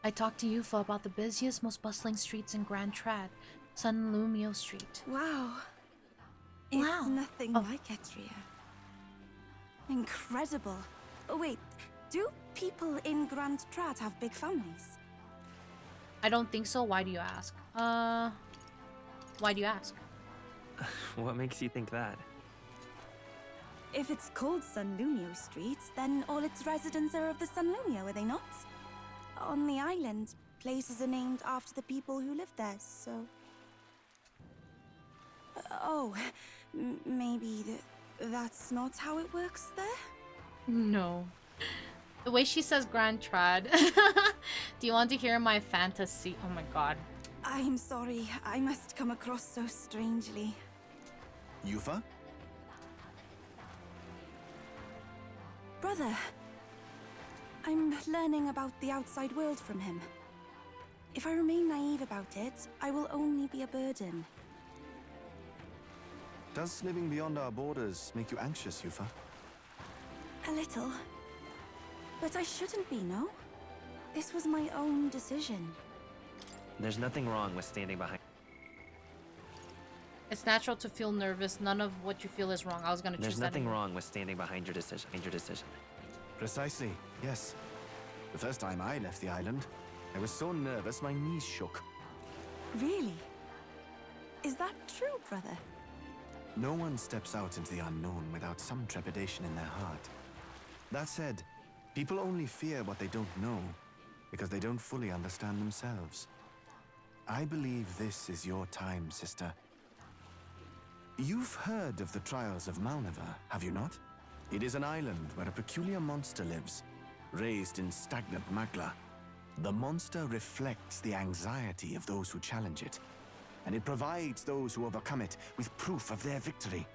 I talked to Yufa about the busiest, most bustling streets in Grand Trad, San Lumio Street. Wow. It's nothing like Etria. Incredible. Oh, wait. Do people in Grand Trad have big families? I don't think so. Why do you ask? Why do you ask? What makes you think that? If it's called San Lumio Street, then all its residents are of the San Lumio, are they not? On the island, places are named after the people who live there, so... Oh, maybe that's not how it works there? No. The way she says Grand Trad. Do you want to hear my fantasy? Oh my god. I'm sorry, I must come across so strangely. Yufa? Brother, I'm learning about the outside world from him. If I remain naive about it, I will only be a burden. Does living beyond our borders make you anxious, Yufa? A little. But I shouldn't be, no? This was my own decision. There's nothing wrong with standing behind. It's natural to feel nervous. None of what you feel is wrong. I was gonna choose that. There's nothing anyway. wrong with standing behind your decision. Precisely, yes. The first time I left the island, I was so nervous my knees shook. Really? Is that true, brother? No one steps out into the unknown without some trepidation in their heart. That said, people only fear what they don't know because they don't fully understand themselves. I believe this is your time, sister. You've heard of the trials of Malnever, have you not? It is an island where a peculiar monster lives, raised in stagnant magma. The monster reflects the anxiety of those who challenge it, and it provides those who overcome it with proof of their victory.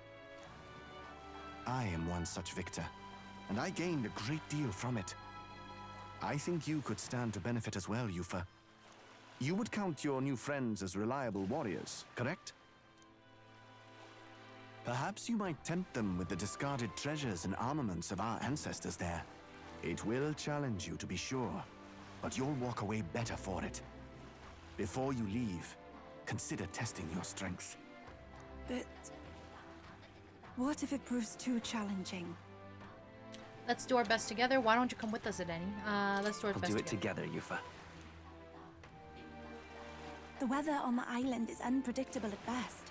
I am one such victor, and I gained a great deal from it. I think you could stand to benefit as well, Yufa. You would count your new friends as reliable warriors, correct? Perhaps you might tempt them with the discarded treasures and armaments of our ancestors there. It will challenge you, to be sure, but you'll walk away better for it. Before you leave, consider testing your strength. But... what if it proves too challenging? Let's do our best together. Why don't you come with us, Adeni? Let's do our best We'll do it together, Yufa. The weather on the island is unpredictable at best.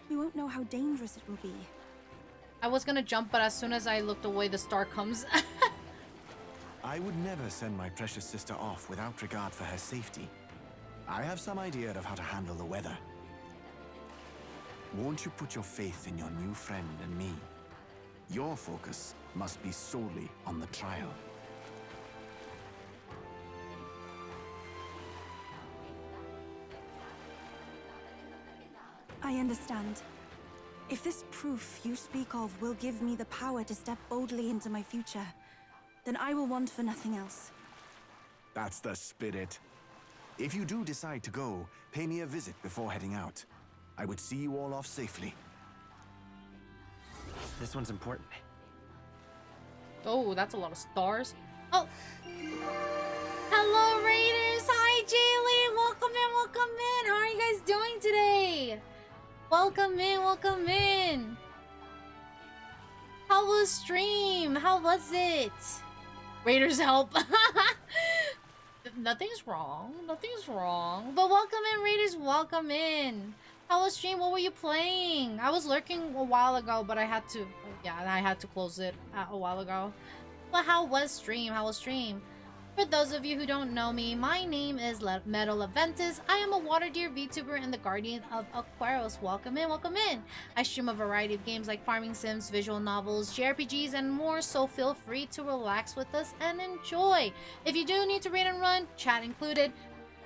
We won't know how dangerous it will be. I was gonna jump, but as soon as I looked away, the star comes. I would never send my precious sister off without regard for her safety. I have some idea of how to handle the weather. Won't you put your faith in your new friend and me? Your focus must be solely on the trial. I understand. If this proof you speak of will give me the power to step boldly into my future, then I will want for nothing else. That's the spirit. If you do decide to go, pay me a visit before heading out. I would see you all off safely. This one's important. Oh, that's a lot of stars. Oh! Hello, Raiders! Hi, Jaylee! Welcome in, welcome in! How are you guys doing today? Welcome in, welcome in! How was stream? How was it? Raiders help! Nothing's wrong. Nothing's wrong. But welcome in, Raiders. Welcome in. How was stream? What were you playing? I was lurking a while ago, but I had to... yeah, I had to close it a while ago. But how was stream? How was stream? For those of you who don't know me, my name is Meadow Laventis. I am a water deer VTuber and the guardian of Aquarius. Welcome in, welcome in. I stream a variety of games like farming sims, visual novels, JRPGs, and more, so feel free to relax with us and enjoy. If you do need to read and run, chat included,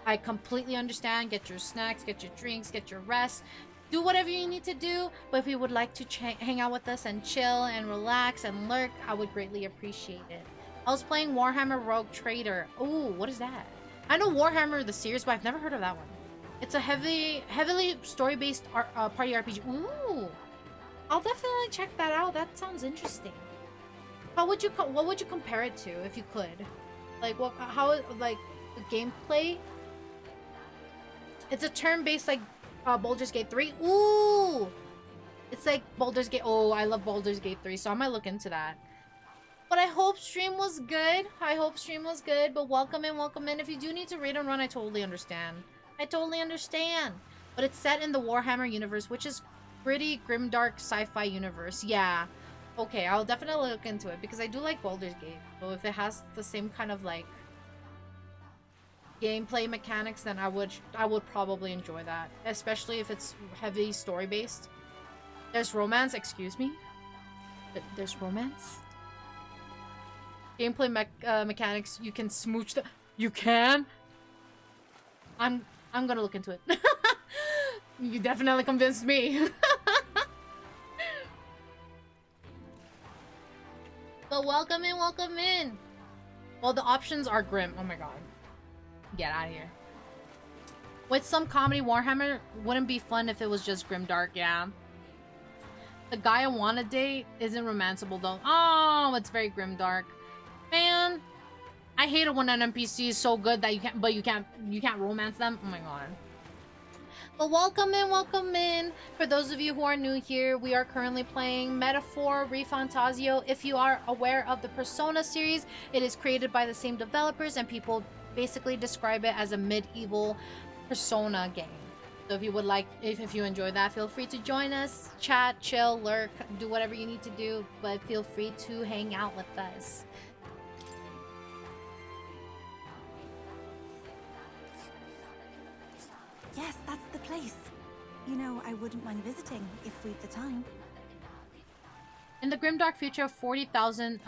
I completely understand. Get your snacks, get your drinks, get your rest. Do whatever you need to do, but if you would like to hang out with us and chill and relax and lurk, I would greatly appreciate it. I was playing Warhammer Rogue Trader. Ooh, what is that? I know Warhammer the series, but I've never heard of that one. It's a heavily story-based party RPG. Ooh, I'll definitely check that out. That sounds interesting. What would you compare it to if you could? Like like the gameplay? It's a turn-based like Baldur's Gate 3. Ooh, it's like Baldur's Gate. Oh, I love Baldur's Gate 3, so I might look into that. But I hope stream was good. But welcome in, welcome in. If you do need to raid and run, I totally understand. But it's set in the Warhammer universe, which is pretty grimdark sci-fi universe. Yeah. Okay, I'll definitely look into it because I do like Baldur's Gate. So if it has the same kind of like gameplay mechanics, then I would probably enjoy that. Especially if it's heavy story based. There's romance, excuse me? There's romance? Gameplay mechanics, you can smooch the... You can? I'm gonna look into it. You definitely convinced me. But welcome in, welcome in. Well, the options are grim. Oh my god. Get out of here. With some comedy, Warhammer wouldn't be fun if it was just grimdark, yeah. The guy I want to date isn't romanceable though. Oh, it's very grimdark. Man, I hate it when an NPC is so good that you can't romance them. Oh my god. But welcome in, welcome in. For those of you who are new here, we are currently playing Metaphor ReFantazio. If you are aware of the Persona series, it is created by the same developers and people basically describe it as a medieval Persona game. So if you would like, if you enjoy that, feel free to join us, chat, chill, lurk, do whatever you need to do, but feel free to hang out with us. Yes, that's the place. You know, I wouldn't mind visiting if we've the time. In the grimdark future of 40,000,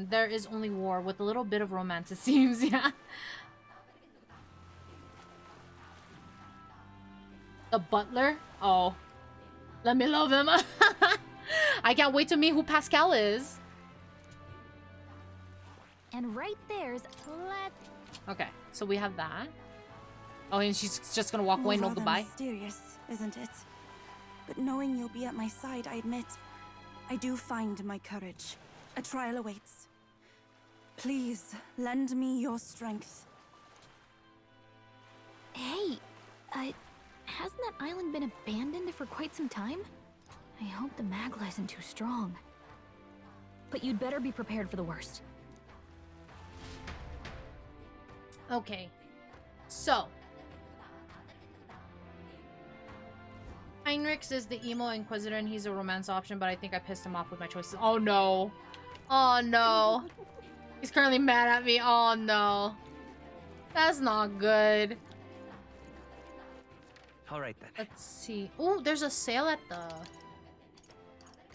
there is only war with a little bit of romance, it seems, yeah. The butler? Oh. Let me love him. I can't wait to meet who Pascal is. And right there's... Okay, so we have that. Oh, and she's just gonna walk away, no goodbye. Mysterious, isn't it? But knowing you'll be at my side, I admit, I do find my courage. A trial awaits. Please, lend me your strength. Hey, hasn't that island been abandoned for quite some time? I hope the Magla isn't too strong. But you'd better be prepared for the worst. Okay. So. Heinrichs is the emo inquisitor and he's a romance option, but I think I pissed him off with my choices. Oh no. Oh no. He's currently mad at me. Oh no. That's not good. Alright then. Let's see. Oh, there's a sale at the...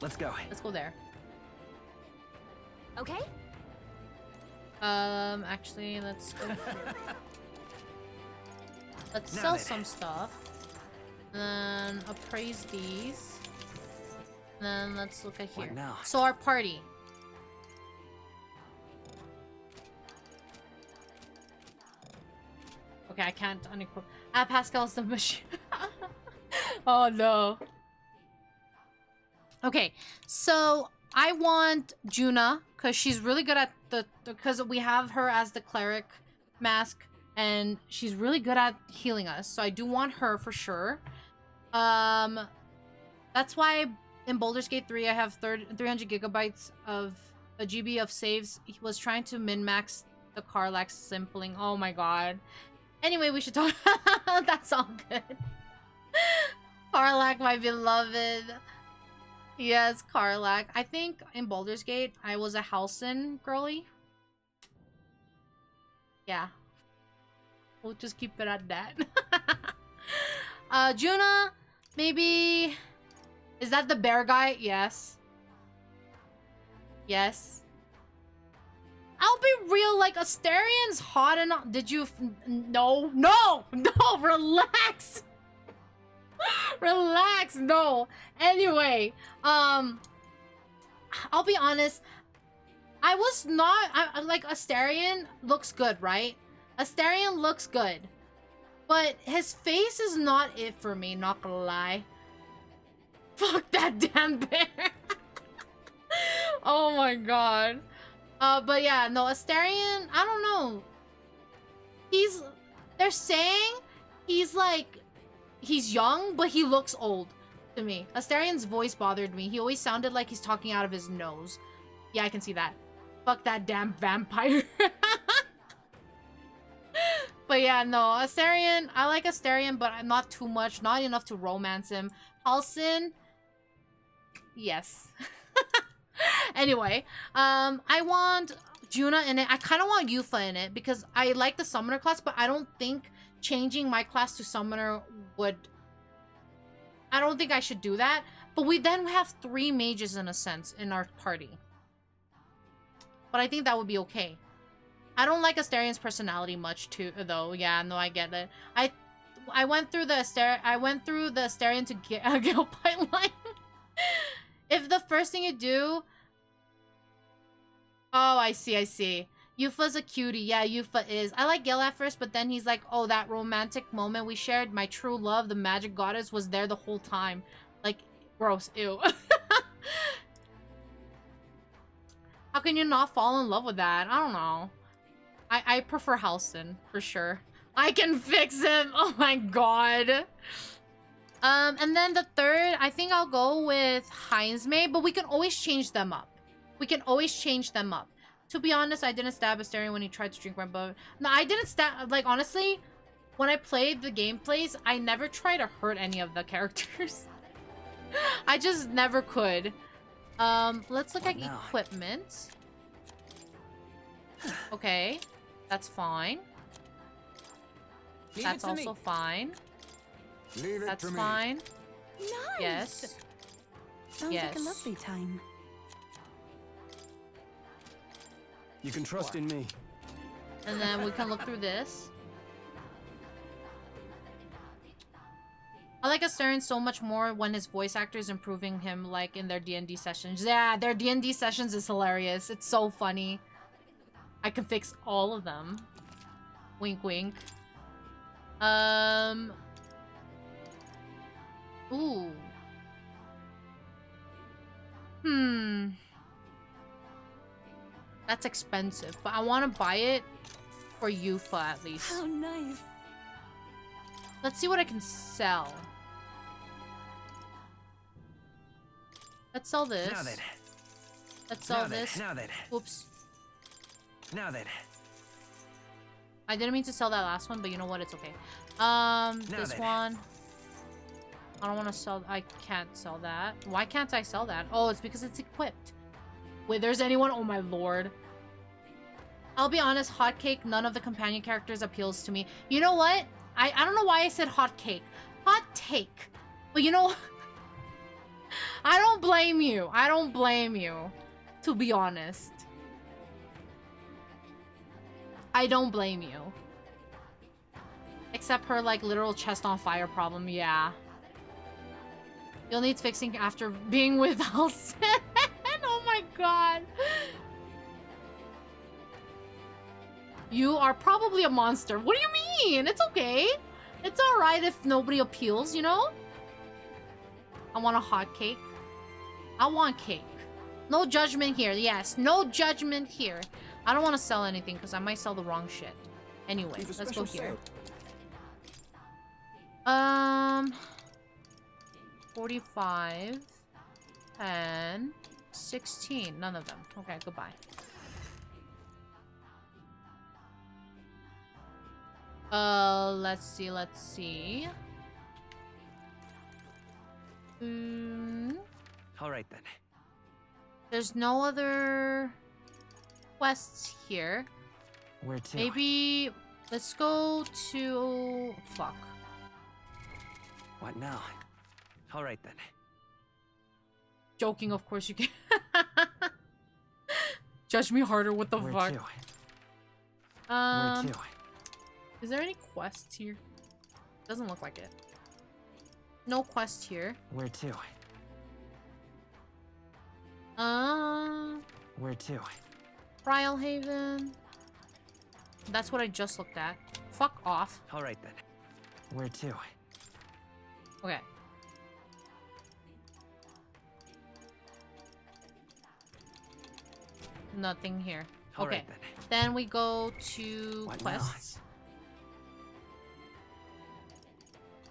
Let's go. Let's go there. Okay. Actually, let's go let's sell some stuff. Then appraise these. Then let's look at here. Now? So our party. Okay, I can't unequip. Ah, Pascal's the machine. Oh no. Okay, so I want Juna because she's really good at because we have her as the cleric mask and she's really good at healing us. So I do want her for sure. That's why in Baldur's Gate 3 I have 300 gigabytes of a GB of saves. He was trying to min-max the Karlach simpling. Oh my god. Anyway, we should talk. That's all good. Karlach, my beloved. Yes, Karlach. I think in Baldur's Gate I was a Halcyon girly. Yeah. We'll just keep it at that. Juna, maybe... Is that the bear guy? Yes. Yes. I'll be real, like, Astarion's hot enough. Did you... No. No! No! Relax! Relax! No. Anyway, I'll be honest. I was not... like, Astarion looks good, right? Astarion looks good. But his face is not it for me, not gonna lie. Fuck that damn bear. Oh my god. But yeah, no, Astarion, I don't know. They're saying he's like, he's young, but he looks old to me. Astarion's voice bothered me. He always sounded like he's talking out of his nose. Yeah, I can see that. Fuck that damn vampire. But yeah, no, Astarion, I like Astarion, but not too much. Not enough to romance him. Halsin, yes. Anyway, I want Juna in it. I kind of want Yufa in it because I like the summoner class, but I don't think changing my class to summoner would... I don't think I should do that. But we then have 3 mages in a sense in our party. But I think that would be okay. I don't like Astarion's personality much too, though. Yeah, no, I get it. I went through the Astarion to Gale pipeline. If the first thing you do... Oh, I see. Yufa's a cutie. Yeah, Yufa is. I like Gale at first, but then he's like, oh, that romantic moment we shared, my true love, the magic goddess, was there the whole time. Like, gross. Ew. How can you not fall in love with that? I don't know. I prefer Halsin, for sure. I can fix him! Oh my god. And then the third, I think I'll go with Heinzmay, but we can always change them up. To be honest, I didn't stab Astarion when he tried to drink my blood. No, I didn't stab... Like, honestly, when I played the gameplays, I never tried to hurt any of the characters. I just never could. Let's look at equipment. Okay. That's fine. That's also fine. That's fine. Nice. Yes. Sounds like a lovely time. You can trust in me. And then we can look through this. I like Astarion so much more when his voice actor is improving him, like in their D&D sessions. Yeah, their D&D sessions is hilarious. It's so funny. I can fix all of them. Wink, wink. Ooh. That's expensive, but I want to buy it for Yufa at least. How nice. Let's see what I can sell. Let's sell this. Now then. Let's sell this. Now then. Oops. Now then. I didn't mean to sell that last one, but you know what? It's okay. This then. one. I don't want to sell... I can't sell that. Why can't I sell that? Oh, it's because it's equipped. Wait, there's anyone? Oh my lord. I'll be honest, Hotcake, none of the companion characters appeals to me. You know what? I don't know why I said Hotcake. Hot take. But you know... I don't blame you. I don't blame you. To be honest. I don't blame you. Except her, like, literal chest on fire problem, yeah. You'll need fixing after being with Halsin. Oh my god. You are probably a monster. What do you mean? It's okay. It's alright if nobody appeals, you know? I want a hot cake. I want cake. No judgment here. Yes, no judgment here. I don't want to sell anything because I might sell the wrong shit. Anyway, let's go here. 45, 10, 16. None of them. Okay, goodbye. Let's see, let's see. All right then. There's no other quests here. Where to? Maybe let's go to fuck. What now? All right then. Joking, of course you can. Judge me harder. What the Where fuck? to? Where to? Is there any quests here? Doesn't look like it. No quest here. Where to? Where to? Trial Haven. That's what I just looked at. Fuck off. All right then. Where to? Okay. Nothing here. All okay. right then. Then we go to What quests.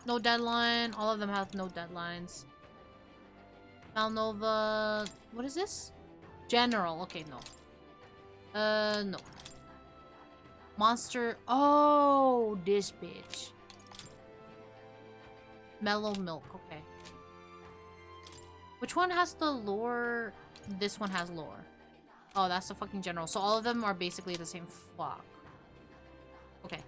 No deadline. All of them have no deadlines. Malnova. What is this? General. Okay, no. No. Monster. Oh, this bitch. Mellow milk. Okay. Which one has the lore? This one has lore. Oh, that's the fucking general. So all of them are basically the same. Fuck. Okay.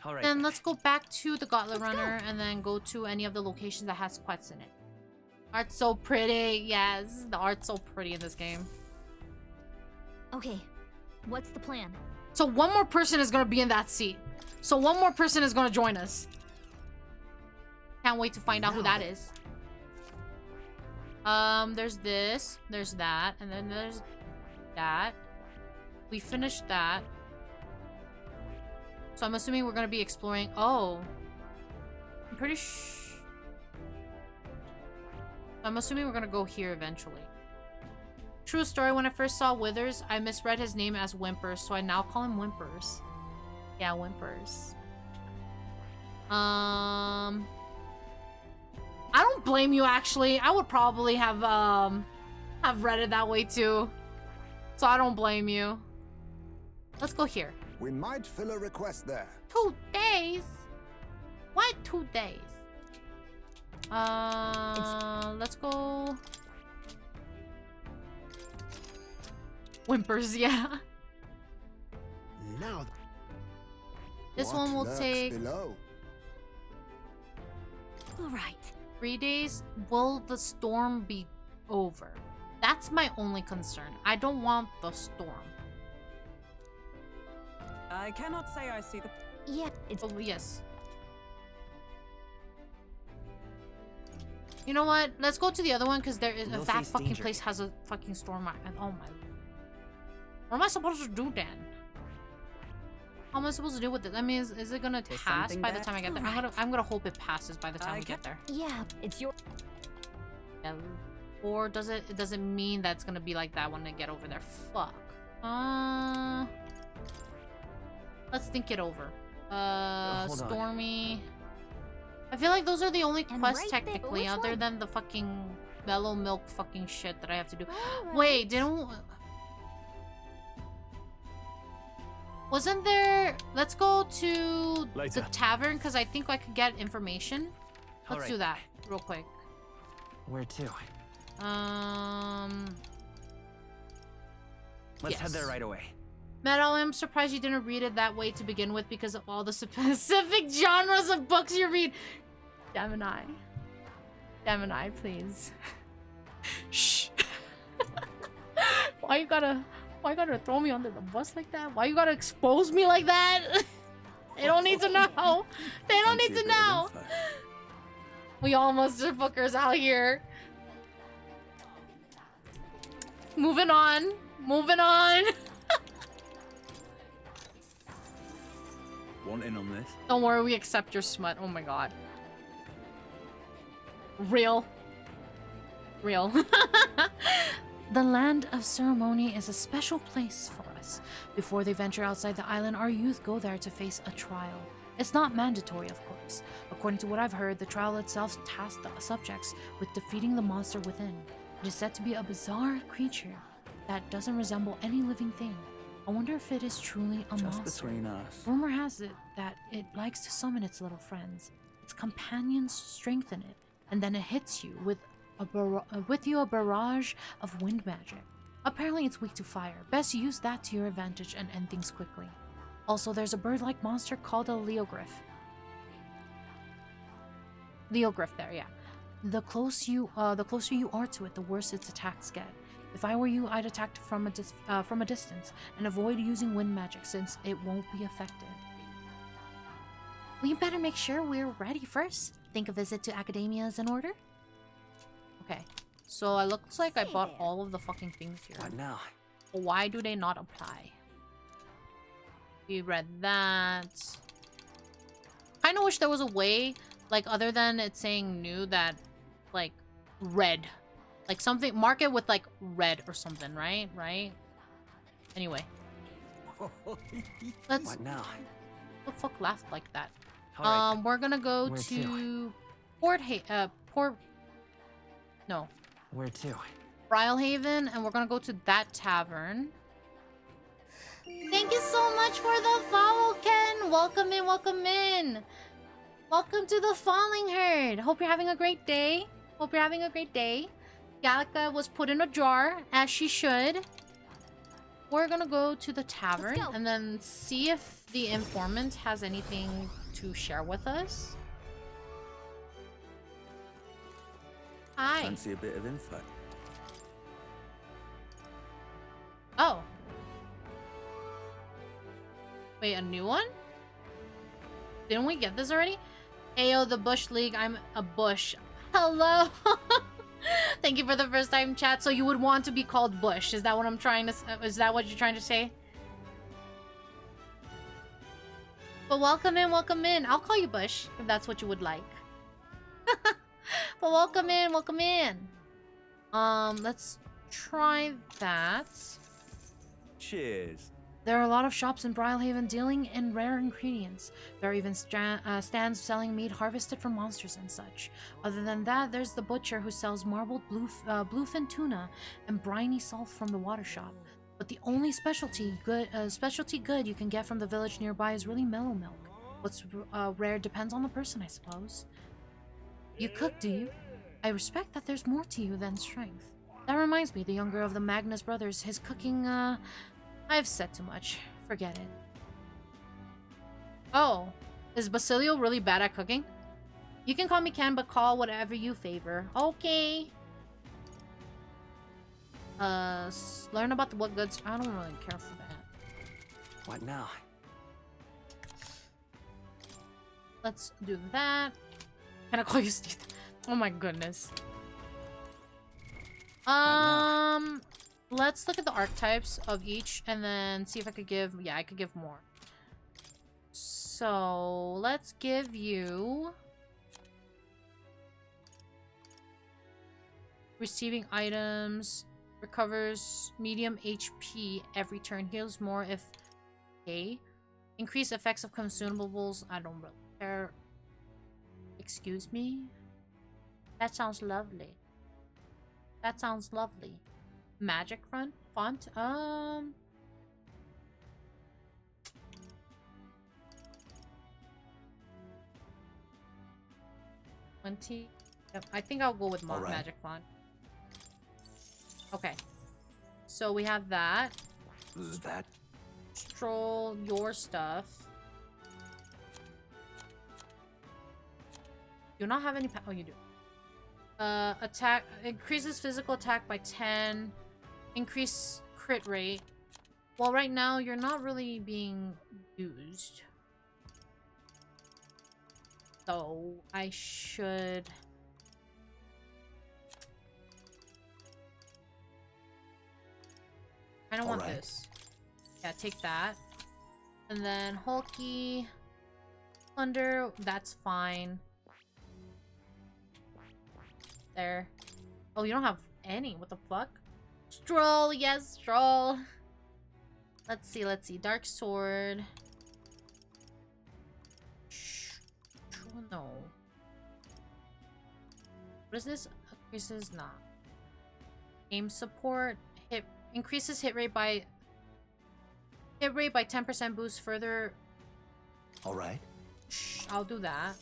All right. Then let's go back to the Gauntlet Runner and then go to any of the locations that has quests in it. Art's so pretty. Yes, the art's so pretty in this game. Okay, what's the plan? So one more person is gonna be in that seat. So one more person is gonna join us. Can't wait to find out who that is. There's this, there's that, and then there's that. We finished that. So I'm assuming we're gonna be exploring. Oh, I'm pretty I'm assuming we're gonna go here eventually. True story, when I first saw Withers, I misread his name as Whimpers, so I now call him Whimpers. Yeah, Whimpers. I don't blame you, actually. I would probably have read it that way too. So I don't blame you. Let's go here. We might fill a request there. 2 days? Why 2 days? Let's go. Whimpers, yeah. Now. This one will take. Below? All right. 3 days. Will the storm be over? That's my only concern. I don't want the storm. I cannot say I see the. Yeah, it's. Oh, yes. You know what? Let's go to the other one because there is We'll that face fucking danger. place has a fucking storm. Oh my. What am I supposed to do then? How am I supposed to deal with it? I mean, is it gonna pass by the time I get there? I'm gonna hope it passes by the time we get there. Yeah, it's your. Yeah. Or does it? It doesn't mean that's gonna be like that when I get over there. Fuck. Let's think it over. Hold on. Stormy. I feel like those are the only And quests right there- technically, which other one? than the fucking mellow milk fucking shit that I have to do. Alright. Wait, didn't? Wasn't there? Let's go to Later. the tavern because I think I could get information. All Let's right. do that real quick. Where to? Let's head there Yes. right away. Meadow, I'm surprised you didn't read it that way to begin with because of all the specific genres of books you read. Gemini. Gemini, please. Shh. Why you gotta throw me under the bus like that? Why you gotta expose me like that? They don't need to know. They don't need to know. We almost are fuckers out here. Moving on. Moving on. Want in on this? Don't worry, we accept your smut. Oh my god. Real. Real. The land of ceremony is a special place for us. Before they venture outside the island, our youth go there to face a trial. It's not mandatory, of course. According to what I've heard, the trial itself tasks the subjects with defeating the monster within. It is said to be a bizarre creature that doesn't resemble any living thing. I wonder if it is truly a Just monster. between us. Rumor has it that it likes to summon its little friends. Its companions strengthen it, and then it hits you with a barrage of wind magic. Apparently it's weak to fire. Best use that to your advantage and end things quickly. Also, there's a bird-like monster called a Leogryph. Leogryph there, yeah. The closer you are to it, the worse its attacks get. If I were you, I'd attack from a distance and avoid using wind magic since it won't be affected. We better make sure we're ready first. Think a visit to Academia is in order? Okay, so it looks like I bought all of the fucking things here. What now? Why do they not apply? We read that. Kind of wish there was a way, like, other than it saying new, that, like, red. Like, something, mark it with, like, red or something, right? Right? Anyway. Let's... What now? What the fuck laughed like that? All right. We're gonna go Where to... No. Where to? Brylehaven, and we're gonna go to that tavern. Thank you so much for the follow, Ken! Welcome in, welcome in! Welcome to the Falling Herd! Hope you're having a great day. Hope you're having a great day. Gallica was put in a jar, as she should. We're gonna go to the tavern and then see if the informant has anything to share with us. Hi. Fancy a bit of info? Oh. Wait, a new one? Didn't we get this already? Ayo, the Bush League. I'm a Bush. Hello. Thank you for the first time chat. So you would want to be called Bush. Is that what I'm trying to... is that what you're trying to say? But welcome in, welcome in. I'll call you Bush if that's what you would like. But welcome in, welcome in. Let's try that. Cheers. There are a lot of shops in Brylehaven dealing in rare ingredients. There are even stands selling meat harvested from monsters and such. Other than that, there's the butcher who sells marbled bluefin tuna and briny salt from the water shop. But the only specialty good you can get from the village nearby is really mellow milk. What's rare depends on the person, I suppose. You cook, do you? I respect that there's more to you than strength. That reminds me, the younger of the Magnus brothers, his cooking, I've said too much. Forget it. Oh, is Basilio really bad at cooking? You can call me Ken, but call whatever you favor. Okay. Learn about what goods... I don't really care for that. What now? Let's do that. Can I call you Steve? Oh my goodness. Let's look at the archetypes of each and then see if I could give... Yeah, I could give more. So, let's give you... Receiving items. Recovers medium HP every turn. Heals more if... Okay. Increase effects of consumables. I don't really care. Excuse me? That sounds lovely. That sounds lovely. Magic font? 20. Yep, I think I'll go with magic font. Okay. So we have that. That. Stroll your stuff. Do not have any oh, you do. Attack increases physical attack by 10. Increase crit rate. Well, right now you're not really being used. So I should... I don't want this. Yeah, take that. And then Hulky. Thunder, that's fine. There. Oh, you don't have any. What the fuck? Stroll, yes, stroll. Let's see, let's see. Dark sword. No. What is this? Increases not. Aim support. Hit increases hit rate by 10% boost further. Alright. I'll do that.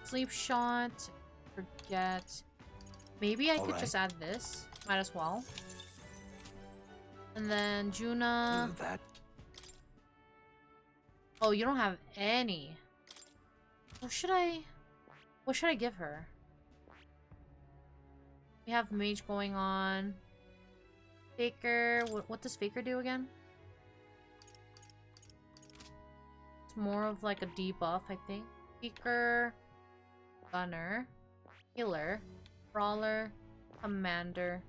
Sleep shot. Forget. Maybe I could just add this. Might as well. And then Juna. That. Oh, you don't have any. What should I give her? We have mage going on. Faker. What does Faker do again? It's more of like a debuff, I think. Faker, Gunner, Healer, Brawler, Commander,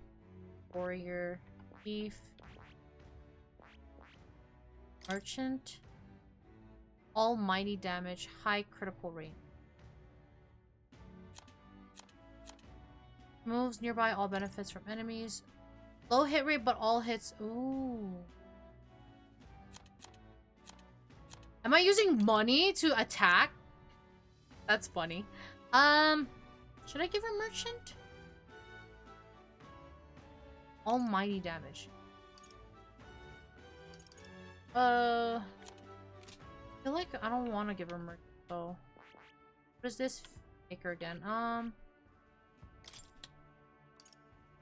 Warrior, Thief, Merchant. Almighty damage, high critical rate. Moves nearby, all benefits from enemies. Low hit rate, but all hits. Ooh. Am I using money to attack? That's funny. Should I give her merchant? Almighty damage. I feel like I don't want to give her merchant though. What is this faker again?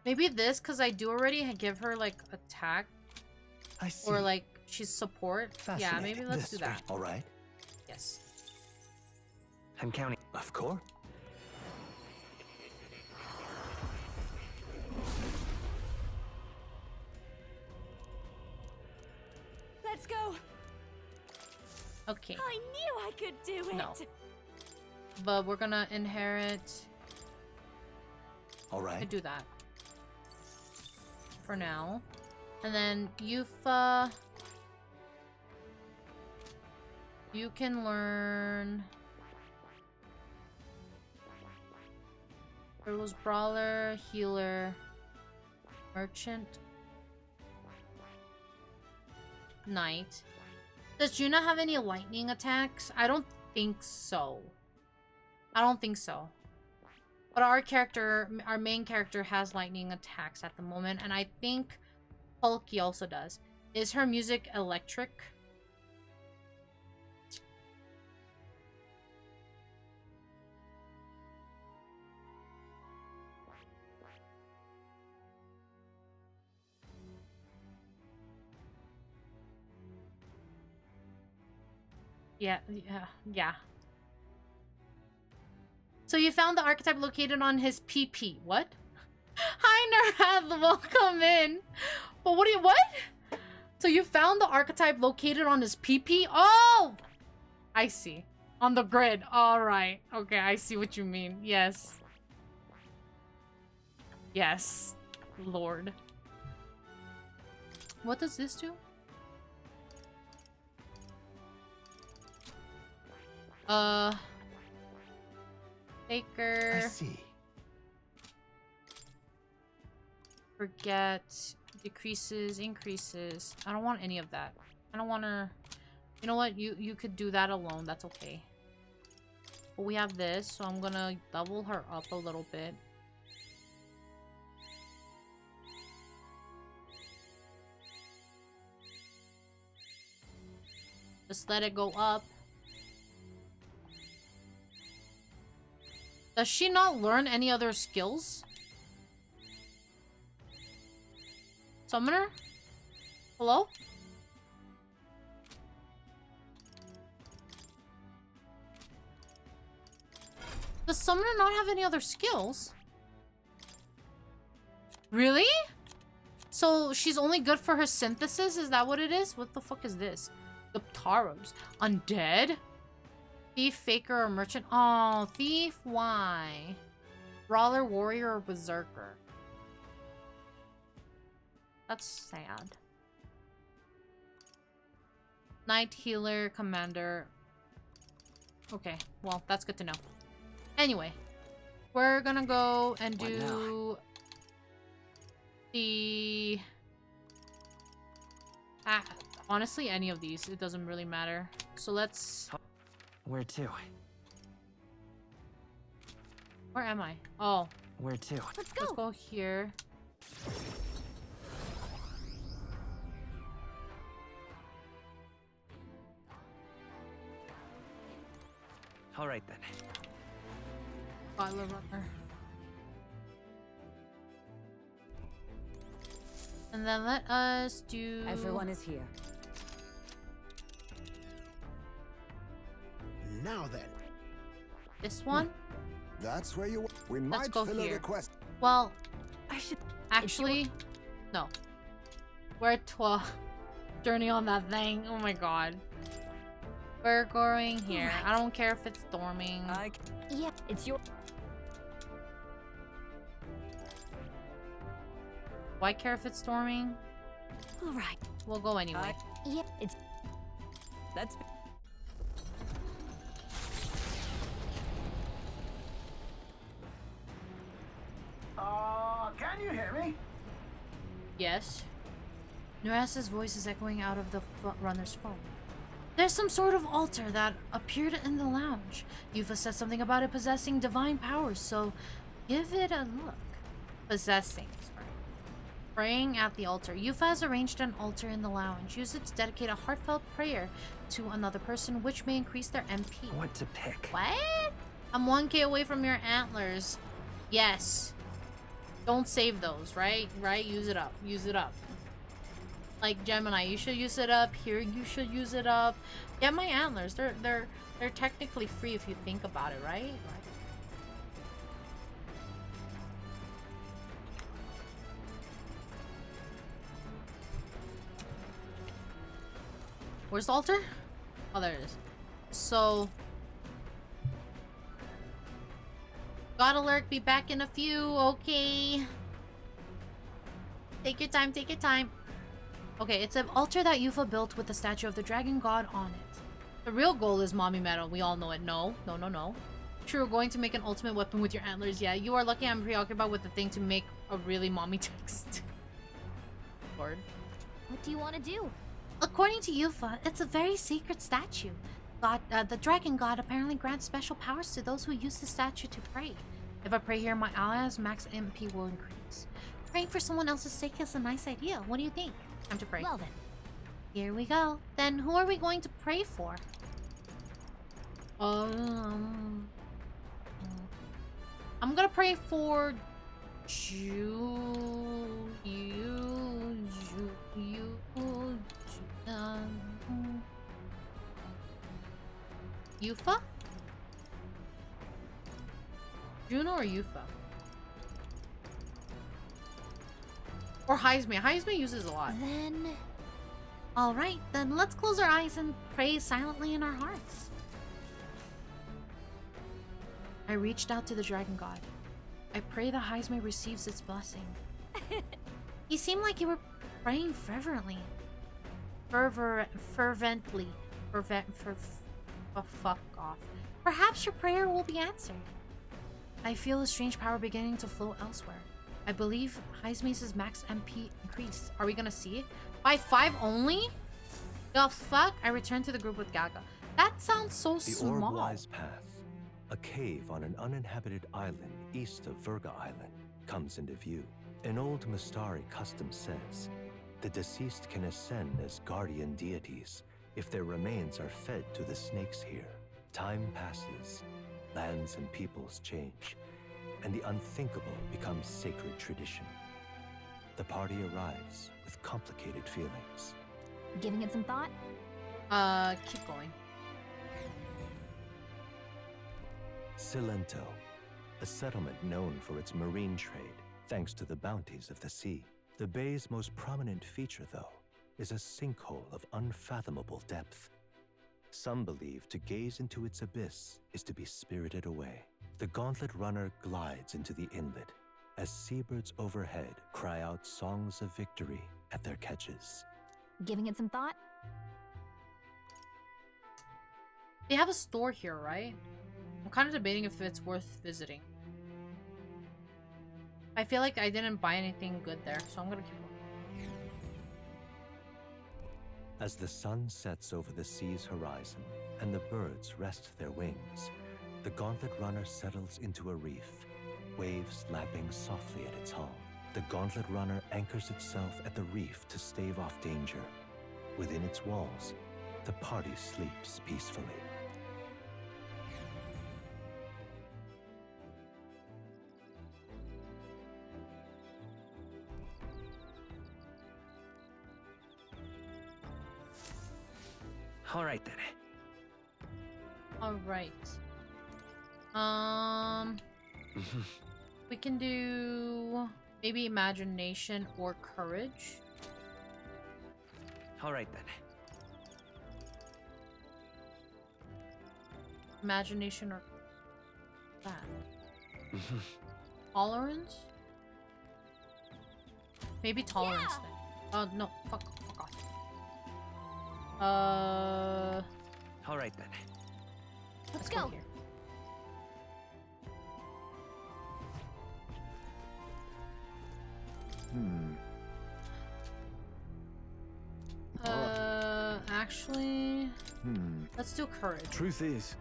Maybe this, because I do already give her like attack. I see. Or like she's support. Yeah, maybe let's do that. All right. Yes. I'm counting. Of course. Let's go. Okay. I knew I could do it. No. But we're gonna inherit. All right. I do that. For now. And then Yufa. You can learn. There was Brawler, Healer, Merchant, Knight. Does Juna have any lightning attacks? I don't think so. I don't think so. But our main character has lightning attacks at the moment, and I think Hulky also does. Is her music electric? Yeah. So you found the archetype located on his PP. What? Hi, Narath, welcome in. But what? So you found the archetype located on his PP? Oh! I see. On the grid. Alright. Okay, I see what you mean. Yes. Yes. Lord. What does this do? Faker. I see. Forget. Decreases, increases. I don't want any of that. I don't want to... You know what? You could do that alone. That's okay. But we have this, so I'm gonna double her up a little bit. Just let it go up. Does she not learn any other skills? Summoner? Hello? Does Summoner not have any other skills? Really? So she's only good for her synthesis? Is that what it is? What the fuck is this? The Taros. Undead? Thief, Faker, or Merchant? Oh, Thief, why? Brawler, Warrior, or Berserker? That's sad. Knight, Healer, Commander. Okay, well, that's good to know. Anyway, we're gonna go and do the... honestly, any of these. It doesn't really matter. So let's... Where to? Where am I? Oh. Where to? Let's go here. All right then. Bottle runner. And then let us do... Everyone is here. Now then. This one? That's where you... We Let's might go fill here. a request. Well, I should... actually, no. We're at 12. Journey on that thing. Oh my god. We're going here. Right. I don't care if it's storming. Yeah, it's your... Do I care if it's storming? All right. We'll go anyway. Yep, it's... Let's... Can you hear me? Yes. Nuras's voice is echoing out of the runner's phone. There's some sort of altar that appeared in the lounge. Yufa said something about it possessing divine powers, so give it a look. Possessing, sorry. Praying at the altar. Yufa has arranged an altar in the lounge. Use it to dedicate a heartfelt prayer to another person, which may increase their MP. What to pick? What? I'm 1k away from your antlers. Yes. Don't save those, right? Right? Use it up. Use it up. Like Gemini, you should use it up. Here, you should use it up. Get my antlers. They're technically free if you think about it, right? Where's the altar? Oh, there it is. So, gotta lurk. Be back in a few. Okay. Take your time. Take your time. Okay, it's an altar that Yufa built with the statue of the dragon god on it. The real goal is Mommy Meadow. We all know it. No. True, going to make an ultimate weapon with your antlers. Yeah, you are lucky I'm preoccupied with the thing to make a really mommy text. Lord. What do you want to do? According to Yufa, it's a very sacred statue. The dragon god apparently grants special powers to those who use the statue to pray. If I pray here, my allies' max MP will increase. Praying for someone else's sake is a nice idea. What do you think? Time to pray. Well then. Here we go. Then who are we going to pray for? I'm gonna pray for Yufa? Juno or Yufa? Or Heisme. Heisme uses a lot. Then... Alright, then let's close our eyes and pray silently in our hearts. I reached out to the dragon god. I pray that Heisme receives its blessing. You seem like you were praying fervently. Fervently. Fuck off. Perhaps your prayer will be answered. I feel a strange power beginning to flow elsewhere. I believe Heisme's max MP increased. Are we gonna see it? By 5 only? The fuck? I returned to the group with Gaga. That sounds so small. The Orb-wise Path, a cave on an uninhabited island east of Virga Island, comes into view. An old Mustari custom says, the deceased can ascend as guardian deities if their remains are fed to the snakes here. Time passes, lands and peoples change, and the unthinkable becomes sacred tradition. The party arrives with complicated feelings. Giving it some thought? Keep going. Silento, a settlement known for its marine trade, thanks to the bounties of the sea. The bay's most prominent feature, though, is a sinkhole of unfathomable depth. Some believe to gaze into its abyss is to be spirited away. The gauntlet runner glides into the inlet as seabirds overhead cry out songs of victory at their catches. Giving it some thought? They have a store here, right? I'm kind of debating if it's worth visiting. I feel like I didn't buy anything good there, so I'm gonna keep going. As the sun sets over the sea's horizon and the birds rest their wings, the gauntlet runner settles into a reef, waves lapping softly at its hull. The gauntlet runner anchors itself at the reef to stave off danger. Within its walls, the party sleeps peacefully. All right then. All right. We can do maybe imagination or courage. All right then. Imagination or that. Tolerance? Maybe tolerance then. Oh no, fuck off. All right then. Let's go here. Actually, let's do courage. Truth is,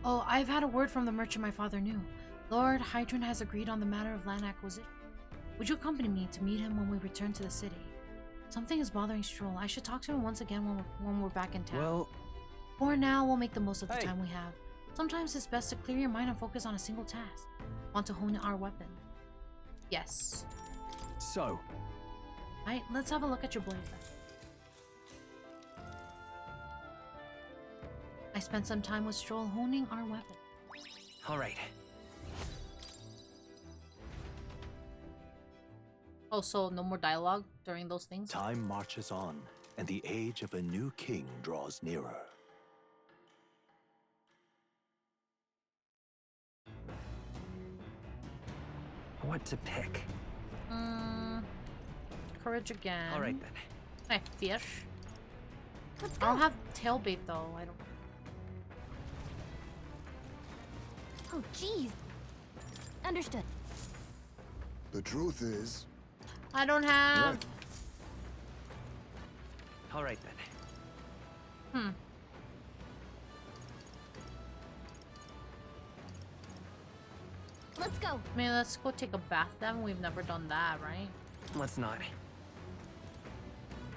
oh, I've had a word from the merchant my father knew. Lord Hydron has agreed on the matter of land acquisition. Would you accompany me to meet him when we return to the city? Something is bothering Stroll. I should talk to him once again when we're back in town. well, For now, we'll make the most of the time we have. Sometimes it's best to clear your mind and focus on a single task. Want to hone our weapon? Yes. so, Right, let's have a look at your blade then. I spent some time with Stroll honing our weapon. All right. Oh, so no more dialogue during those things? Time marches on, and the age of a new king draws nearer. What to pick? Courage again. All right then. Can I fish? I don't have tail bait though. I don't. Oh, jeez. Understood. The truth is, I don't have. All right then. Let's go. I mean, let's go take a bath then. We've never done that, right? Let's not.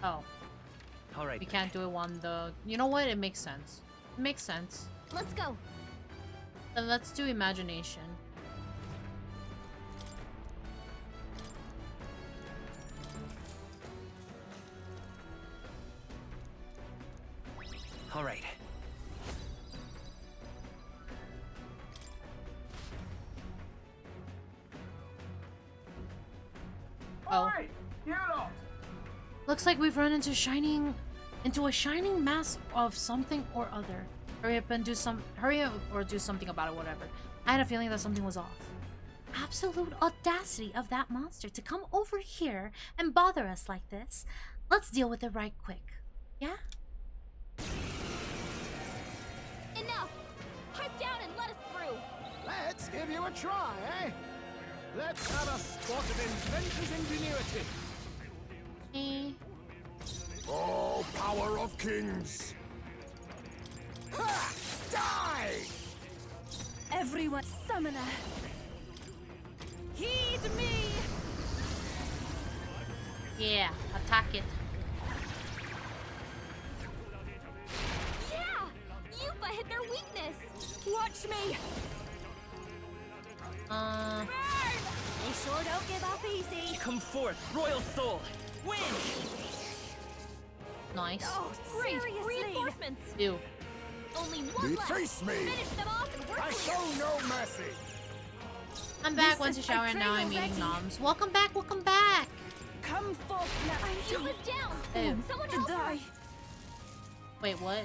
Oh. All right. We can't do it on the. You know what? It makes sense. It makes sense. Let's go. Then let's do imagination. All right. Oh. Looks like we've run into a shining mass of something or other. Hurry up or do something about it, whatever. I had a feeling that something was off. Absolute audacity of that monster to come over here and bother us like this. Let's deal with it right quick. Yeah? Enough! Pipe down and let us through! Let's give you a try, eh? Let's have a spot of inventor's ingenuity. oh, power of kings! Ha! Die! Everyone, summoner! Heed me! Yeah, attack it. Yeah! Yupa hit their weakness! Watch me! Burn! They sure don't give up easy! Come forth, royal soul! Win! Nice. Oh, great! Reinforcements! Ew. Only one left! Deface me! Finish them off and we're I clear! show no mercy! I'm back once you shower and now I'm eating noms. Welcome back, welcome back! Come forth now! Yupa's down! Ew. Someone To help her! die! Wait, what?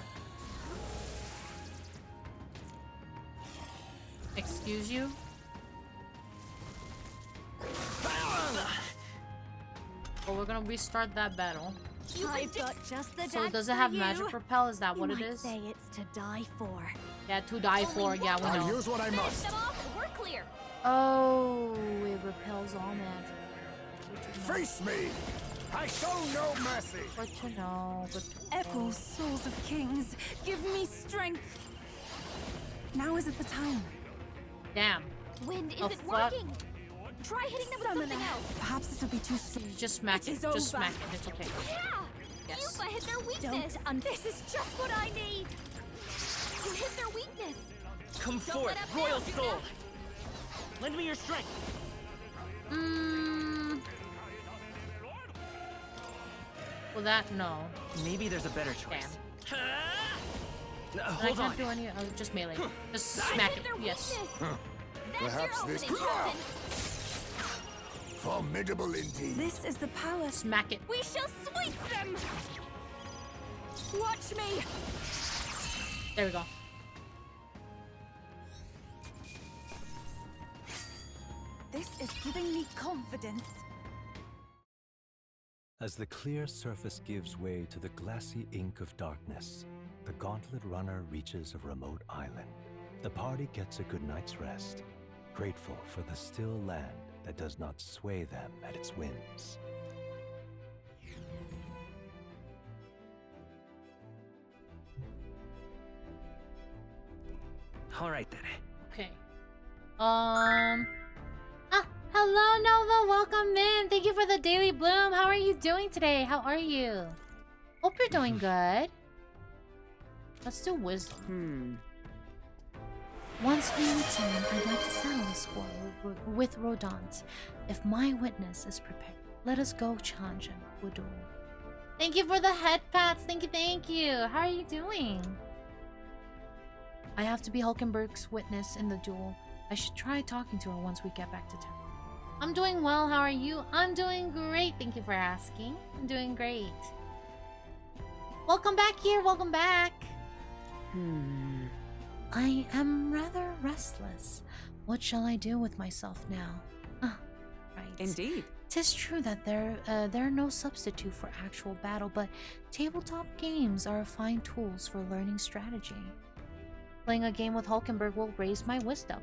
Excuse you? Well, we're gonna restart that battle. I've got just the So dance does it for have you. magic repel? Is that You what it might is? say it's to die for. Yeah, to die for. Yeah, we I'll know. use what I Finish must. them off and we're clear! Oh, it repels all magic. Face me! I show no mercy! Good to know. Good to know. Echo, souls of kings, give me strength! Now isn't the time. Damn. Wind Oh, isn't fuck. working! Try hitting them with something else! Perhaps this will be too strong. Just smack it. is Just over. smack it. It's okay. Yeah! Yes. Yupa hit their weakness! This is just what I need! You hit their weakness! Come Don't forth, let up royal now, soul! Juna. Lend me your strength! Well, that, no. Maybe there's a better choice. Damn. And I Hold can't on. do any. Oh, just melee. Just smack it. Yes. Perhaps this formidable indeed. This is the power. Smack it. We shall sweep them! Watch me! There we go. This is giving me confidence. As the clear surface gives way to the glassy ink of darkness, the gauntlet runner reaches a remote island. The party gets a good night's rest, grateful for the still land that does not sway them at its whims. All right then. Okay. Hello Nova, welcome in. Thank you for the daily bloom. How are you doing today? How are you? Hope you're doing good. Let's do wisdom. Once we return, I'd like to settle the score with Rodant. If my witness is prepared, let us go challenge him to a duel. Thank you for the head pats. Thank you. How are you doing? I have to be Hulkenberg's witness in the duel. I should try talking to her once we get back to town. I'm doing well. How are you? I'm doing great. Thank you for asking. I'm doing great. Welcome back here. Welcome back. I am rather restless. What shall I do with myself now? Right. Indeed. 'Tis true that there are no substitute for actual battle, but tabletop games are fine tools for learning strategy. Playing a game with Hulkenberg will raise my wisdom.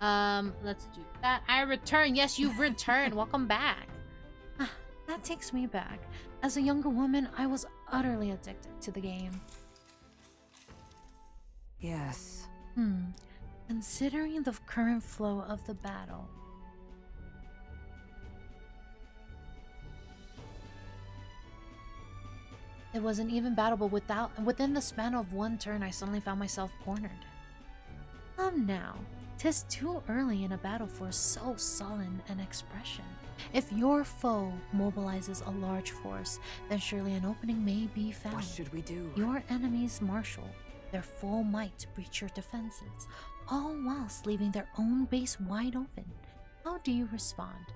Let's do that. I return. Yes, you've returned. Welcome back. That takes me back. As a younger woman, I was utterly addicted to the game. Yes. Considering the current flow of the battle. It was an even battle, but within the span of one turn, I suddenly found myself cornered. Come now, 'tis too early in a battle for so sullen an expression. If your foe mobilizes a large force, then surely an opening may be found. What should we do? Your enemies marshal their full might to breach your defenses, all whilst leaving their own base wide open. How do you respond?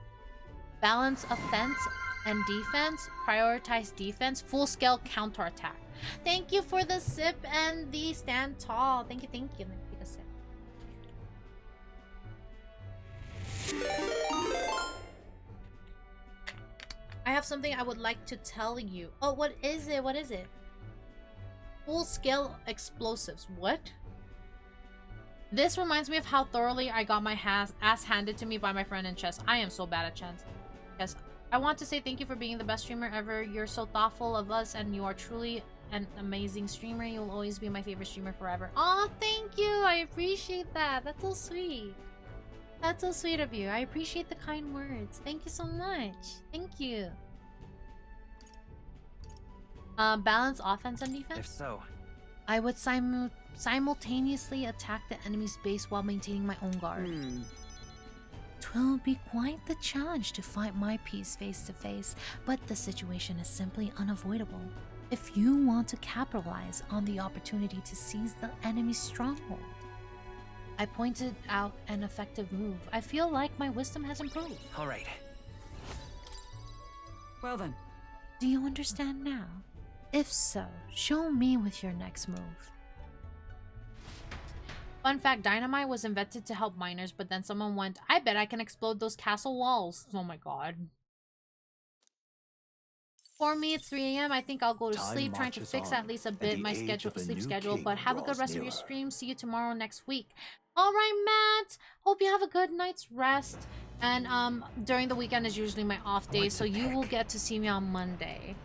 Balance offense and defense, prioritize defense, full-scale counterattack. Thank you for the sip and the stand tall. Thank you. Let me take a sip. I have something I would like to tell you. Oh, what is it? Full-scale explosives. What? This reminds me of how thoroughly I got my ass handed to me by my friend in chess. I am so bad at chess. Yes. I want to say thank you for being the best streamer ever. You're so thoughtful of us, and you are truly an amazing streamer. You will always be my favorite streamer forever. Oh, thank you. I appreciate that. That's so sweet. That's so sweet of you. I appreciate the kind words. Thank you so much. Thank you. Balance offense and defense? If so, I would simultaneously attack the enemy's base while maintaining my own guard. 'Twill be quite the challenge to fight my piece face to face, but the situation is simply unavoidable. If you want to capitalize on the opportunity to seize the enemy's stronghold. I pointed out an effective move. I feel like my wisdom has improved. all right. Well then. Do you understand now? If so, show me with your next move. Fun fact, dynamite was invented to help miners, but then someone went, I bet I can explode those castle walls. Oh my god. For me, it's 3 AM. I think I'll go to sleep, trying to fix at least a bit my sleep schedule. But have a good rest of your stream. See you tomorrow next week. Alright, Matt! Hope you have a good night's rest. And during the weekend is usually my off day, so you will get to see me on Monday.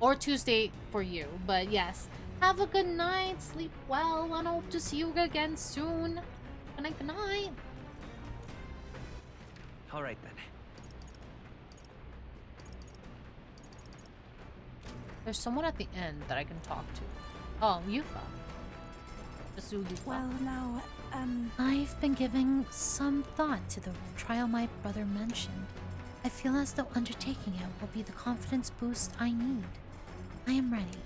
Or Tuesday for you, but yes. Have a good night, sleep well, and I hope to see you again soon. Good night, good night. All right then. There's someone at the end that I can talk to. Oh, Yufa. Just do Yufa. Well, now, I've been giving some thought to the trial my brother mentioned. I feel as though undertaking it will be the confidence boost I need. I am ready.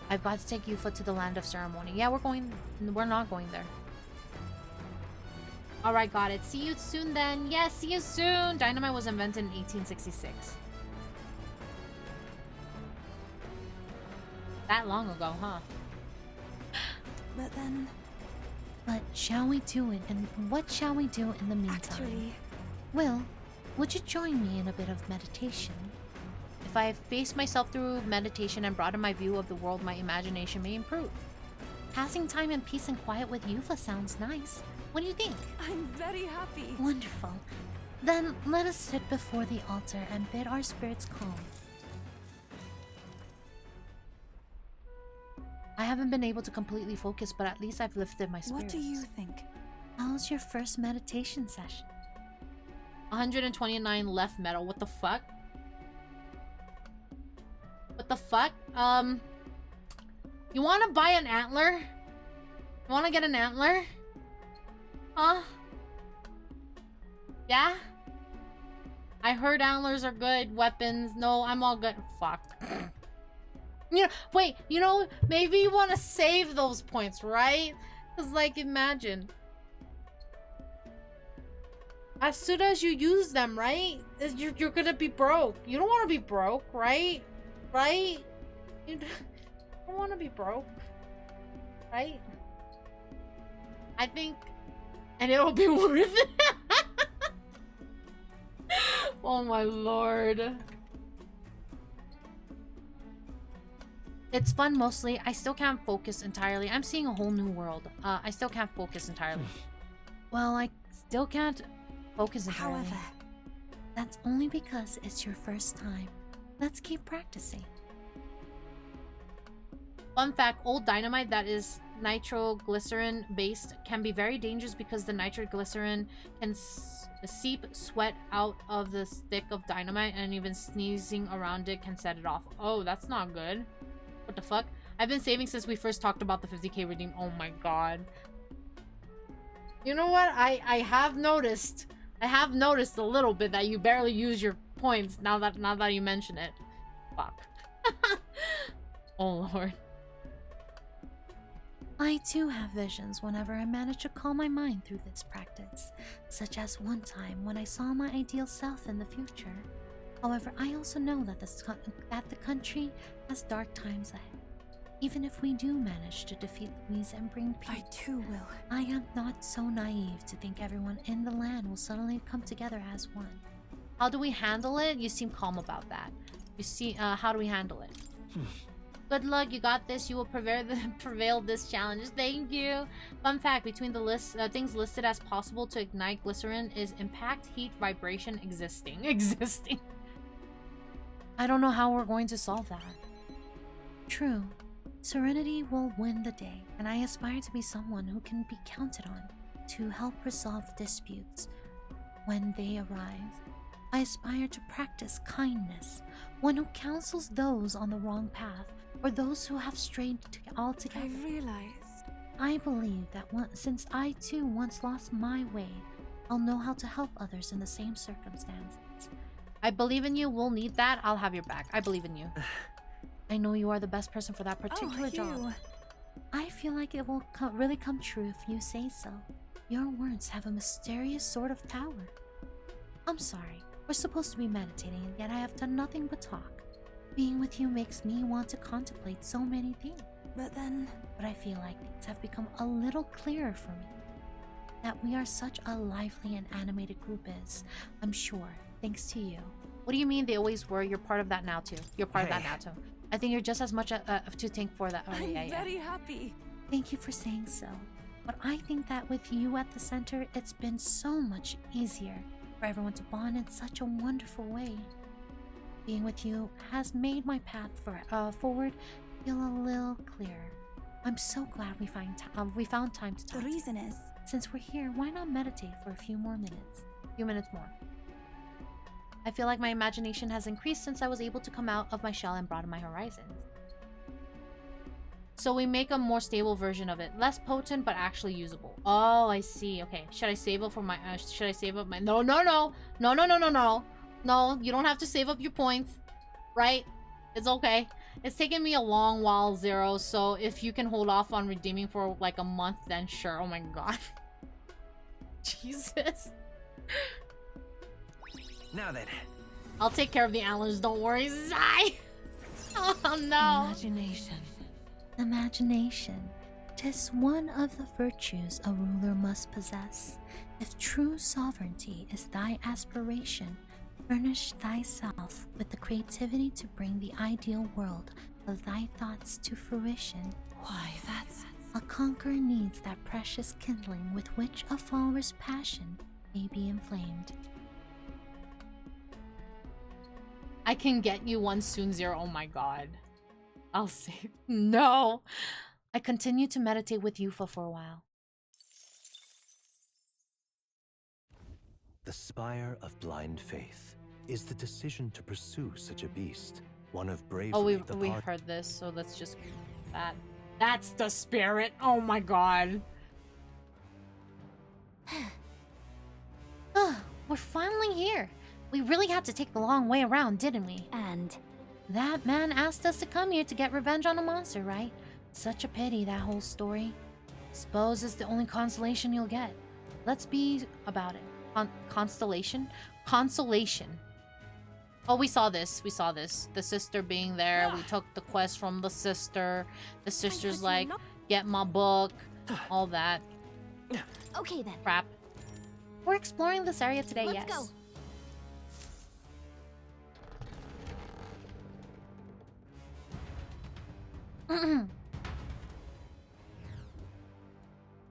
I've got to take Yufa to the land of ceremony. Yeah, we're not going there. Alright, got it. See you soon then. Yes, see you soon. Dynamite was invented in 1866. That long ago, huh? But then... But shall we do it? And what shall we do in the meantime? Actually... Will, would you join me in a bit of meditation? If I face myself through meditation and broaden my view of the world, my imagination may improve. Passing time in peace and quiet with Yufa sounds nice. What do you think? I'm very happy. Wonderful. Then let us sit before the altar and bid our spirits calm. I haven't been able to completely focus, but at least I've lifted my spirits. What do you think? How's your first meditation session? 129 left medal. What the fuck? What the fuck? You want to buy an antler? You want to get an antler? Huh? Yeah? I heard antlers are good weapons. No, I'm all good. Fuck. You know, wait, you know, maybe you want to save those points, right? Because, like, imagine. As soon as you use them, right? You're gonna be broke. You don't want to be broke, right? Right? You don't want to be broke. Right? I think... And it'll be worth it. Oh my lord. It's fun mostly. I still can't focus entirely. I'm seeing a whole new world. I still can't focus entirely. Well, I still can't focus entirely. However, that's only because it's your first time. Let's keep practicing. Fun fact, old dynamite that is nitroglycerin based can be very dangerous because the nitroglycerin can seep sweat out of the stick of dynamite, and even sneezing around it can set it off. Oh, that's not good. What the fuck? I've been saving since we first talked about the 50k redeem. Oh my god. You know what? I have noticed. I have noticed a little bit that you barely use your points now that you mention it. Fuck. Oh lord. I too have visions whenever I manage to calm my mind through this practice, such as one time when I saw my ideal self in the future. However, I also know that the country has dark times ahead. Even if we do manage to defeat Louise and bring peace, I too will. I am not so naive to think everyone in the land will suddenly come together as one. How do we handle it? You seem calm about that. You see, how do we handle it? Good luck, you got this. You will prevail this challenge. Thank you. Fun fact, between the things listed as possible to ignite glycerin is impact, heat, vibration, existing. Existing. I don't know how we're going to solve that. True. Serenity will win the day, and I aspire to be someone who can be counted on to help resolve disputes when they arise. I aspire to practice kindness, one who counsels those on the wrong path, or those who have strayed altogether. I realized. I believe that since I too once lost my way, I'll know how to help others in the same circumstances. I believe in you. We'll need that. I'll have your back. I believe in you. I know you are the best person for that particular job. I feel like it will really come true if you say so. Your words have a mysterious sort of power. I'm sorry. We're supposed to be meditating, yet I have done nothing but talk. Being with you makes me want to contemplate so many things. But I feel like things have become a little clearer for me. That we are such a lively and animated group is, I'm sure, thanks to you. What do you mean they always were? You're part of that now too. You're part of that now too. I think you're just as much to thank for that. Oh, I'm yeah. very happy. Thank you for saying so. But I think that with you at the center, it's been so much easier for everyone to bond in such a wonderful way. Being with you has made my path forward feel a little clearer. I'm so glad we found time to talk. The reason is, since we're here, why not meditate for a few more minutes? A few minutes more. I feel like my imagination has increased since I was able to come out of my shell and broaden my horizons. So we make a more stable version of it. Less potent, but actually usable. Oh, I see. Okay. Should I save up for my... should I save up my... No. No, you don't have to save up your points. Right? It's okay. It's taken me a long while, Zero, so if you can hold off on redeeming for like a month, then sure. Oh my god. Jesus. Now then. I'll take care of the antlers, don't worry, Zai! Oh no. Imagination. Imagination. 'Tis one of the virtues a ruler must possess. If true sovereignty is thy aspiration, furnish thyself with the creativity to bring the ideal world of thy thoughts to fruition. Why, that's... A conqueror needs that precious kindling with which a follower's passion may be inflamed. I can get you one soon, Zero. Oh my god. I'll save. No! I continue to meditate with Yufa for a while. The Spire of Blind Faith is the decision to pursue such a beast, one of bravery. Oh, we heard this, so let's just that. That's the spirit. Oh my god. We're finally here. We really had to take the long way around, didn't we? And that man asked us to come here to get revenge on a monster, right? Such a pity, that whole story. Suppose it's the only consolation you'll get. Let's be about it. Constellation? Consolation. Oh, we saw this. We saw this. The sister being there. We took the quest from the sister. The sister's like, get my book. All that. Okay then. Crap. We're exploring this area today, Let's yes. Go.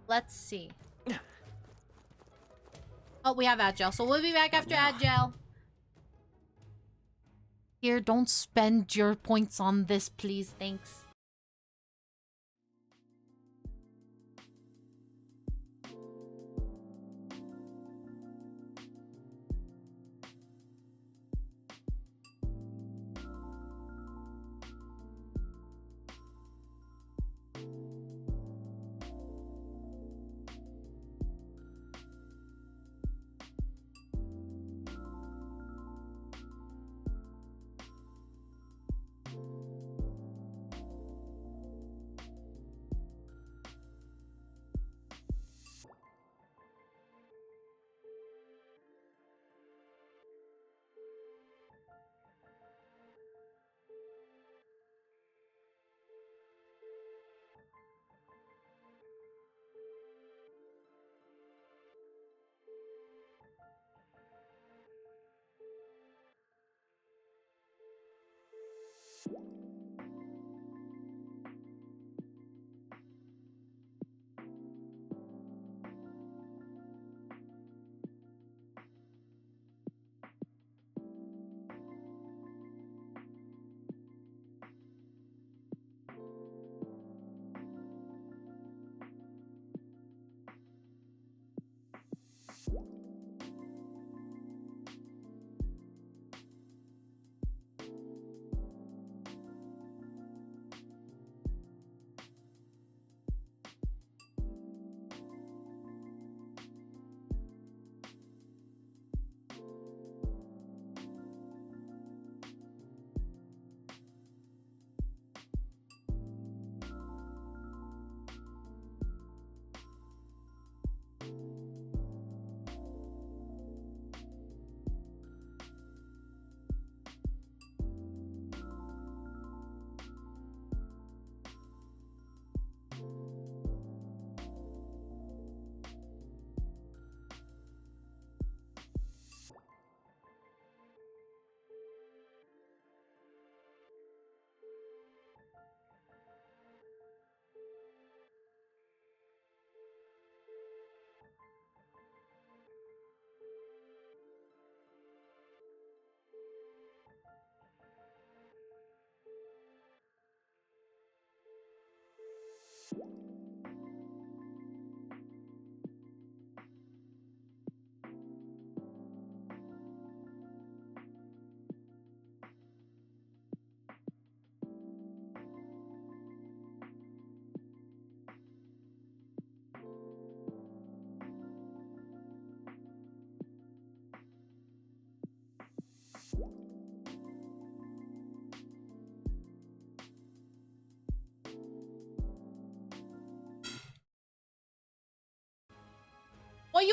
Let's see. Oh, we have Agile, so we'll be back after Agile. Here, don't spend your points on this, please. Thanks.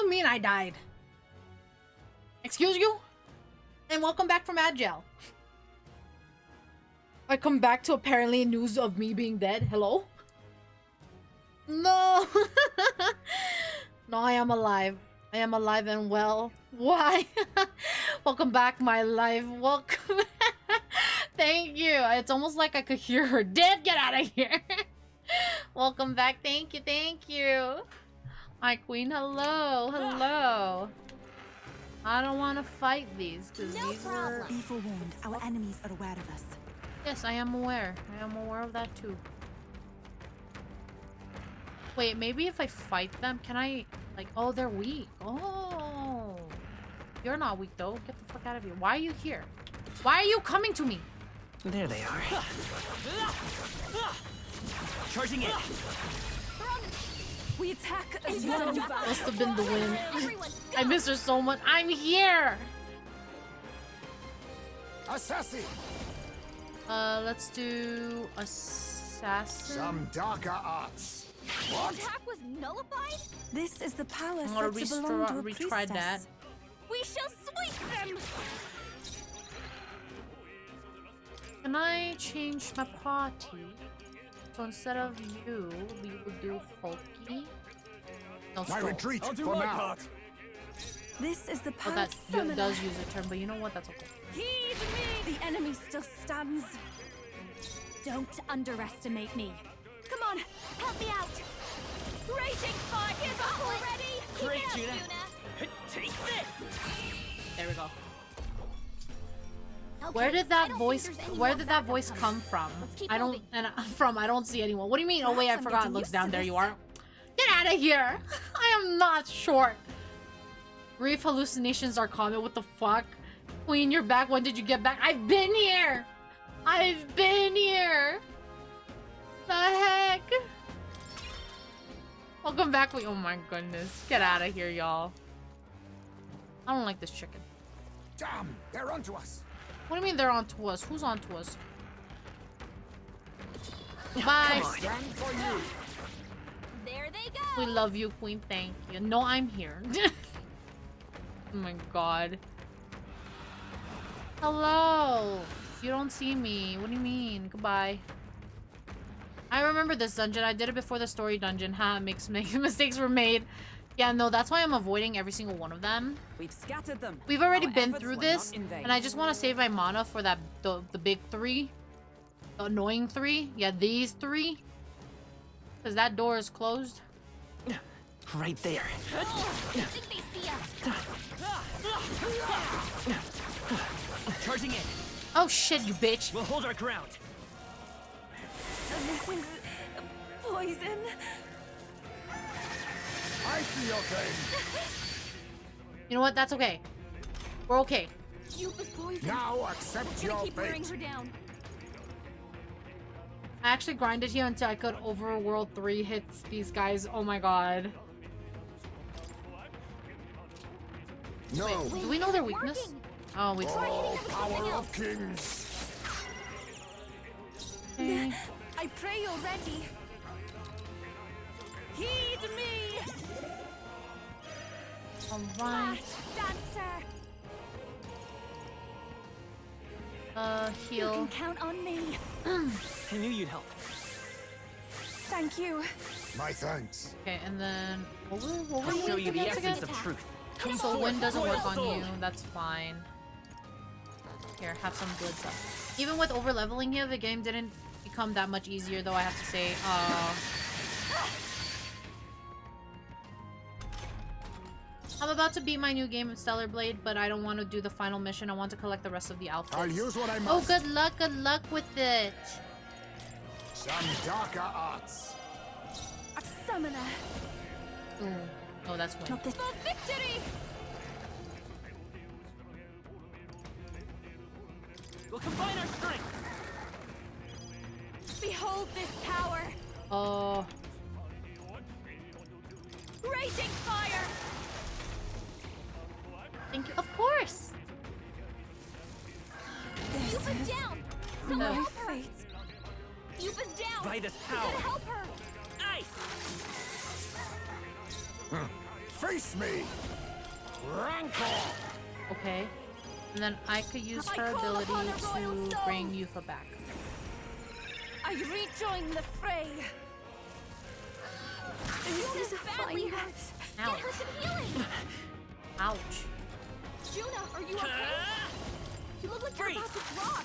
you mean I died? Excuse you? And welcome back from Agile. I come back to apparently news of me being dead. Hello? No! No, I am alive. I am alive and well. Why? Welcome back, my life. Welcome. Thank you. It's almost like I could hear her. Dead, get out of here. Welcome back. Thank you. Thank you. Hi, Queen. Hello. Hello. I don't want to fight these because these were... Be forewarned. Our enemies are aware of us. Yes, I am aware. I am aware of that too. Wait, maybe if I fight them, can I... Like, oh, they're weak. Oh. You're not weak, though. Get the fuck out of here. Why are you here? Why are you coming to me? There they are. Charging in. We attack as Must have been the wind. I miss her so much. I'm here! Assassin! Let's do... Assassin? Some darker arts. What? The attack was nullified? This is the power I'm said gonna to belong to a retry priestess. that. We shall sweep them! Can I change my party? So instead of you, we will do Hulky. No, My Stroll. retreat for now. This is the Oh, power that summoner. does use a turn, but you know what? That's okay. Heed me! The enemy still stands. Don't underestimate me. Come on, help me out! Raging fire! Give up already! Great, Keep it up, Juna. Take this! There we go. Okay, Where did that voice? there's any Where more did that backup voice coming. come from? Let's keep I don't. moving. And I don't see anyone. What do you mean? Oh wait, I Perhaps I'm forgot. getting Looks used down to there. this. You are. Get out of here! I am not short. Brief hallucinations are common. What the fuck? Queen, you're back. When did you get back? I've been here. I've been here. The heck? Welcome back. Oh my goodness. Get out of here, y'all. I don't like this chicken. Damn, they're onto us. What do you mean they're onto us? Who's onto us? Bye. Stand for you. There they go! We love you, Queen. Thank you. No, I'm here. Oh my god. Hello. You don't see me. What do you mean? Goodbye. I remember this dungeon. I did it before the story dungeon. Ha, mistakes were made. Yeah, no, that's why I'm avoiding every single one of them. We've scattered them. We've already Our been efforts through were this, not in vain. and I just want to save my mana for that the big three. The annoying three. Yeah, these three. Because that door is closed. Right there. I think they see us. Charging in. Oh shit, you bitch. We'll hold our ground. This is poison. I see your game. You know what? That's okay. We're okay. Yupa's poison. Now accept We're gonna your keep wearing fate. her down. I actually grinded here until I could overworld 3 hits these guys. Oh my god. No. Wait, do we know their weakness? Oh, we do. Oh, power of kings. Okay. I pray you're ready. Heed me! Alright. Dancer! You Heal. can count on me. I knew you'd help. Thank you. My thanks. Okay, and then what I'll were show you the against essence again? of truth. So wind doesn't Royal work on Soul. you. That's fine. Here, have some good stuff. Even with over leveling here, the game didn't become that much easier, though. I have to say. I'm about to beat my new game of Stellar Blade, but I don't want to do the final mission. I want to collect the rest of the outfits. I'll use what I Oh, must. good luck with it. Some darker arts. A summoner. Ooh. Oh, that's wind. Not this. For victory! We'll combine our strength. Behold this power! Oh. Raging fire! Thank you. Of course. Yupa's down! No. Someone help her! Yupa's down! By this We power. gotta help her! Ice. Face me! Rancor! Okay. And then I could use I her call ability upon a royal to soul. bring Yufa back. I rejoin the fray. This is badly fine. hurt. Ouch. Get her some healing. Ouch. Juna, are you okay? You look like you're about to drop.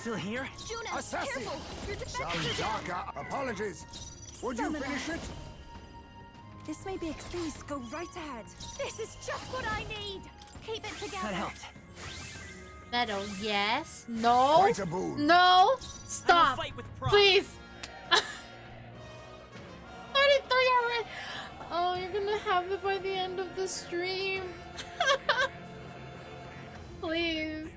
Still here? Juna, Assassin! careful. Your defenses are down. Samdaka, apologies. Would you Summoner. finish it? This may be exposed. Go right ahead. This is just what I need. Keep it together. That helped. Meadow, yes. No. Quite a boon. No. Stop. fight with pride. Please. 33 already. Oh, you're gonna have it by the end of the stream. Please.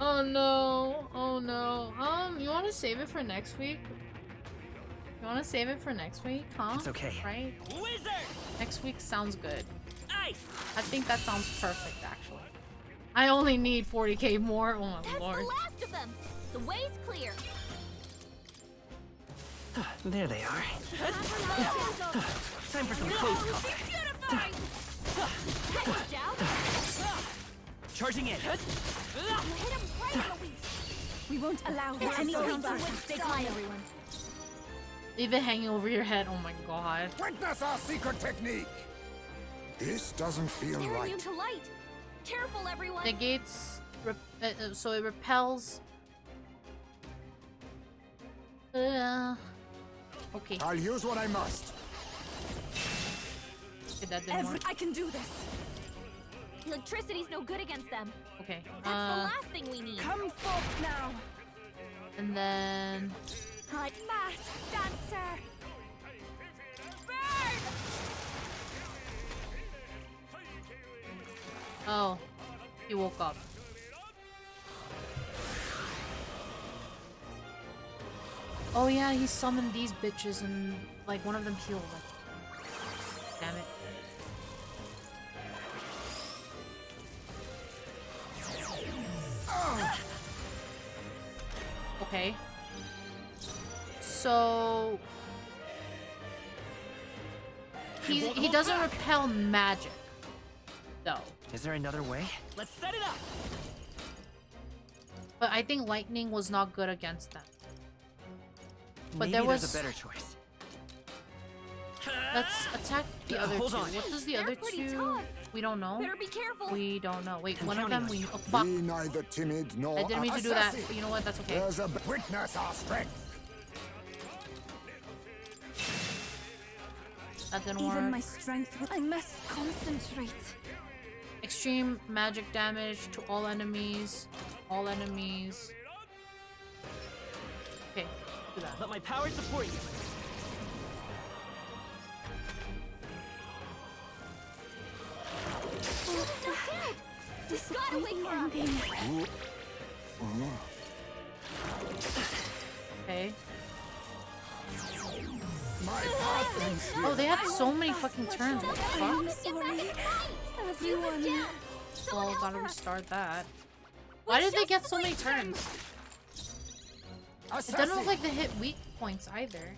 Oh no. Oh no. You want to save it for next week? You want to save it for next week, huh? It's okay. Right? Wizard! Next week sounds good. Ice! I think that sounds perfect, actually. I only need 40k more. Oh my That's lord. the last of them. The way's clear. There they are. Time for some close combat. Charging in. You hit him right in the weak. We won't allow It's any so comeback. Stay calm, everyone. Leave it hanging over your head. Oh my god. Witness our secret technique. This doesn't feel They're right. immune to light. Careful, everyone. Negates. So it repels. Okay. I'll use what I must. Okay, that didn't work. I can do this. Electricity's no good against them. Okay. That's the last thing we need. Come forth now. And then. Masked dancer. Burn! Oh, he woke up. Oh yeah, he summoned these bitches and like one of them healed. Like, damn it. Okay. So he doesn't repel magic, though. Is there another way? Let's set it up! But I think lightning was not good against them. But Maybe there was. there's a better choice. Let's attack the other hold two. on. What does the They're other pretty two? tough. We don't know. Better be careful. We don't know. Wait, I'm one of counting them on we. you. Oh fuck! Be neither timid nor I didn't mean to do that. assassin. But you know what? That's okay. There's a witness our strength. That didn't Even work. my strength will. I must concentrate. Extreme magic damage to all enemies. All enemies. Okay, do that. Let my power support you. This gotta wake her up. Okay. My path ends here. Oh, they had so many fucking turns. What the fuck? Get back in the fight. Everyone. Down. Well, gotta restart that. Why did they get so many turns? It doesn't look like they hit weak points either.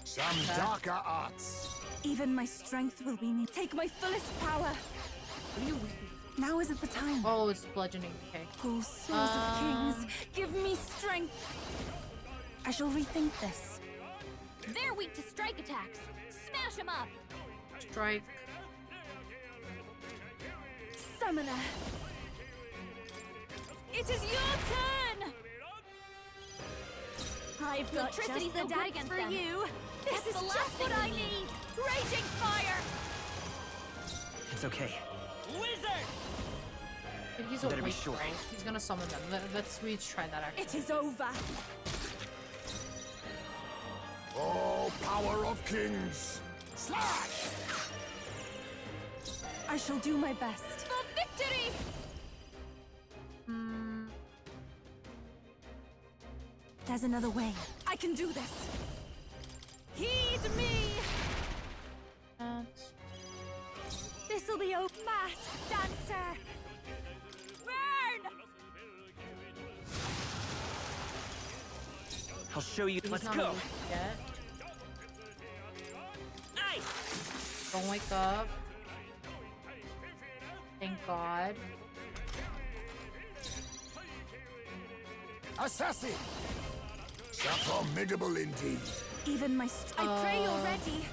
Some darker arts. Even my strength will be need. Take my fullest power. What are you weak? Now isn't the time. Oh, it's bludgeoning. Okay. Oh, souls of kings, give me strength. I shall rethink this. They're weak to strike attacks. Smash them up. Strike. Summoner. It is your turn. I've got Electricity's just the no dad good for for you. This is the just last what thing I we need. Raging fire. It's okay. Wizard! If he's Better be awake, sure. right? He's gonna summon them. Let's retry that actually. It is over. Oh, power of kings. Slash! I shall do my best. For victory. There's another way. I can do this. Heed me. This'll be a masked dancer. Burn. I'll show you. He's Let's not go. awake yet. Don't wake up. Thank God. Assassin! Formidable indeed. Even my I pray you're ready.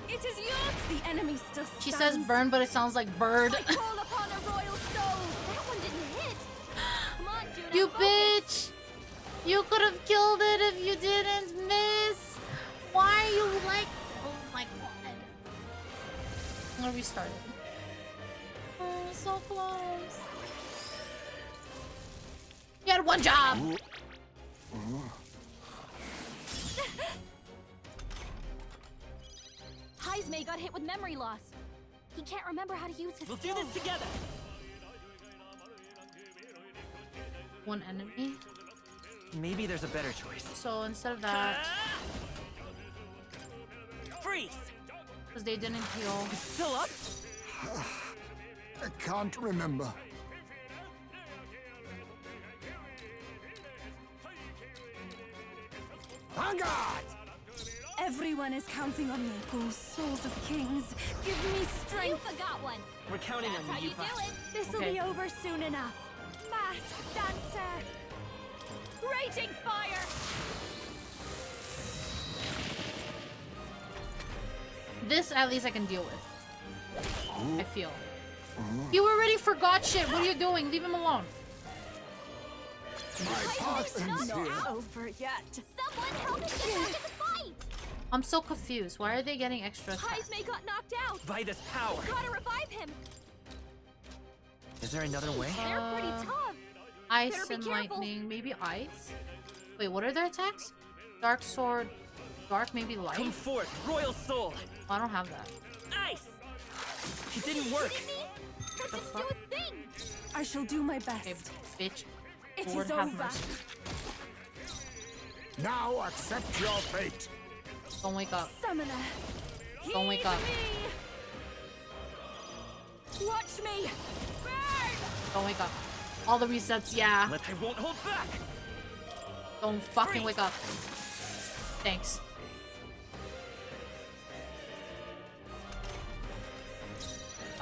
It is yours. The enemy still stands. She says burn, but it sounds like bird. I call upon a royal soul. That one didn't hit. Come on, Judah. You bitch! You could have killed it if you didn't miss. Why are you like? Oh my God! I'm gonna restart it. Oh, so close. You had one job. Heismay got hit with memory loss. He can't remember how to use his We'll do this together. One enemy. Maybe there's a better choice. So instead of that, Freeze! because they didn't heal. It's still up? I can't remember. Vanguard! Everyone is counting on me. Oh, souls of kings, give me strength. Yufa got one. We're counting That's on how you, you Yufa. do it. This'll be over soon enough. Masked dancer! Raging fire! This at least I can deal with. I feel. You already forgot shit. What are you doing? Leave him alone. My path ends Not here. over yet. Someone help us get back in the fight. I'm so confused. Why are they getting extra attacks? Heismay got knocked out. Vitus power. Gotta revive him. Is there another way? They're pretty tough. Ice Better be and careful. lightning. Maybe ice? Wait, what are their attacks? Dark sword. Dark, maybe light? Come forth, royal soul. I don't have that. Ice. It didn't work. Let's just do a thing. I shall do my best. Okay, bitch. It Lord is have over. mercy. Now accept your fate. Don't wake up. Summoner. Don't wake up. Watch me. Burn. Don't wake up. All the resets, yeah. I won't hold back. Don't fucking wake up. Thanks.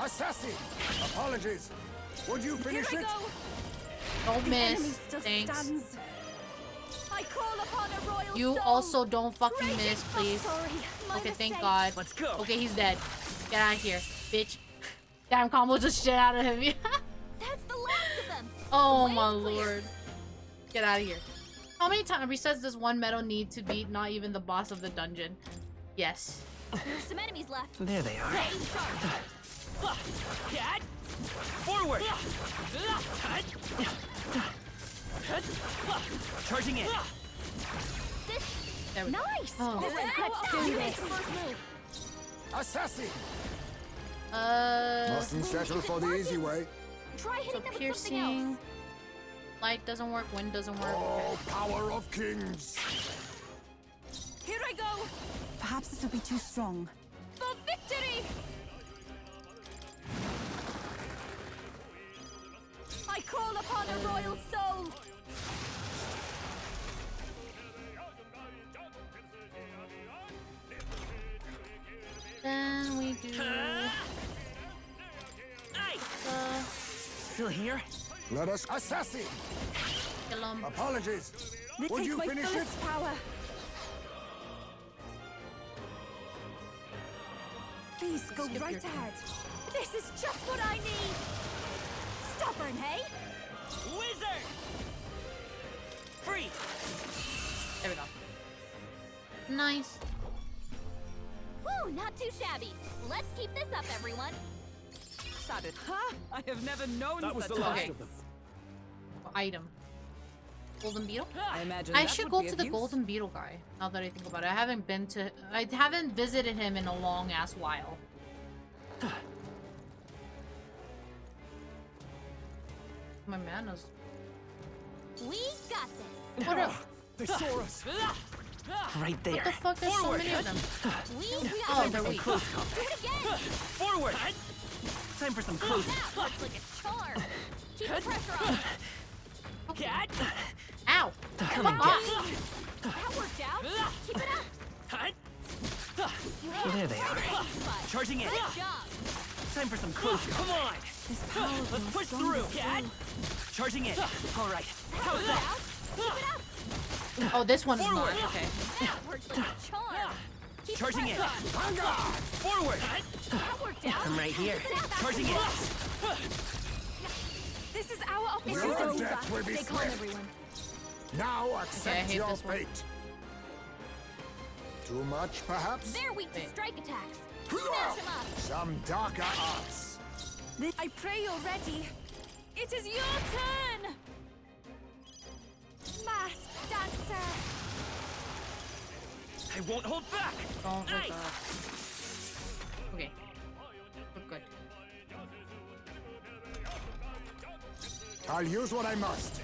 Assassin! Apologies. Would you finish Here I it? go. Don't The miss. enemy still Thanks. stands. I call upon a royal You soul. also don't fucking Raging- miss, please. Oh, sorry. My Okay, thank mistake. God. Let's go. Okay, he's dead. Get out of here, bitch. Damn, combo just shit out of him. That's the last of them. Oh The my way is clear. lord. Get out of here. How many times resets does one Meadow need to beat not even the boss of the dungeon? Yes. There's some enemies left. There they are. Stay sharp. Cat. Forward. Charging in. There we go. Nice. Oh. Let's do this. Assassin! Uh. Mustn't settle for the easy way. Try hitting So them with something piercing. else. Light doesn't work. Wind doesn't work. Oh, power of kings! Here I go. Perhaps this will be too strong. For victory! I call upon a royal soul. Then we do. Still here? Let us assassin! Kill him. Apologies. They Would take you my finish it? fullest power. Please go Skip right your turn. ahead. This is just what I need. Stubborn, hey? Wizard. Free. There we go. Nice. Woo, not too shabby. Let's keep this up, everyone. Stop it. Huh? I have never known That was such the last Okay. of them. Item. Golden Beetle? I imagine I that should would go be to of the use. Golden Beetle guy. Now that I think about it, I haven't visited him in a long ass while. My mana's. We got this. What up? They saw us. Right there. What the fuck? There's so many of them. We Oh, got they're this. weak. Close combat. Do it again. Forward. Time for some close. That looks like a charm. Keep the pressure on. Cat. Ow! Coming Fuck down. off! That worked out. Keep it up. There they are. Charging in. Time for some closure. Come on. Let's push through. Charging in. All right. How's that? Oh, this one's more. Okay. Charging in. Forward. I'm right here. Charging in. This is our opportunity. Your death will be Stay calm, swift. everyone. Now accept your this one. fate. Too much, perhaps? They're weak to strike attacks. Smash them up. Some darker arts. I pray you're ready. It is your turn. Masked dancer. I won't hold back. Don't look Nice. up. Okay. Look good. I'll use what I must.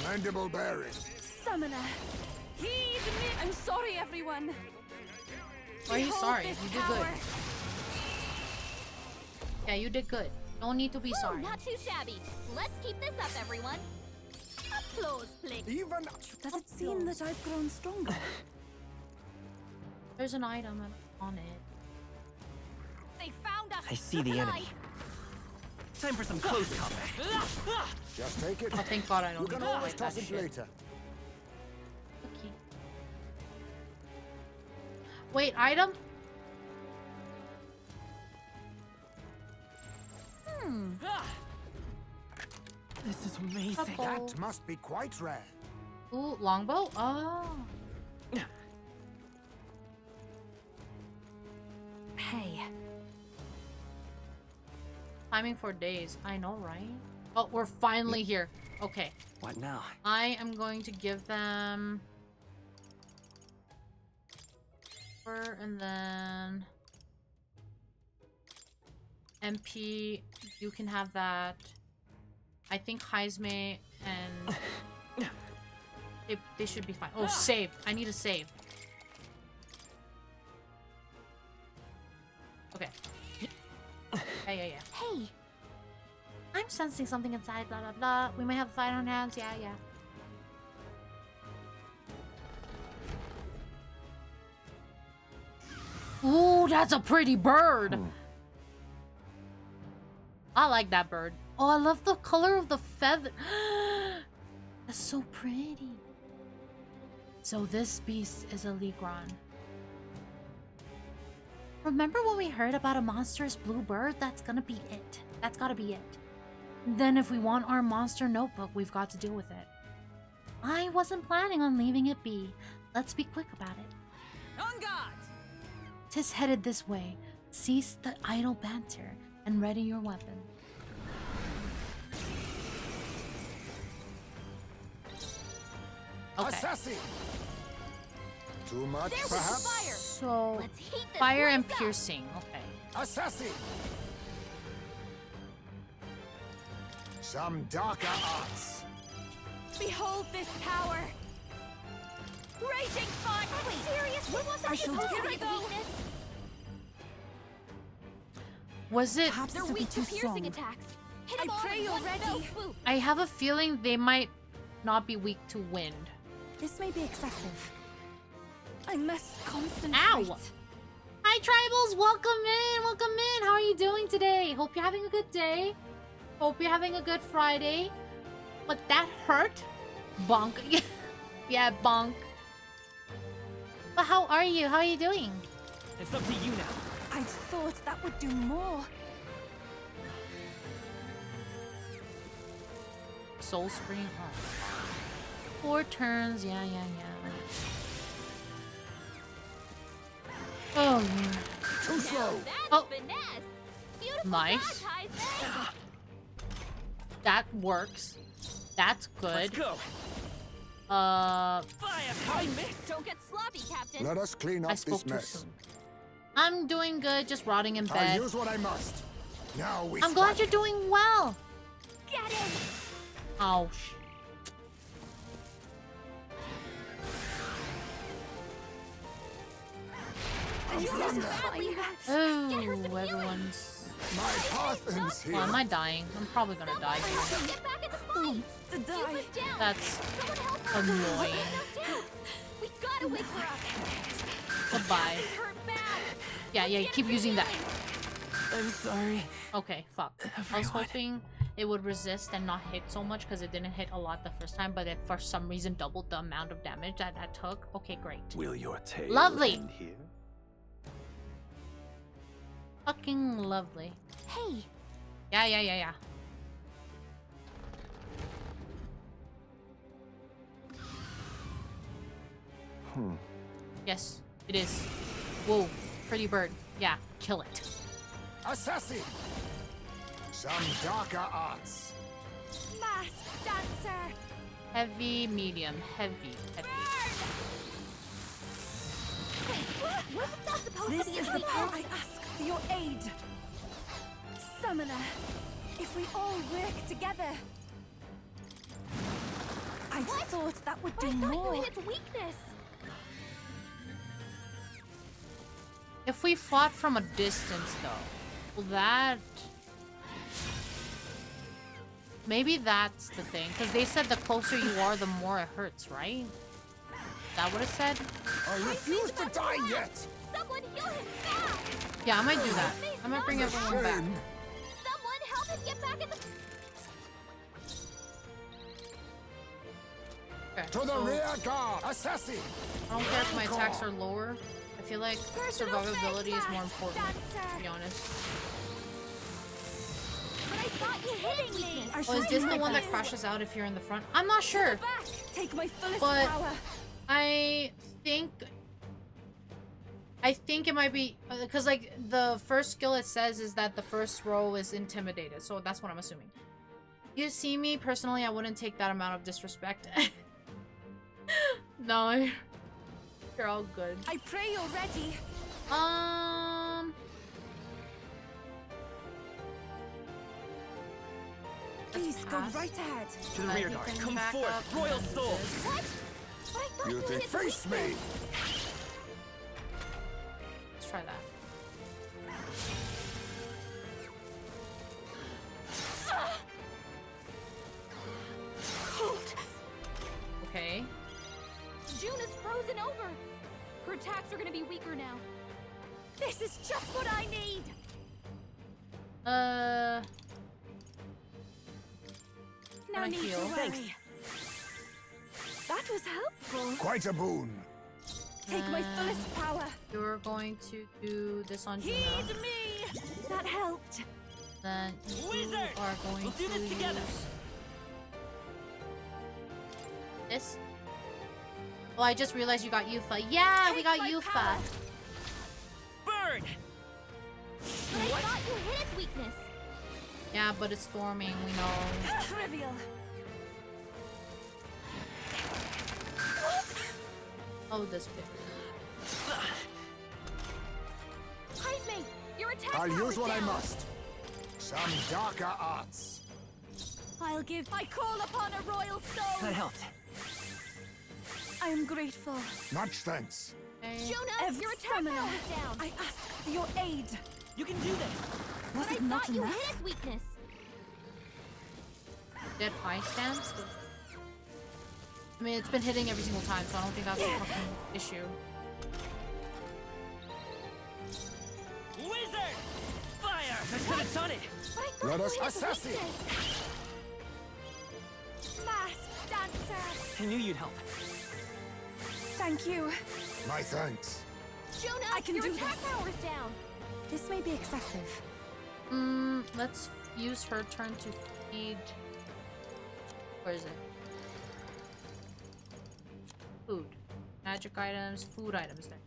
Commendable bearing. Summoner. Heed me. I'm sorry, everyone. Why are you Behold sorry? this You did power. good. Yeah, you did good. No need to be sorry. Not too shabby. Let's keep this up, everyone. Applause, please. Even Does it seem that I've grown stronger? There's an item on it. They found us. I see the enemy. Time for some close combat. just take it. Oh, thank God I don't You need can to always fight that toss it shit. later. Okay. Wait, item? This is amazing. That must be quite rare. Ooh, longbow? Oh. Hey. Timing for days. I know, right? Oh, we're finally here. Okay. What now? I am going to give them... and then... MP, you can have that. I think Heisme and... they should be fine. Oh, save. I need a save. Okay. Yeah. Hey. I'm sensing something inside, blah, blah, blah. We may have a fight on hands. Yeah. Ooh, that's a pretty bird. I like that bird. Oh, I love the color of the feather. That's so pretty. So this beast is a Ligron. Remember when we heard about a monstrous blue bird? That's gonna be it. That's gotta be it. Then if we want our monster notebook, we've got to deal with it. I wasn't planning on leaving it be. Let's be quick about it. On guard. 'Tis headed this way. Cease the idle banter and ready your weapon. Okay. Assassin. Too much, There was perhaps? fire. So, Let's heat this fire and place up. piercing. Okay. Assassin. Some darker arts. Behold this power. Raging fire. Wait, seriously? I shall supposed to here be I go. weakness? Was it? Perhaps They're this will be weak too to piercing strong. attacks. Hit I 'em all pray in you're one fell ready. swoop. I have a feeling they might not be weak to wind. This may be excessive. I must concentrate. Ow! Hi, Tribals! Welcome in! Welcome in! How are you doing today? Hope you're having a good day. Hope you're having a good Friday. But that hurt? Bonk. Yeah, bonk. But how are you? How are you doing? It's up to you now. I thought that would do more. Soul Scream? Oh. 4 turns. Yeah. Oh, yeah. Too slow. That's finesse. Beautiful Nice. dodge, Heisman. That works. That's good. Let's go. I missed. Don't get sloppy, Captain. Let us clean I up spoke this too mess. soon. I'm doing good, just rotting in I'll bed. use what I must. Now we I'm glad strike. you're doing well. Get him. Ouch. Oh, everyone's... My Parthen's here. Well, am I dying? I'm probably gonna die here. Get back in the fight. To die. That's Someone help us. annoying. We gotta wait for us. Goodbye. Hurt bad. Yeah, you keep using that. I'm sorry. Okay, fuck. I was hoping it would resist and not hit so much because it didn't hit a lot the first time, but it for some reason doubled the amount of damage that took. Okay, great. Will your tale Lovely. end here? Fucking lovely. Hey. Yeah. Yes, it is. Whoa, pretty bird. Yeah, kill it. Assassin! Some darker arts. Mask dancer. Heavy, medium, heavy. Wasn't that supposed to be a the part I ask for your aid? Summoner, if we all work together. I thought that would do more. You hit its weakness. If we fought from a distance, though, well, that... Maybe that's the thing, because they said the closer you are, the more it hurts, right? Is that what it said? I refuse to die yet! Someone heal him fast! Yeah, I might do that. I might bring everyone back. Someone help him get back in the... Okay, To the rear guard! Assassin! I don't care if my attacks are lower. I feel like survivability is more important, to be honest. But I thought you hitting me! Oh, is this the one that crashes out if you're in the front? I'm not sure. Take my fullest But power. I think it might be because like the first skill it says is that the first row is intimidated, so that's what I'm assuming. You see me personally, I wouldn't take that amount of disrespect. No, you're all good. I pray you're ready. Please go right ahead. To the rear guard. Come forth, royal soul. What? You think face me? Let's try that. Okay. June is frozen over. Her attacks are gonna be weaker now. This is just what I need. No need to worry. Thanks. That was helpful. Quite a boon. Take my fullest power. You're going to do this on Juno. Heed me. That helped. Then you Wizard! are going We'll do to this together. use this. Oh, I just realized you got Yufa. Yeah, we got Yufa. Burn! But I thought you hit its weakness. Yeah, but it's storming, we know. Trivial. Oh, this bit. Heisme, your attack I'll power's use what I down. must. Some darker arts. I'll give. I call upon a royal soul. That helped. I am grateful. Much thanks. Jonah, your attack Summoner, power's down. I ask for your aid. You can do this. But I thought you hit its weakness. Dead high stance? I mean, it's been hitting every single time, so I don't think that's a fucking issue. Wizard! Fire! I could have done it. Let us assassin. Mask dancer. I knew you'd help. Thank you. My thanks. Jonah, I can your do attack this. power's down. This may be excessive. Let's use her turn to feed. Where is it? Food. Magic items, food items there.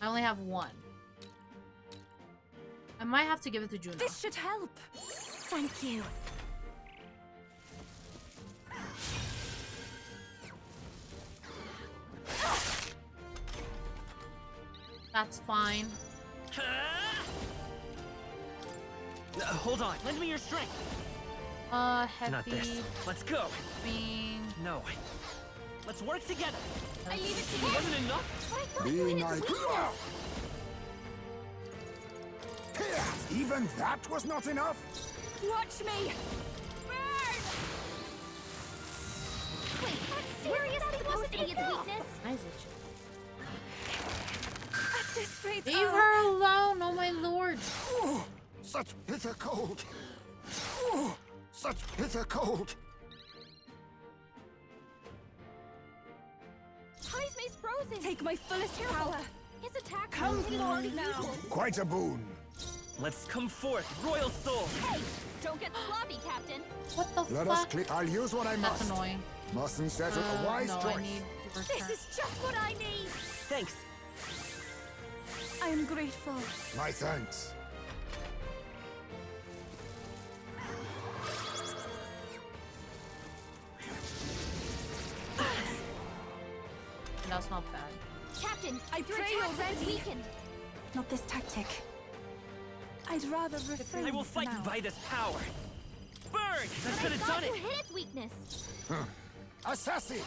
I only have one. I might have to give it to Juno. This should help. Thank you. That's fine. Hold on. Lend me your strength. Heavy. Not this. Let's go. Green. No. Let's work together. I leave it to you. It wasn't enough. Be nice. Even that was not enough? Watch me. Burn! Wait, seriously, that wasn't its weakness? Why is it? At this rate, Leave her alone, oh my lord. Oh, such bitter cold. Oh, such bitter cold. Heisme's frozen. Take my fullest power. His attack Come is already now. Quite a boon. Let's come forth, royal soul. Hey, don't get sloppy, Captain. What the Let fuck? us click. I'll use what I must. That's annoying. Mustn't settle a wise no, choice. I need to return. This is just what I need. Thanks. I am grateful. My thanks. That's not bad. Captain, I pray you're ready. Weakened. Not this tactic. I'd rather refrain I will for fight now. by this power. Burn! That could have done it. You hit its weakness. Assassin!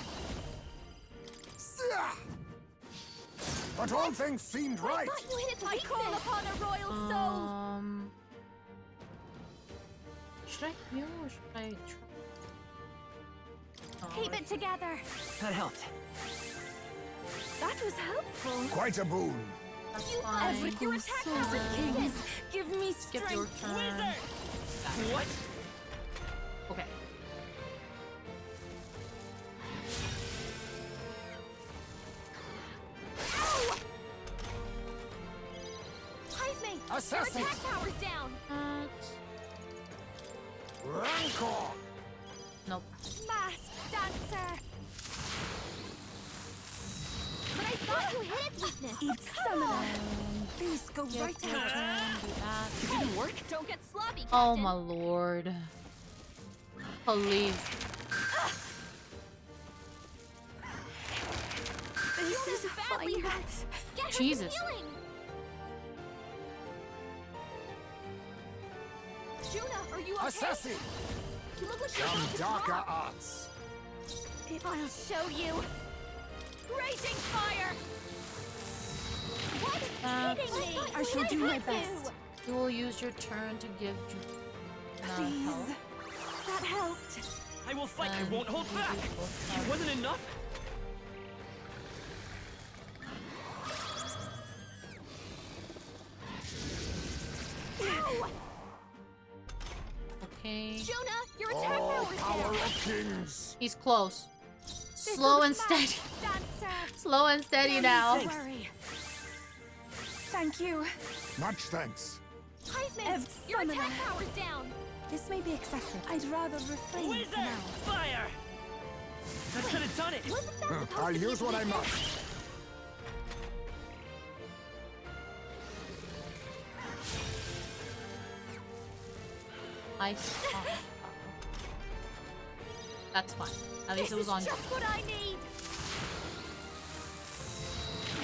But all things seemed right. I thought you hit its weakness. I call upon a royal soul. Should I heal or should I try? Keep it together. That helped. That was helpful. Quite a boon. That's You fine. your attack power weakness. Give me Skip strength. your turn. Wizard! What? Okay. Ow! Heisme, your Assassin! attack power's down. Rancor! Nope. Masked dancer. But I thought you hit its weakness. Each summoner. Please go right Your ahead. turn, do that. It didn't work? Don't get sloppy, Captain. Oh my lord. Please. This is badly hurt. Get her some Jesus. healing. Juna, are you okay? Assassin! You look like you're Some about to darker drop. arts. I'll show you. Raging fire. What? Kidding me? I shall do my best. You will use your turn to give Please. help. That helped. I will fight. I won't hold back. It wasn't enough. Ow! Okay. Juna, your attack Oh, power's power down. of kings. He's close. This Slow is and steady. Dancer. Slow and steady now. Don't worry. Thank you. Much thanks. Heisman, your attack power's down. This may be excessive. I'd rather refrain Wizard! for now. Fire! That could have done it. Wasn't that supposed I'll to use be what I weakness? must. Ice. That's fine. At least This it was is on. just what I need.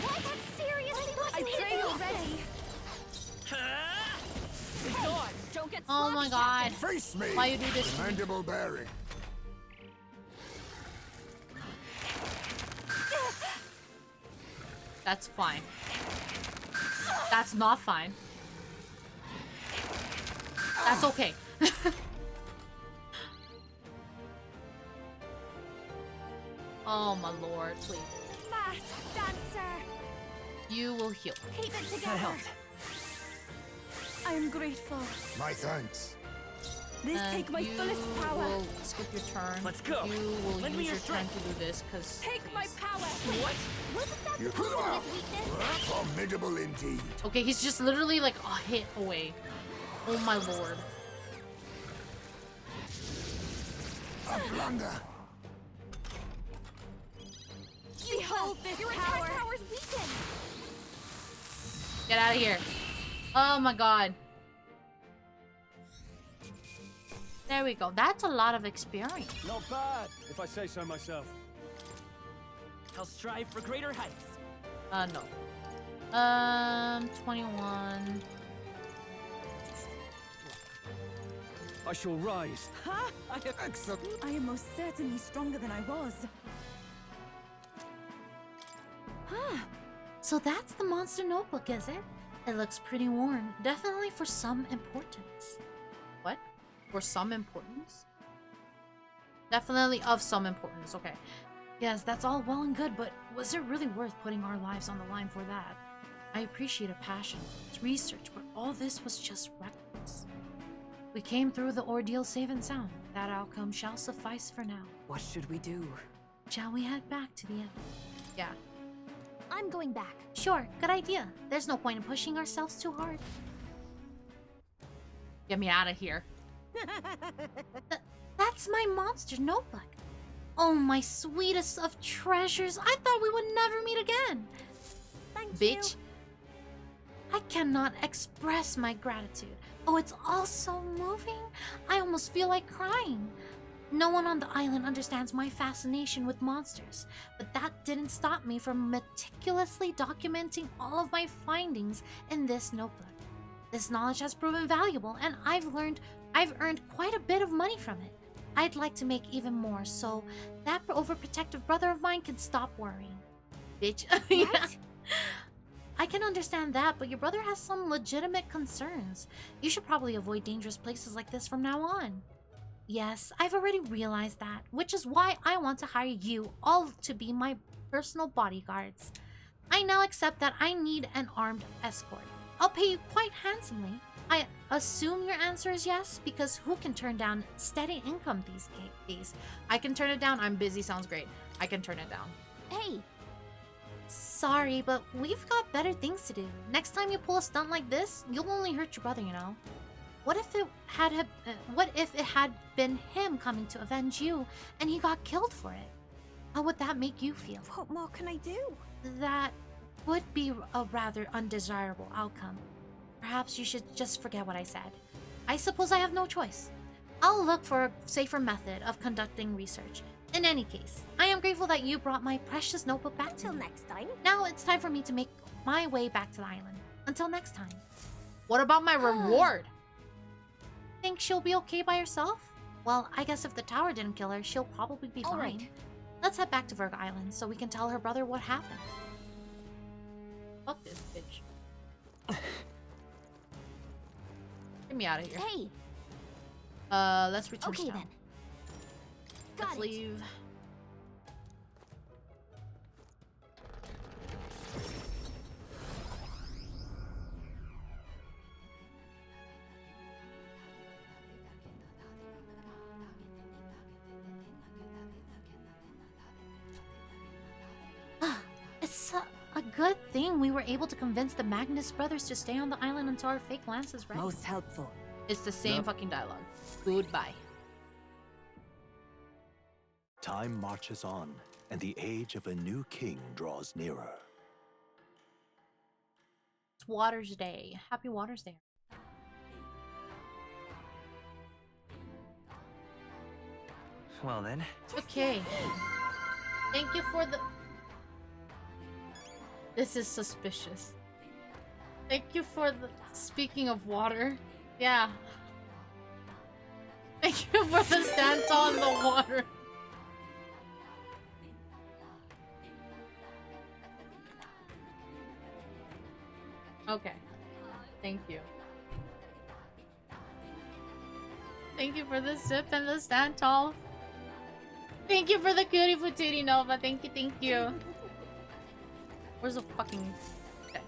What? That's seriously what I pray you're ready. Hey, don't get Oh sloppy, my god. Captain. Face me! Why you do this to me? Mandible bearing. That's fine. That's not fine. That's okay. Oh my lord, please. Masked dancer. You will heal. Keep it together. That helped. I am grateful. My thanks. This And take my you fullest power. will skip your turn. Let's go. You will Lend me use your your turn strength. to do this, because... Take my power. What? Wasn't that You supposed to be its weakness? Formidable indeed. Okay, he's just literally like a hit away. Oh my lord. A blunder. Behold this your power. Attack power's weakened. Get out of here. Oh my god. There we go. That's a lot of experience. Not bad, if I say so myself. I'll strive for greater heights. No. 21. I shall rise. Ha! Excellent. I am most certainly stronger than I was. So that's the monster notebook, is it? It looks pretty worn. Definitely for some importance. What? For some importance? Definitely of some importance, okay. Yes, that's all well and good, but was it really worth putting our lives on the line for that? I appreciate a passion for its research, but all this was just reckless. We came through the ordeal safe and sound. That outcome shall suffice for now. What should we do? Shall we head back to the inn? Yeah. I'm going back. Sure, good idea. There's no point in pushing ourselves too hard. Get me out of here. That's my monster notebook. Oh, my sweetest of treasures. I thought we would never meet again. Thank Bitch. I cannot express my gratitude. Oh, it's all so moving. I almost feel like crying. No one on the island understands my fascination with monsters, but that didn't stop me from meticulously documenting all of my findings in this notebook. This knowledge has proven valuable, and I've earned quite a bit of money from it. I'd like to make even more, so that overprotective brother of mine can stop worrying. Bitch. Yeah. I can understand that, but your brother has some legitimate concerns. You should probably avoid dangerous places like this from now on. Yes, I've already realized that, which is why I want to hire you all to be my personal bodyguards. I now accept that I need an armed escort. I'll pay you quite handsomely. I assume your answer is yes, because who can turn down steady income these days? I can turn it down. I'm busy sounds great. I can turn it down. Hey! Sorry, but we've got better things to do. Next time you pull a stunt like this, you'll only hurt your brother, you know? What if it had been him coming to avenge you, and he got killed for it? How would that make you feel? What more can I do? That would be a rather undesirable outcome. Perhaps you should just forget what I said. I suppose I have no choice. I'll look for a safer method of conducting research. In any case, I am grateful that you brought my precious notebook back to me. Until next time. Now it's time for me to make my way back to the island. Until next time. What about my reward? Think she'll be okay by herself? Well, I guess if the tower didn't kill her, she'll probably be fine. Right. Let's head back to Virgo Island so we can tell her brother what happened. Fuck this bitch. Get me out of here. Hey! Let's return to town. Then. Let's leave. It's a good thing we were able to convince the Magnus brothers to stay on the island until our fake lance is ready. Most helpful. It's the same fucking dialogue. Goodbye. Time marches on, and the age of a new king draws nearer. It's Waters Day. Happy Waters Day. Well then. Okay. Thank you for the... This is suspicious. Thank you for the... Speaking of water. Yeah. Thank you for the stand on the water. Okay. Thank you. Thank you for the sip and the stand tall. Thank you for the cutie patootie Nova. Thank you, thank you. Where's the fucking... Okay.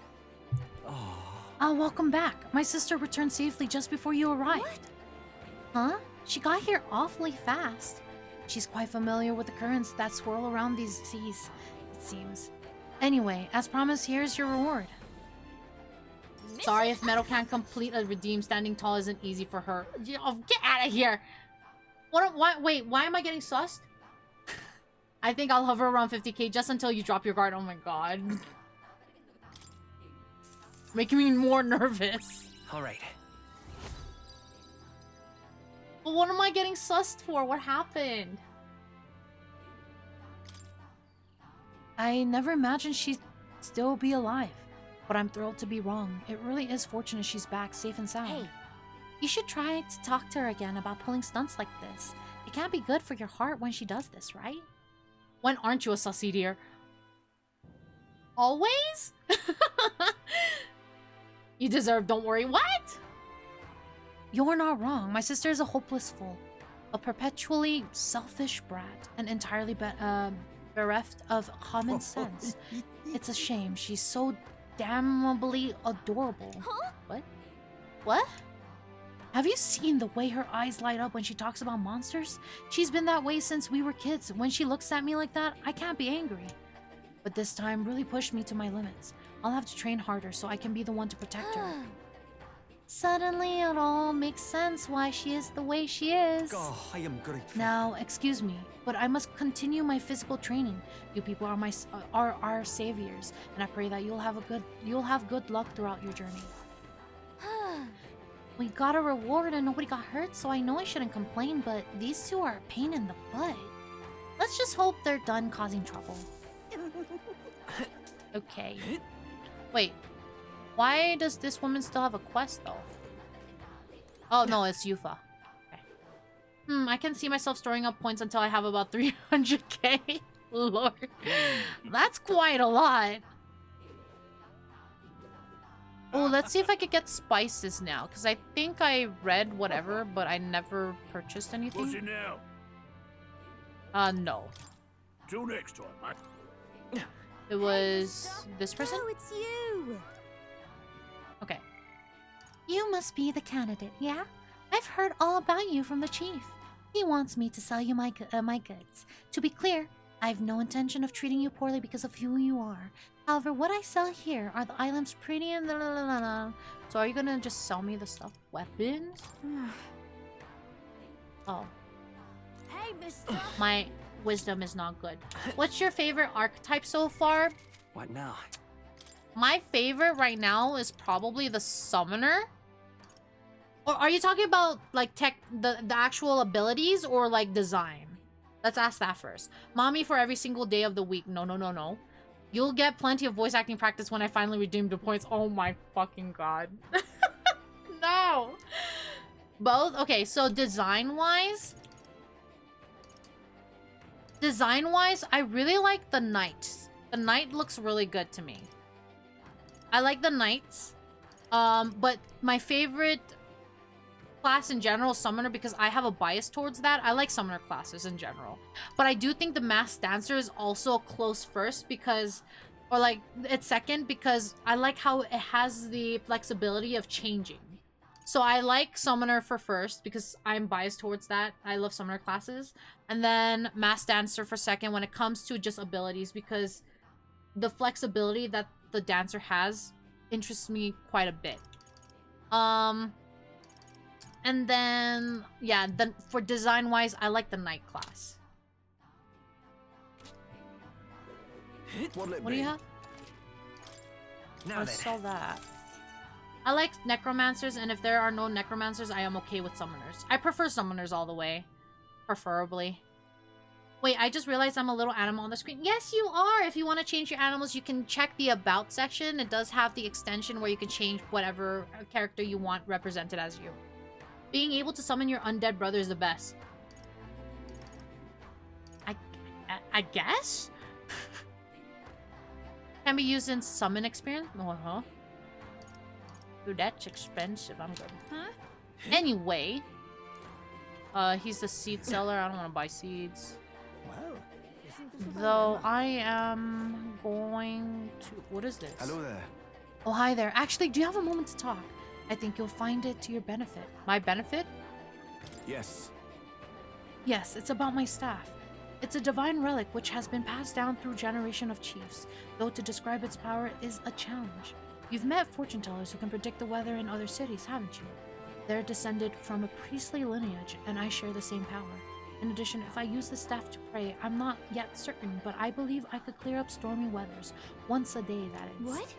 Oh, welcome back. My sister returned safely just before you arrived. What? Huh? She got here awfully fast. She's quite familiar with the currents that swirl around these seas, it seems. Anyway, as promised, here's your reward. Sorry if Meadow can't complete a redeem. Standing tall isn't easy for her. Oh, get out of here! Wait, why am I getting sussed? I think I'll hover around 50k just until you drop your guard. Oh my god. Making me more nervous. Alright. But what am I getting sussed for? What happened? I never imagined she'd still be alive. But I'm thrilled to be wrong. It really is fortunate she's back, safe and sound. Hey, you should try to talk to her again about pulling stunts like this. It can't be good for your heart when she does this, right? When aren't you a sussy, dear? Always? You deserve, don't worry. What? You're not wrong. My sister is a hopeless fool. A perpetually selfish brat. And entirely bereft of common sense. It's a shame. She's so damnably adorable. What? What? Have you seen the way her eyes light up when she talks about monsters? She's been that way since we were kids. When she looks at me like that, I can't be angry. But this time really pushed me to my limits. I'll have to train harder so I can be the one to protect her. Suddenly it all makes sense why she is the way she is. Oh, I am grateful. Now, excuse me, but I must continue my physical training. You people are our saviors, and I pray that you'll have good luck throughout your journey. We got a reward and nobody got hurt, so I know I shouldn't complain, but these two are a pain in the butt. Let's just hope they're done causing trouble. Okay. Wait. Why does this woman still have a quest, though? Oh, no, it's Yufa. Okay. I can see myself storing up points until I have about 300k. Lord. That's quite a lot. Oh, let's see if I could get spices now, because I think I read whatever, but I never purchased anything. What's it now? No. Till next time, mate. It was this person? Oh, it's you! Okay. You must be the candidate, yeah? I've heard all about you from the chief. He wants me to sell you my goods. To be clear, I've no intention of treating you poorly because of who you are. However, what I sell here are the items pretty and So are you gonna just sell me the stuff? Weapons? Oh. Hey, mister! My wisdom is not good. What's your favorite archetype so far? What now? My favorite right now is probably the summoner. Or are you talking about like the actual abilities or like design? Let's ask that first. Mommy for every single day of the week. No. You'll get plenty of voice acting practice when I finally redeem the points. Oh my fucking god. No. Both? Okay, so design-wise, I really like the knight. The knight looks really good to me. I like the knights. But my favorite class in general, summoner, because I have a bias towards that. I like summoner classes in general. But I do think the masked dancer is also close first because, or like it's second because I like how it has the flexibility of changing. So I like summoner for first because I'm biased towards that. I love summoner classes. And then masked dancer for second when it comes to just abilities because the flexibility that the dancer has interests me quite a bit. And then, yeah, then for design-wise, I like the knight class. What do you have? I saw that. I like necromancers, and if there are no necromancers, I am okay with summoners. I prefer summoners all the way. Preferably. Wait, I just realized I'm a little animal on the screen. Yes, you are! If you want to change your animals, you can check the About section. It does have the extension where you can change whatever character you want represented as you. Being able to summon your undead brother is the best. I guess? Can be used in summon experience? Dude, that's expensive. I'm good. Huh? Anyway. He's a seed seller. I don't want to buy seeds. Though I am going to... What is this? Hello there. Oh, hi there. Actually, do you have a moment to talk? I think you'll find it to your benefit. My benefit? Yes. Yes, it's about my staff. It's a divine relic which has been passed down through generation of chiefs, though to describe its power is a challenge. You've met fortune tellers who can predict the weather in other cities, haven't you? They're descended from a priestly lineage, and I share the same power. In addition, if I use the staff to pray, I'm not yet certain, but I believe I could clear up stormy weathers. Once a day, that is. What?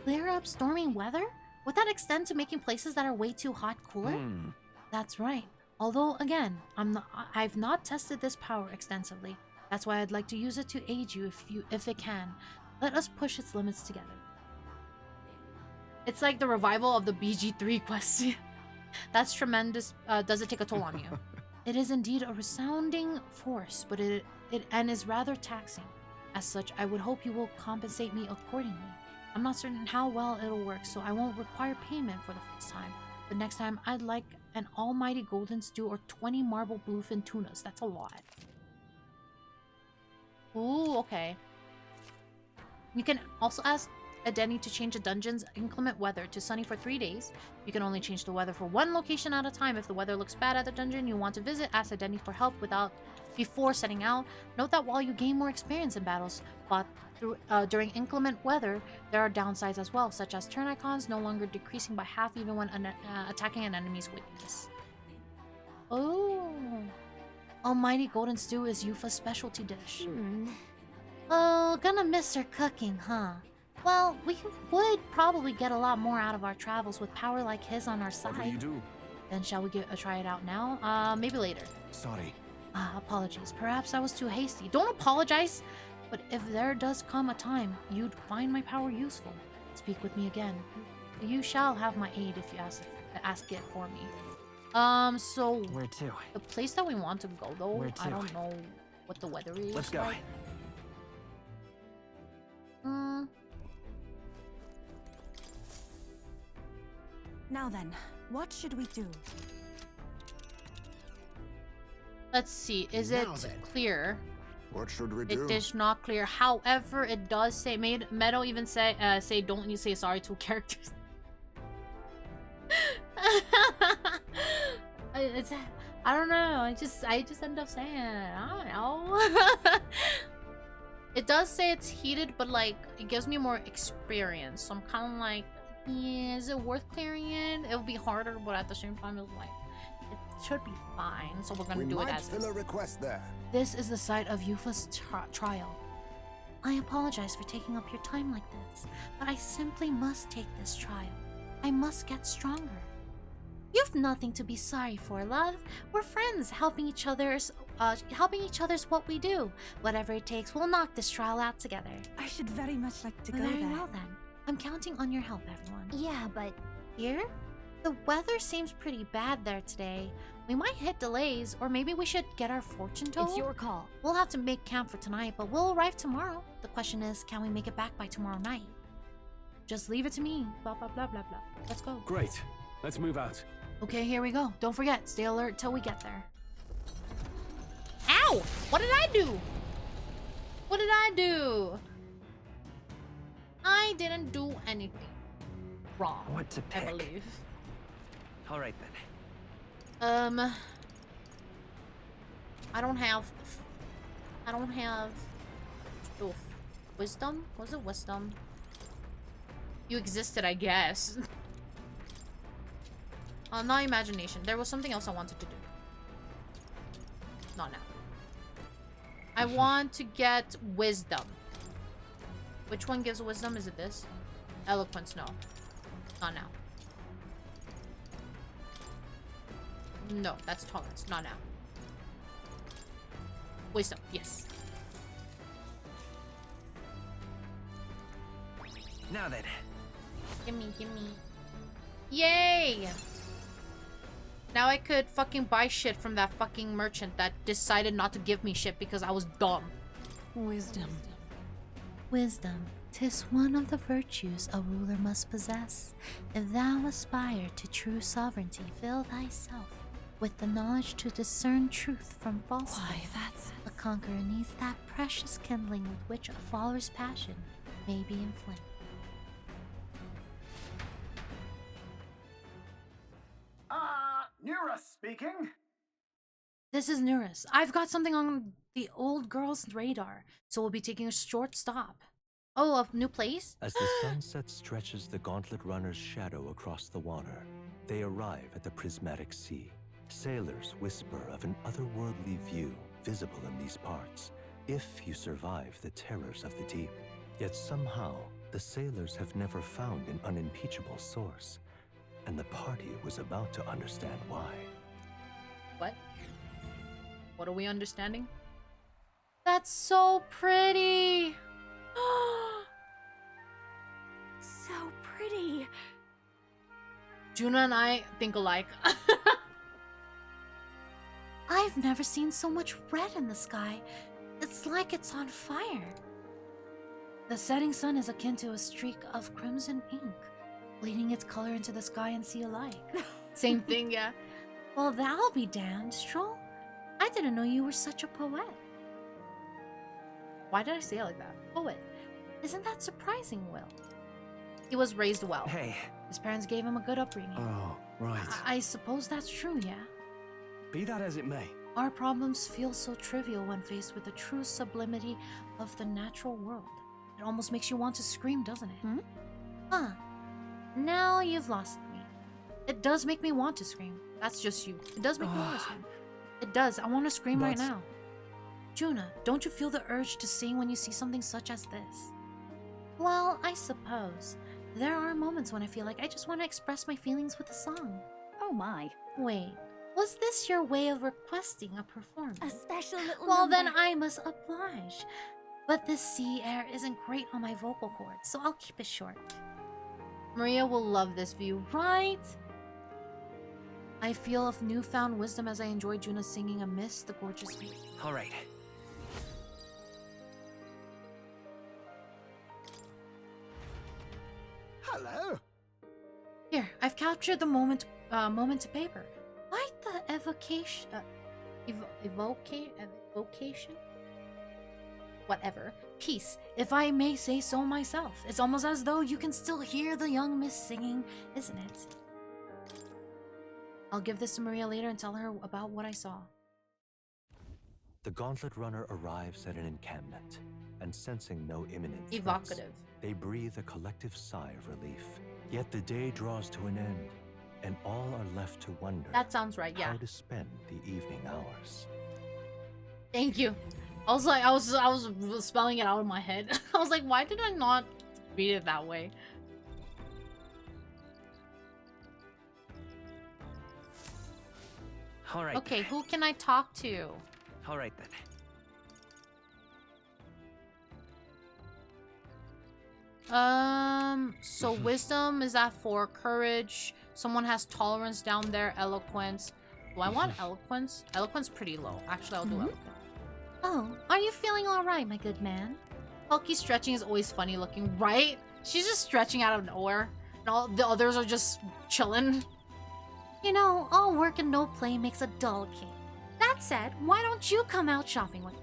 Clear up stormy weather? Would that extend to making places that are way too hot cooler? That's right. Although, again, I've not tested this power extensively. That's why I'd like to use it to aid you if it can. Let us push its limits together. It's like the revival of the BG3 quest. That's tremendous. Does it take a toll on you? It is indeed a resounding force, but it is rather taxing. As such, I would hope you will compensate me accordingly. I'm not certain how well it'll work, so I won't require payment for the first time. But next time, I'd like an almighty golden stew or 20 marble bluefin tunas. That's a lot. Ooh, okay. You can also ask a Denny to change the dungeon's inclement weather to sunny for 3 days. You can only change the weather for one location at a time. If the weather looks bad at the dungeon you want to visit, ask a Denny for help before setting out. Note that while you gain more experience in battles fought during inclement weather, there are downsides as well, such as turn icons no longer decreasing by half even when attacking an enemy's weakness. Oh. Almighty Golden Stew is Yufa's specialty dish. Oh, gonna miss her cooking, huh? Well, we would probably get a lot more out of our travels with power like his on our side. What will you do? Then shall we try it out now? Maybe later. Sorry. Apologies. Perhaps I was too hasty. Don't apologize! But if there does come a time you'd find my power useful, speak with me again. You shall have my aid if you ask it for me. So... Where to? The place that we want to go, though, Where to? I don't know what the weather is. Let's go. Like. Now then, what should we do? Let's see. Is it clear? What should we do? It is not clear. However, it does say Meadow even say don't you say sorry to characters. I don't know. I just end up saying it. I don't know. It does say it's heated, but like it gives me more experience. So I'm kind of like, yeah, is it worth clearing it? It'll be harder, but at the same time, it's like it should be fine. So we're gonna do it as fill a request there. This is the site of Yufa's trial. I apologize for taking up your time like this, but I simply must take this trial. I must get stronger. You've nothing to be sorry for, love. We're friends, helping each other's what we do. Whatever it takes, we'll knock this trial out together. I should very much like to go Very there. well then. I'm counting on your help, everyone. Yeah, but... Here? The weather seems pretty bad there today. We might hit delays, or maybe we should get our fortune told? It's your call. We'll have to make camp for tonight, but we'll arrive tomorrow. The question is, can we make it back by tomorrow night? Just leave it to me. Blah, blah, blah, blah, blah. Let's go. Great. Let's move out. Okay, here we go. Don't forget, stay alert till we get there. Ow! What did I do? What did I do? I didn't do anything wrong. What to pick? I believe. All right then. I don't have stuff. Wisdom? Was it wisdom? You existed, I guess. Not imagination. There was something else I wanted to do. Not now. I want to get wisdom. Which one gives wisdom? Is it this? Eloquence, no. Not now. No, that's tolerance. Not now. Wisdom, yes. Now then. Gimme, gimme. Yay! Now I could fucking buy shit from that fucking merchant that decided not to give me shit because I was dumb. Wisdom. Wisdom, 'tis one of the virtues a ruler must possess. If thou aspire to true sovereignty, fill thyself with the knowledge to discern truth from falsehood. Why, that's... A conqueror needs that precious kindling with which a follower's passion may be inflamed. Nura speaking. This is Nuris. I've got something on the old girl's radar, so we'll be taking a short stop. Oh, a new place? As the sunset stretches the gauntlet runner's shadow across the water, they arrive at the prismatic sea. Sailors whisper of an otherworldly view visible in these parts, if you survive the terrors of the deep. Yet somehow, the sailors have never found an unimpeachable source, and the party was about to understand why. What? What are we understanding? That's so pretty! So pretty. Juna and I think alike. I've never seen so much red in the sky. It's like it's on fire. The setting sun is akin to a streak of crimson ink, bleeding its color into the sky and sea alike. Same thing, yeah. Well, that'll be damned, Stroll. I didn't know you were such a poet. Why did I say it like that? Poet. Isn't that surprising, Will? He was raised well. Hey. His parents gave him a good upbringing. Oh, right. I suppose that's true, yeah? Be that as it may. Our problems feel so trivial when faced with the true sublimity of the natural world. It almost makes you want to scream, doesn't it? Hmm? Huh. Now you've lost me. It does make me want to scream. That's just you. It does make me want to scream. It does. I want to scream right now. Juna, don't you feel the urge to sing when you see something such as this? Well, I suppose. There are moments when I feel like I just want to express my feelings with a song. Oh my. Wait, was this your way of requesting a performance? A special little Well, number. then I must oblige. But this sea air isn't great on my vocal cords, so I'll keep it short. Maria will love this view, right? I feel of newfound wisdom as I enjoy Juna singing amidst the gorgeous view. All right. Hello. Here, I've captured the moment to paper. Why the evocation? Evocation? Whatever. Peace, if I may say so myself. It's almost as though you can still hear the young miss singing, isn't it? I'll give this to Maria later and tell her about what I saw. The Gauntlet Runner arrives at an encampment, and sensing no imminent threats, Evocative. they breathe a collective sigh of relief. Yet the day draws to an end, and all are left to wonder That sounds right, yeah. how to spend the evening hours. Thank you. I was like, I was spelling it out in my head. I was like, why did I not read it that way? All right. Okay, who can I talk to? All right then. So wisdom is at 4, courage. Someone has tolerance down there, eloquence. Do I want eloquence? Eloquence pretty low. Actually, I'll do eloquence. Oh, are you feeling alright, my good man? Hulky's stretching is always funny looking, right? She's just stretching out of nowhere. And all the others are just chilling. You know, all work and no play makes a dull king. That said, why don't you come out shopping with me?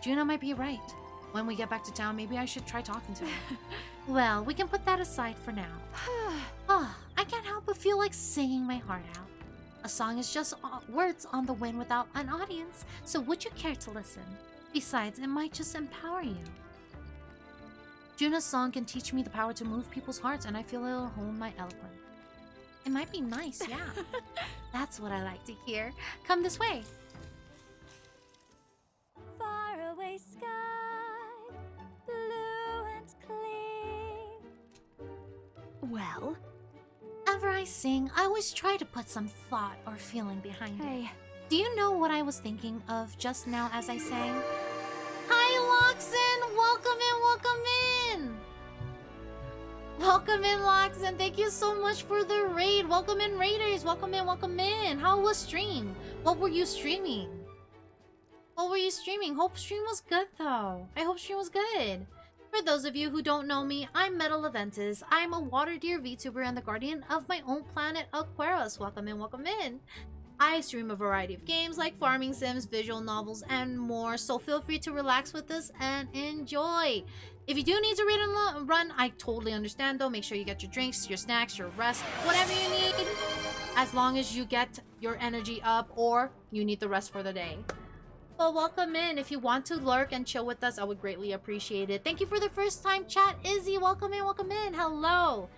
Juna might be right. When we get back to town, maybe I should try talking to her. Well, we can put that aside for now. I can't help but feel like singing my heart out. A song is just words on the wind without an audience, so would you care to listen? Besides, it might just empower you. Juna's song can teach me the power to move people's hearts, and I feel it'll hone my eloquence. It might be nice, yeah. That's what I like to hear. Come this way. Far away sky, blue and clear. Well? Whenever I sing, I always try to put some thought or feeling behind it. Do you know what I was thinking of just now as I sang? Hi, Loxen! Welcome in, welcome in! Welcome in, Loxen. Thank you so much for the raid. Welcome in, raiders. Welcome in, welcome in. How was stream? What were you streaming? What were you streaming? Hope stream was good, though. I hope stream was good. For those of you who don't know me, I'm Meadow Laventis. I'm a water deer VTuber and the guardian of my own planet, Aquarius. Welcome in, welcome in. I stream a variety of games like farming sims, visual novels, and more, so feel free to relax with us and enjoy. If you do need to read and run, I totally understand though. Make sure you get your drinks, your snacks, your rest, whatever you need, as long as you get your energy up or you need the rest for the day. Well, welcome in. If you want to lurk and chill with us, I would greatly appreciate it. Thank you for the first time chat, Izzy. Welcome in, welcome in. Hello.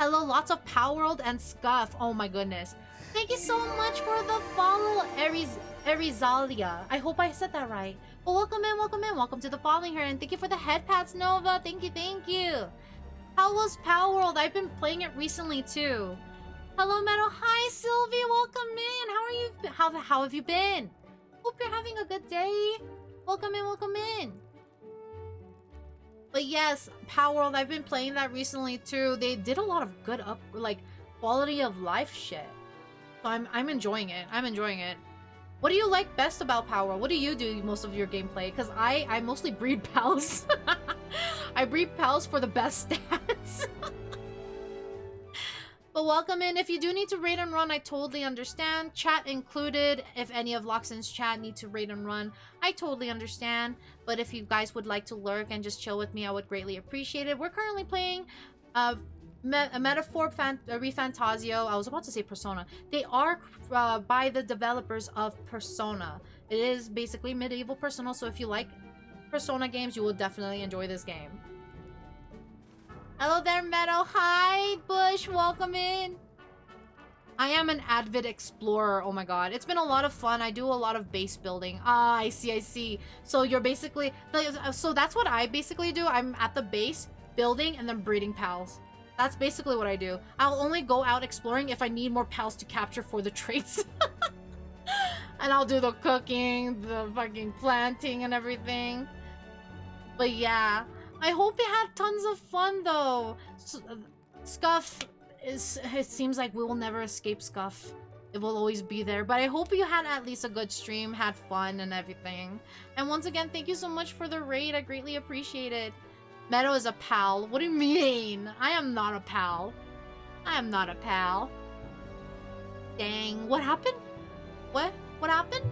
Hello, lots of Power World and Scuff. Oh my goodness. Thank you so much for the follow, Arizalia. I hope I said that right. Well, welcome in, welcome in. Welcome to the following here. And thank you for the head pats, Nova. Thank you, thank you. How was Power World? I've been playing it recently too. Hello, Meadow. Hi, Sylvie. Welcome in. How are you? How have you been? Hope you're having a good day. Welcome in, welcome in. But yes, Power World, I've been playing that recently too. They did a lot of good quality of life shit. So I'm enjoying it. I'm enjoying it. What do you like best about Power World? What do you do most of your gameplay? Because I mostly breed pals. I breed pals for the best stats. But welcome in. If you do need to raid and run, I totally understand. Chat included. If any of Loxen's chat need to raid and run, I totally understand. But if you guys would like to lurk and just chill with me, I would greatly appreciate it. We're currently playing Metaphor ReFantazio. I was about to say Persona. They are by the developers of Persona. It is basically medieval Persona, so if you like Persona games, you will definitely enjoy this game. Hello there, Meadow. Hi, Bush. Welcome in. I am an avid explorer. Oh my god. It's been a lot of fun. I do a lot of base building. Ah, I see, I see. So you're basically... So that's what I basically do. I'm at the base, building, and then breeding pals. That's basically what I do. I'll only go out exploring if I need more pals to capture for the traits. And I'll do the cooking, the fucking planting, and everything. But yeah. I hope you had tons of fun, though. Scuff... it seems like we will never escape Scuff. It will always be there. But I hope you had at least a good stream, had fun and everything. And once again, thank you so much for the raid. I greatly appreciate it. Meadow is a pal. What do you mean? I am not a pal. I am not a pal. Dang. What happened? What? What happened?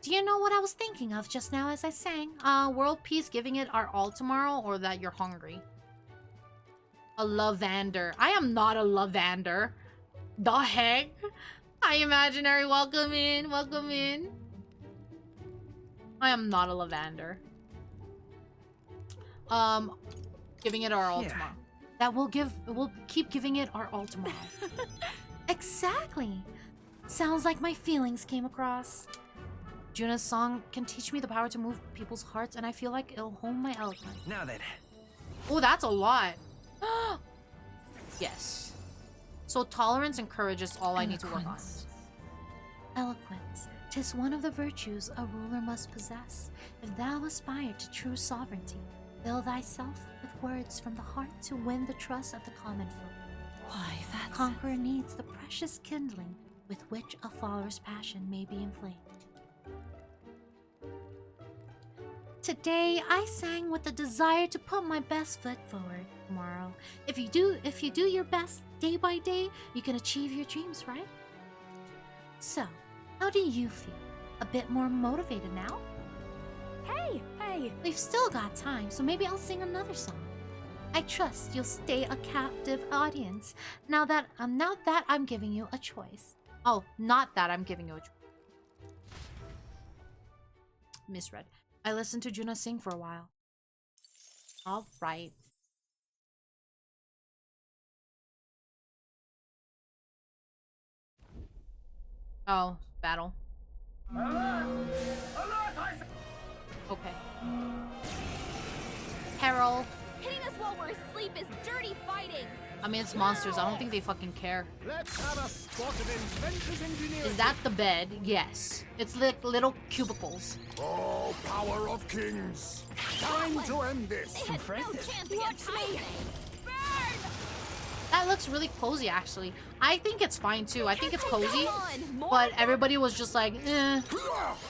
Do you know what I was thinking of just now as I sang? World peace, giving it our all tomorrow, or that you're hungry? A Lavander. I am not a Lavander. The heck? Hi, Imaginary. Welcome in. Welcome in. I am not a Lavander. Giving it our all tomorrow. That we'll keep giving it our all tomorrow. Exactly. Sounds like my feelings came across. Juna's song can teach me the power to move people's hearts, and I feel like it'll hone my eloquence. Now then. Oh, that's a lot. Yes. So tolerance and courage is all I need to work on. Eloquence. 'Tis one of the virtues a ruler must possess. If thou aspire to true sovereignty, fill thyself with words from the heart to win the trust of the common folk. Why, The conqueror needs the precious kindling with which a follower's passion may be inflamed. Today, I sang with the desire to put my best foot forward. Tomorrow, if you do your best day by day, you can achieve your dreams, right? So, how do you feel? A bit more motivated now? Hey! We've still got time, so maybe I'll sing another song. I trust you'll stay a captive audience now that I'm giving you a choice. Oh, not that I'm giving you a choice. Misread. I listened to Juna sing for a while. Alright. Oh, battle. Okay. Peril. Hitting us while we're asleep is dirty fighting. I mean, it's monsters. I don't think they fucking care. Let's have a spot of inventor's ingenuity. Is that the bed? Yes. It's like little cubicles. Oh, power of kings! Time to end this. Impressive. Watch me. Burn! That looks really cozy, actually. I think it's fine, too. I think it's cozy. More But everybody was just like, eh.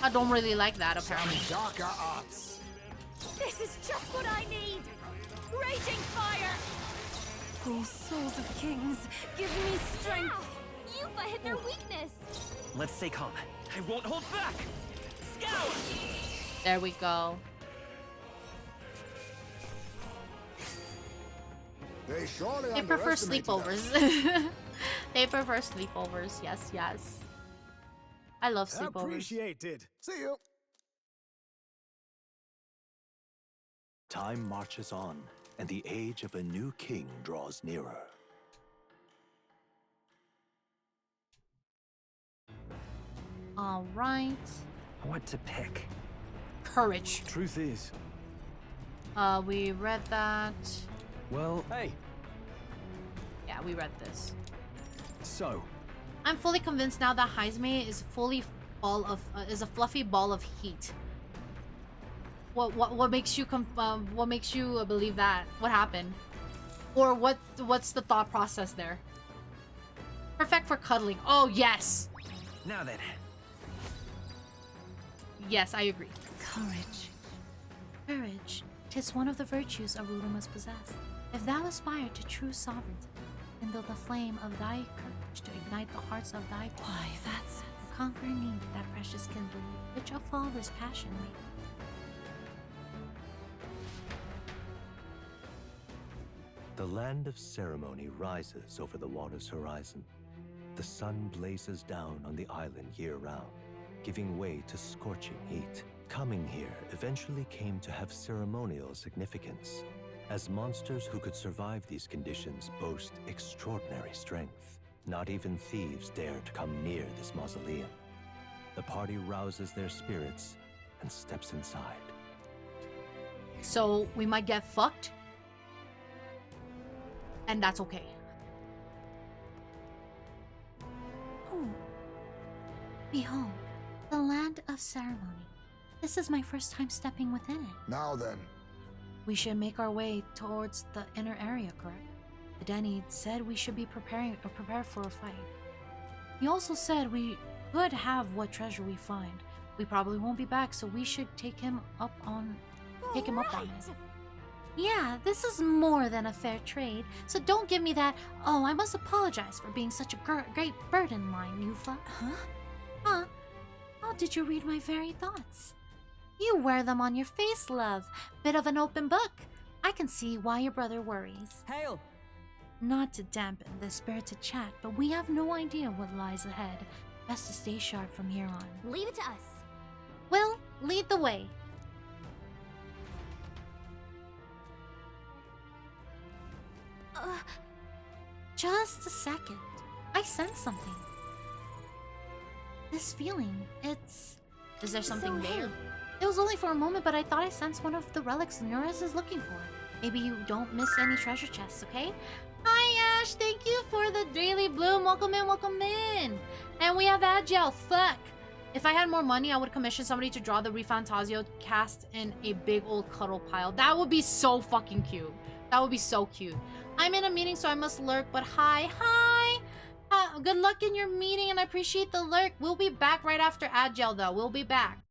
I don't really like that, apparently. Darker arts. This is just what I need. Raging fire. Oh, souls of kings, give me strength. Yupa hit their weakness. Let's stay calm. I won't hold back. Scout! There we go. They surely They prefer underestimated us. sleepovers. They prefer sleepovers. Yes, yes. I love sleepovers. Appreciated. See you. Time marches on, and the age of a new king draws nearer. All right. What to pick? Courage. Truth is, We read that. well, hey. Yeah, we read this. So, I'm fully convinced now that Heisme is is a fluffy ball of heat. What makes you believe that? What happened? Or what's the thought process there? Perfect for cuddling. Oh yes. Now then. Yes, I agree. Courage. Courage. 'Tis one of the virtues a ruler must possess. If thou aspire to true sovereignty, kindle the flame of thy courage to ignite the hearts of thy people. Why, that's... The conqueror needs that precious kindling, which a follower's passion may. The land of ceremony rises over the water's horizon. The sun blazes down on the island year-round, giving way to scorching heat. Coming here eventually came to have ceremonial significance, as monsters who could survive these conditions boast extraordinary strength. Not even thieves dare to come near this mausoleum. The party rouses their spirits and steps inside. So we might get fucked, and that's okay. Behold, the land of ceremony. This is my first time stepping within it. Now then. We should make our way towards the inner area, correct? The Denny said we should be prepared for a fight. He also said we could have what treasure we find. We probably won't be back, so we should take him up on it. Yeah, this is more than a fair trade, so don't give me that, oh, I must apologize for being such a great burden line, Yufa. Huh? How did you read my very thoughts? You wear them on your face, love. Bit of an open book. I can see why your brother worries. Hail! Not to dampen the spirited chat, but we have no idea what lies ahead. Best to stay sharp from here on. Leave it to us. Will, lead the way. Just a second. I sense something. This feeling, it's... Is there something there? It was only for a moment, but I thought I sensed one of the relics Nuris is looking for. Maybe you don't miss any treasure chests, okay? Hi, Ash! Thank you for the daily bloom. Welcome in, welcome in! And we have Agile. Fuck! If I had more money, I would commission somebody to draw the ReFantazio cast in a big old cuddle pile. That would be so fucking cute. That would be so cute. I'm in a meeting, so I must lurk, but hi. Good luck in your meeting, and I appreciate the lurk. We'll be back right after Agile, though. We'll be back.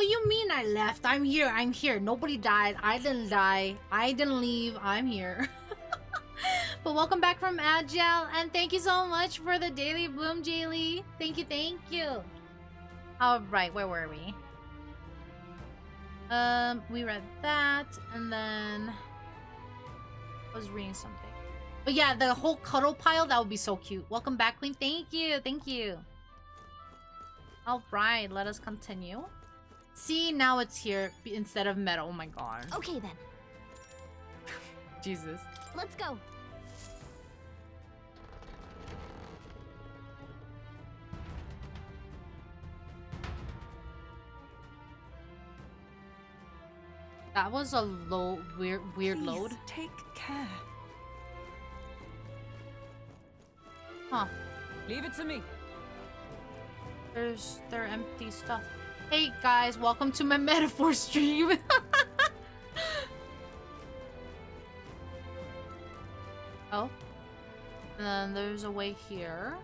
What do you mean I left? I'm here. I'm here. Nobody died. I didn't die. I didn't leave. I'm here. But welcome back from Agile, and thank you so much for the Daily Bloom, Jaylee. Thank you, thank you. Alright, where were we? We read that, and then I was reading something. But yeah, the whole cuddle pile, that would be so cute. Welcome back, Queen. Thank you, thank you. Alright, let us continue. See, now it's here instead of Meadow. Oh my god. Okay then. Jesus. Let's go. That was a weird Please load. Take care. Huh. Leave it to me. They're empty stuff. Hey guys, welcome to my metaphor stream. Oh. And then there's a way here.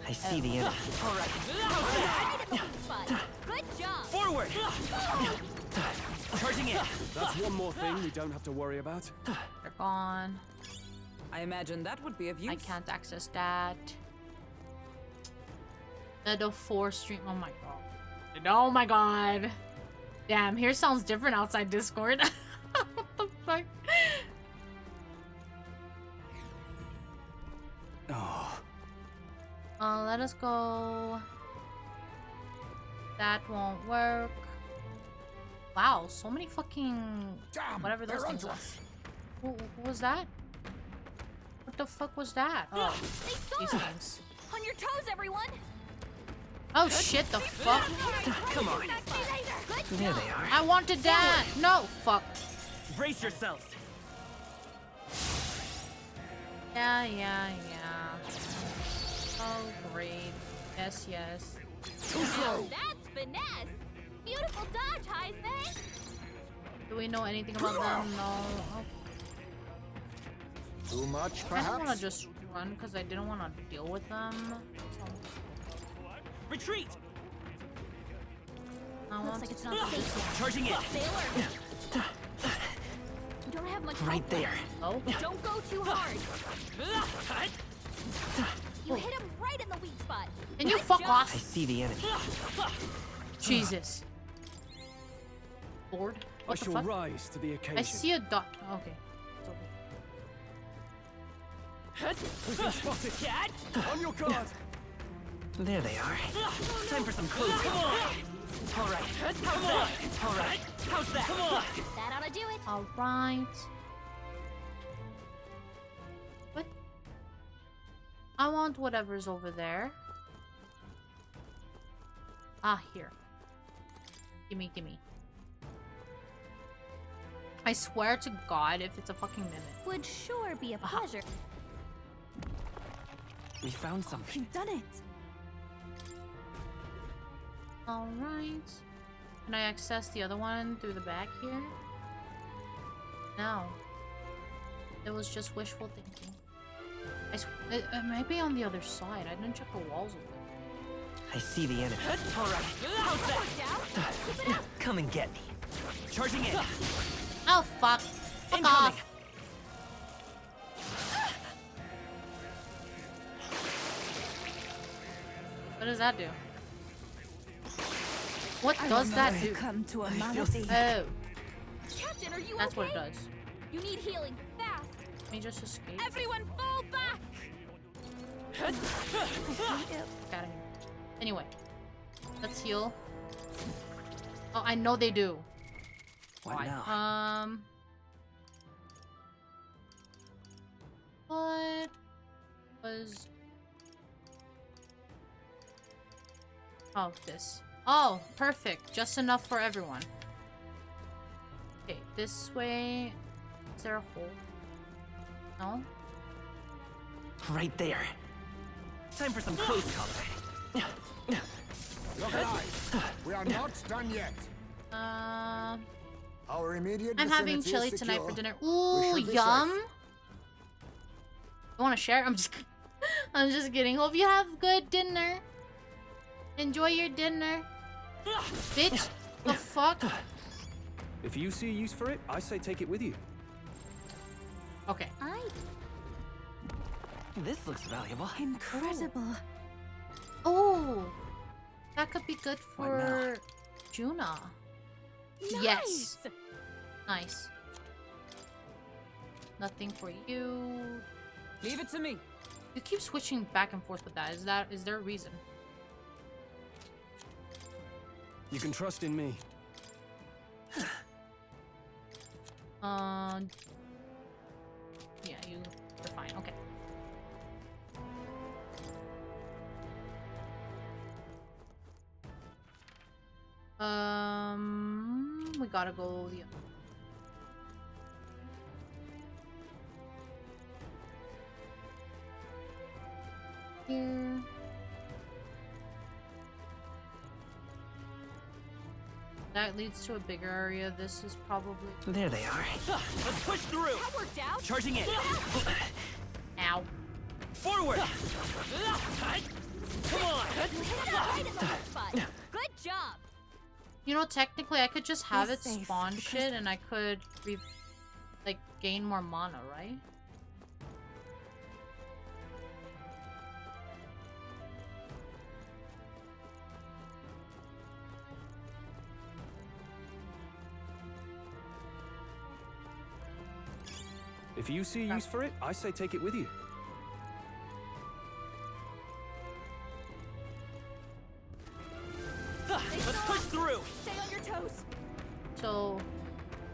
I see the enemy. All right. Good job. Forward. Charging in. That's one more thing we don't have to worry about. They're gone. I imagine that would be of use. I can't access that. Meadow 4 stream. Oh my god. Oh my god. Damn, here sounds different outside Discord. What the fuck? Oh. Let us go. That won't work. Wow, so many fucking whatever those things are. What was that? What the fuck was that? Oh, these things. On your toes, everyone. Oh shit, the fuck? Come on. There they are. I wanted that. No, fuck. Brace yourselves. Yeah. Oh, great. Yes. Now that's finesse. Beautiful dodge, Heisman. Do we know anything about them? No. Oh. Too much, I perhaps? just want to just run because I didn't want to deal with them. Retreat. Looks like it's not safe. Charging in. Sailor. You don't have much Right hope. there. Oh. Don't go too hard. You hit him right in the weak spot. And you Good fuck job. off. I see the enemy. Jesus. Lord. I What the shall fuck? rise to the occasion. I see a dot. Okay. We've been spotted. Cat. On your guard. There they are. Time for some close combat. All right. How's that? All right. How's that? Come on. That ought to do it. All right. What? I want whatever's over there. Ah, here. Gimme. I swear to God, if it's a fucking mimic. Would sure be a pleasure. We found something. You've done it. All right. Can I access the other one through the back here? No. It was just wishful thinking. It might be on the other side. I didn't check the walls of it. I see the enemy. All right. How's that? Come and get me. Charging in. Oh, fuck. Fuck Incoming. off. What does that do? What does that do? Come to a I feel malady. Oh, Captain, are you that's okay? what it does. You need healing fast. Let me just escape. Everyone fall back. Get out of here. Anyway, let's heal. Oh, I know they do. What now? What was... Oh, this. Oh, perfect. Just enough for everyone. Okay, this way. Is there a hole? No? Right there. Time for some close combat. Look alive. We are not done yet. Our immediate I'm having vicinity chili is tonight for secure. dinner. We Ooh, should be yum. safe. You want to share? I'm just kidding. Hope you have good dinner. Enjoy your dinner. Bitch. The fuck? If you see a use for it, I say take it with you. Okay. This looks valuable. Incredible. Oh, that could be good for Juna. Yes. Nice. Nothing for you. Leave it to me. You keep switching back and forth with that. Is there a reason? You can trust in me. Yeah, you're fine. Okay. We gotta go. Yeah. Here. That leads to a bigger area. This is probably. There they are. Let's push through. That worked out. Charging in. Ow. Forward. Come on. Right in the hot spot. Good job. You know, technically, I could just have Be it safe, spawn because- shit, and I could like gain more mana, right? If you see a use for it, I say take it with you. Let's push through. Stay on your toes. So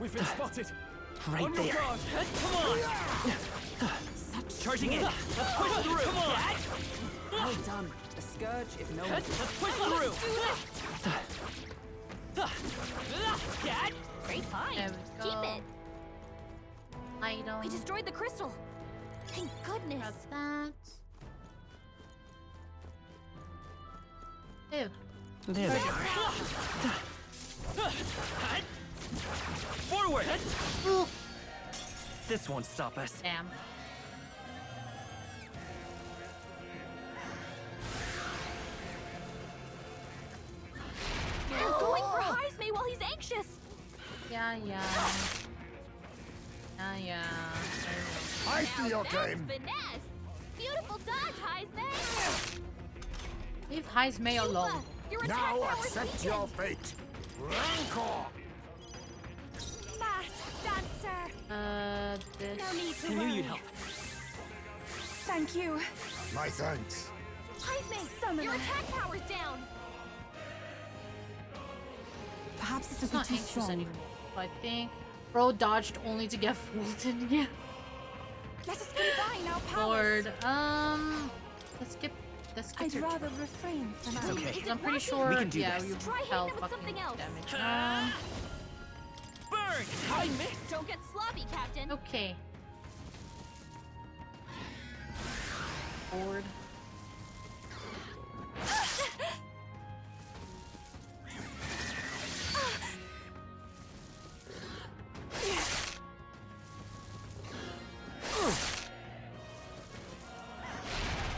we've been spotted. Right on there. Your guard. Come on. Charging in. Let's push through. Come on. Well done. A scourge if no one. Let's push through. Great find. there we go. Keep it. Item. We destroyed the crystal. Thank goodness. Grab that. Ew. There they are. Forward. Ooh. This won't stop us. Damn. They're going for Heisme while he's anxious. Yeah. I see your That's game. finesse. Beautiful dodge, Heisme. Leave Heisme alone. Your attack Now power's accept your weakened. fate. Rancor! Masked dancer. This. No need to I knew worry. you'd help. Thank you. My thanks. Heisme, your attack power's down. Perhaps this It's is not too anxious strong. anymore. I think bro dodged only to get fooled in. Yeah. Let us combine our powers. Lord. Let's skip I'd your rather refrain from It's okay. I'm pretty sure. We can do yeah, this. you Try hitting tell him with fucking something else. damage. Burn. Don't get sloppy, Captain. Okay. Board.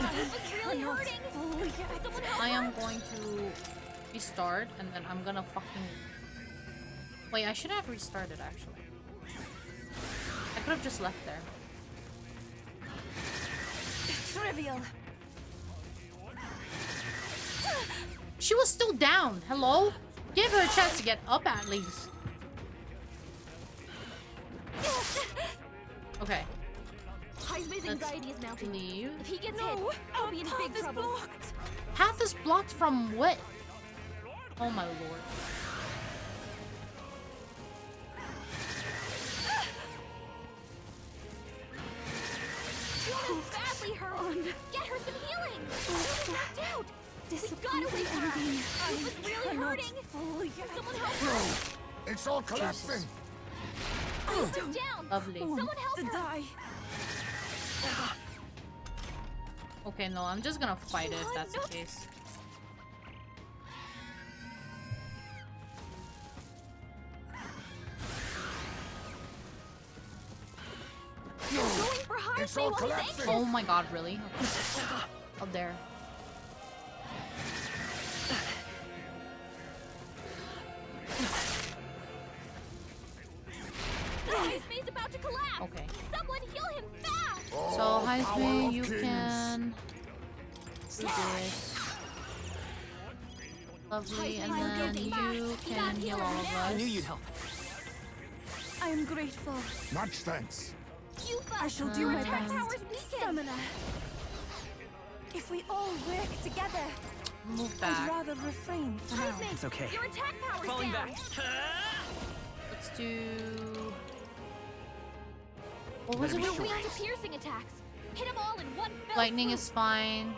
It's really hurting. Someone help I her. am going to restart, and then I'm gonna fucking. Wait, I should have restarted actually. I could have just left there. Trivial. She was still down. Hello? Give her a chance to get up at least. Okay. Heisme's anxiety is mounting. Leave. If he gets hit, I'll be in big trouble. Path is blocked from what? Oh my lord. Tina's badly hurt. Get her some healing. She's knocked out. We gotta wake her up. She was really hurting. Someone help her. It's all collapsing. She's down. Lovely. Someone help her. Die. Okay, no, I'm just gonna fight it if that's the case. Going for It's Heisme all while he's collapsing. anxious. Oh my god, really? Okay. Oh, there. about to collapse. Okay. Someone heal him fast. So Heisman, you can do this. Lovely, and then you can heal all of us. I knew you'd help. I am grateful. Much thanks. I shall do my best. Summoner. If we all work together, Move back. I'd rather refrain for now. It's okay. Your attack power's Falling down. back. Let's do. What was it? We're weak to piercing attacks. Hit them all in one fell Lightning swoop. is fine.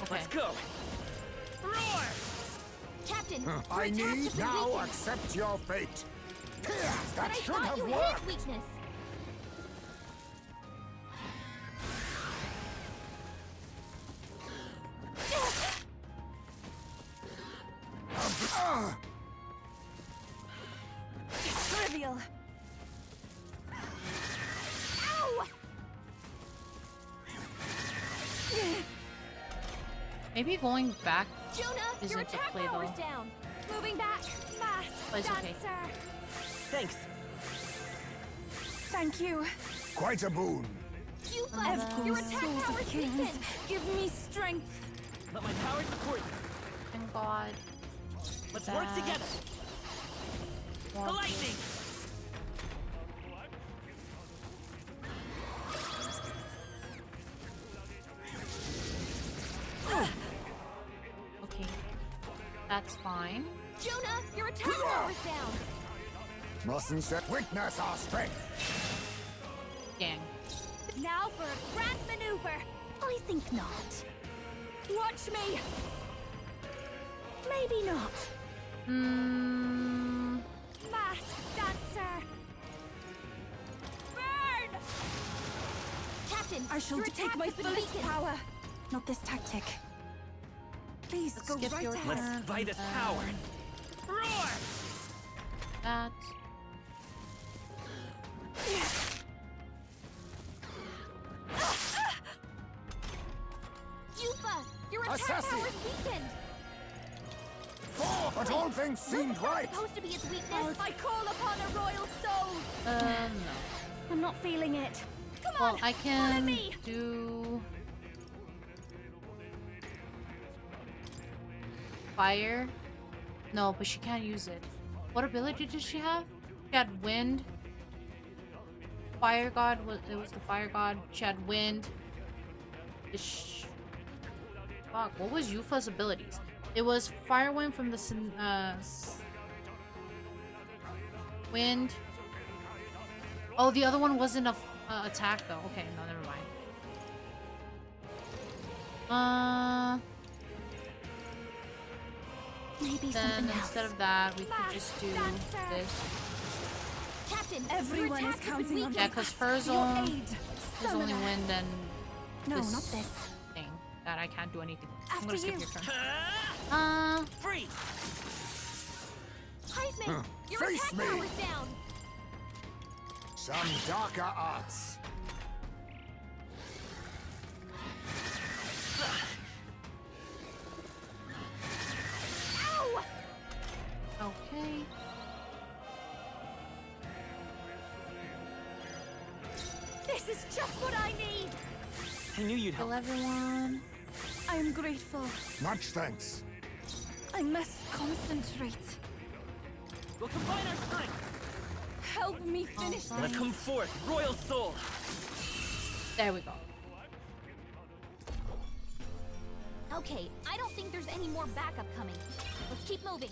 Okay. Let's go. Roar! Captain, I your attacks need have been now weakened. accept your fate. Here, But that I should thought have you worked. had weakness. Trivial. Ow! Maybe going back Jonah, your isn't a attack play power's though. down. Moving back. Mask. Oh, it's okay. Dancer. Thanks. Thank you. Quite a boon. You bust. Your attack Souls of power's kings, weakened. give me strength. Let my power support you. Thank God. Let's work That. together. The One. lightning. Okay. That's fine. Jonah, your attack power's down. Mustn't set witness our strength. Dang. Now for a grand maneuver. I think not. Watch me. Maybe not. Hmm. Mask dancer. Burn. Captain, I shall your take attack my has been fullest weakened. power. Not this tactic. Please Let's go skip right your ahead. turn. Let's fight this power. Roar! That. Yufa, your attack Assassin. power's weakened. But all things seemed Wasn't that right. supposed to be its weakness? I call upon a royal soul. No. I'm not feeling it. Come Well, on, I follow can me. do fire. No, but she can't use it. What ability did she have? She had wind. Fire god was it was the fire god. She had wind. Fuck, what was Yufa's abilities? It was fire wind from the wind. Oh, the other one wasn't a attack though. Okay, no, never mind. Maybe Then something else. instead of that, we could just do this. Captain, Everyone is counting on Yeah, because hers your own aid. is only Summoner. wind and No, this not this. thing that I can't do anything with. I'm After gonna skip you. your turn. Free. Heisman, your Face attack me. power's down. Some darker arts. Ow! Okay. This is just what I need. I knew you'd help. Kill everyone. I am grateful. Much thanks. I must concentrate. We'll combine our strength. Help me finish Fine. Let's come forth, royal soul. There we go. Okay, I don't think there's any more backup coming. Let's keep moving.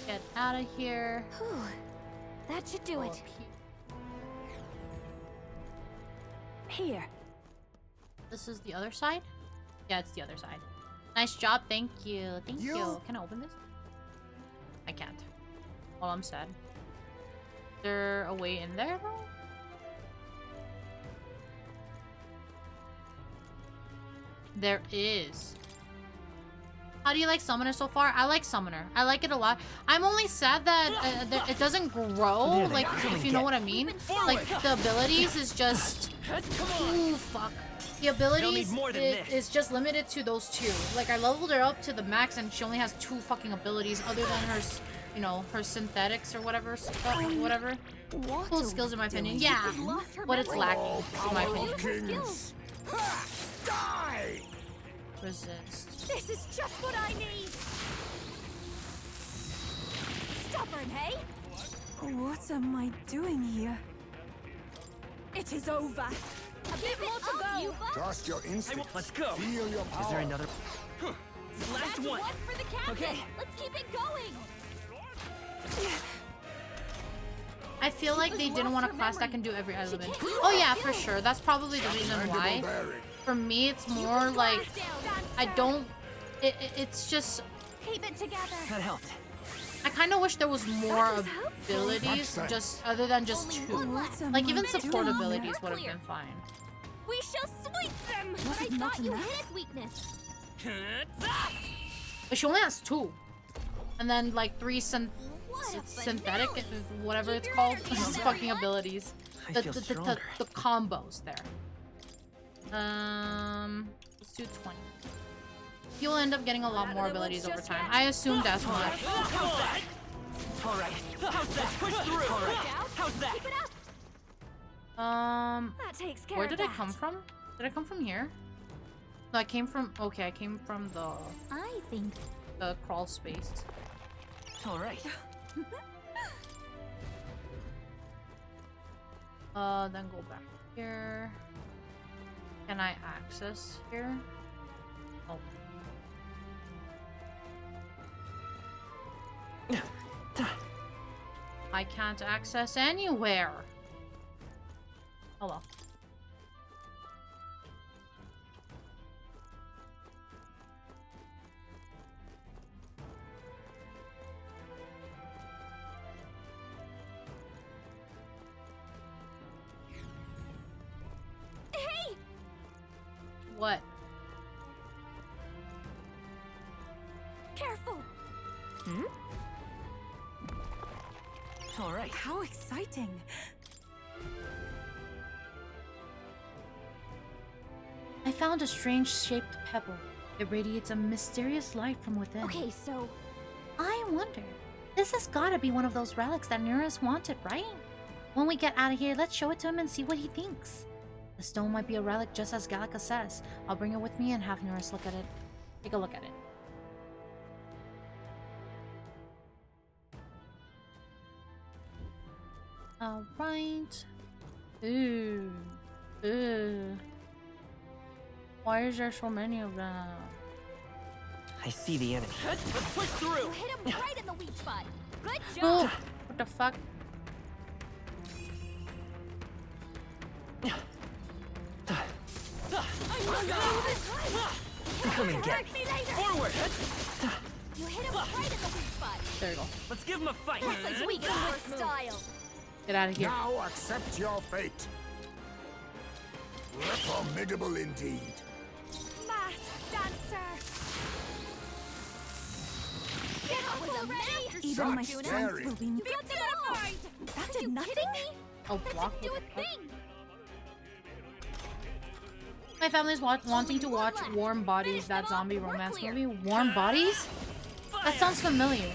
Get out of here. Whew. That should do Go it. up here. Here. This is the other side? Yeah, it's the other side. Nice job, thank you. Thank you. Can I open this? I can't. Well, I'm sad. Is there a way in there though? There is. How do you like Summoner so far? I like Summoner. I like it a lot. I'm only sad that it doesn't grow, There they like, are. if you know what I mean. Like, the abilities is just... Ooh, fuck. The abilities more than this. is just limited to those two. Like, I leveled her up to the max and she only has 2 fucking abilities other than her you know, her synthetics or whatever whatever. Cool skills in my opinion. Yeah. But it's lacking in my opinion. Die! Resist. This is just what I need. Stubborn, hey? What am I doing here? It is over. A bit more to go. Trust your instincts. Let's go. Feel your power. Is there another? Last one for the captain. Okay. Let's keep it going. I feel like they didn't want a class that can do every element. Oh yeah, for sure. That's probably the reason why. For me, it's more like I don't. It's just. Keep it together. That helped. I kind of wish there was more abilities, just other than just 2. Like even support abilities would have been fine. We shall sweep them. But I thought you hit its weakness. But she only has 2, and then like 3 synthetic, whatever it's called, fucking abilities. The combos there. Let's do 20. You'll end up getting a lot more abilities over time. I assume that's why. All right. How's that? Push through. All right. How's that? That takes care Where of did I that. come from? Did I come from here? No, I came from. Okay, I came from the. I think the crawl space. All right. Then go back here. Can I access here? Oh. I can't access anywhere. Oh well. Hey! What? Careful. Hmm? All right. How exciting. I found a strange-shaped pebble. It radiates a mysterious light from within. Okay, so I wonder. This has gotta be one of those relics that Nereus wanted, right? When we get out of here, let's show it to him and see what he thinks. The stone might be a relic just as Gallica says. I'll bring it with me and have Nereus look at it. Take a look at it. Alright. Ooh. Ooh. Why is there so many of them? I see the enemy. Let's push through. you hit him right in the weak spot. Good Oh, job. what the fuck? Come and get Correct me later. forward. You hit him right in the weak spot. There you go. Let's give him a fight. Let's weaken with style. Get out of here. Now accept your fate. Formidable indeed. Masked dancer. That was amazing. Even my Such strength daring. will be You got terrified. That did nothing. Oh, block. Do a What the fuck? thing. My family's wanting to watch Warm Bodies, that zombie romance movie. Warm Bodies? That sounds familiar.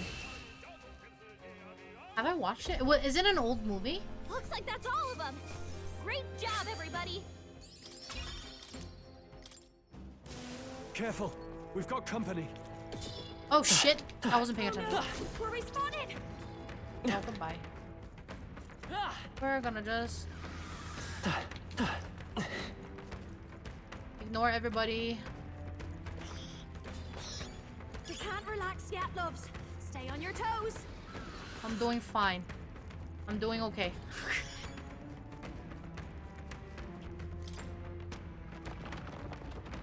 Have I watched it? Is it an old movie? Looks like that's all of them. Great job, everybody. Careful, we've got company. Oh shit! I wasn't paying attention. We're respawned. Oh, goodbye. We're gonna just ignore everybody. We can't relax yet, loves. Stay on your toes. I'm doing fine. I'm doing okay.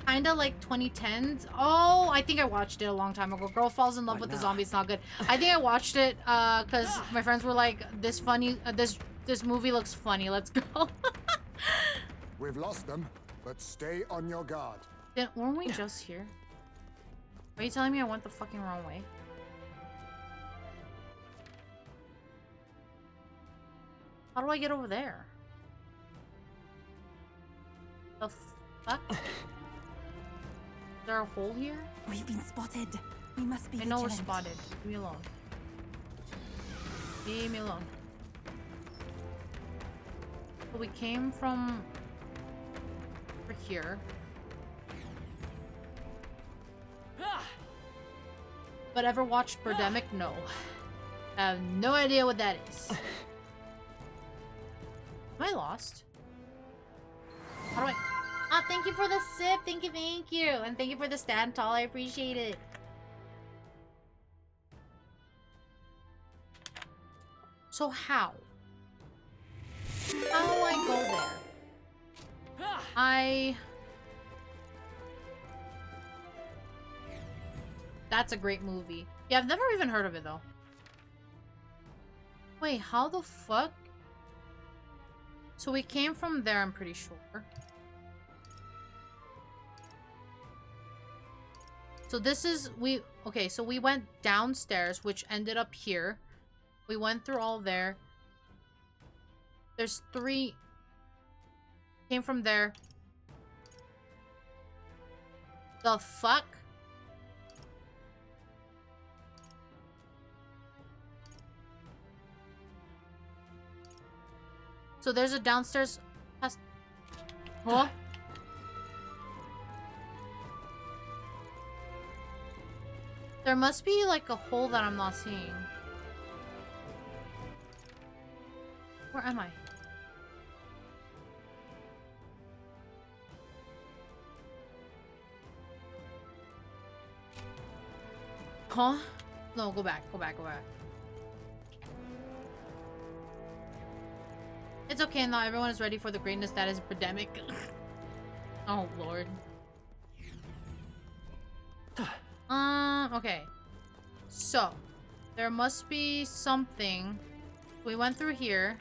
Kinda like 2010s. Oh, I think I watched it a long time ago. Girl falls in love with the zombie. It's not good. I think I watched it because my friends were like, "This funny. This movie looks funny. Let's go." We've lost them, but stay on your guard. Weren't we just here? Are you telling me I went the fucking wrong way? How do I get over there? The fuck? Is there a hole here? We've been spotted. We must be I know we're vigilant. spotted. Leave me alone. Leave me alone. So we came from over here. But ever watched Birdemic? No. I have no idea what that is. Am I lost? How do I... Ah, thank you for the sip. Thank you, thank you. And thank you for the stand tall. I appreciate it. So how? How do I go there? That's a great movie. Yeah, I've never even heard of it though. Wait, how the fuck? So we came from there, I'm pretty sure. So this is, okay, so we went downstairs, which ended up here. We went through all there. There's 3. Came from there. The fuck? So there's a downstairs. Huh? There must be like a hole that I'm not seeing. Where am I? Huh? No, go back, go back, go back. It's okay, now everyone is ready for the greatness that is Birdemic. Oh, Lord. Okay. So, there must be something. We went through here.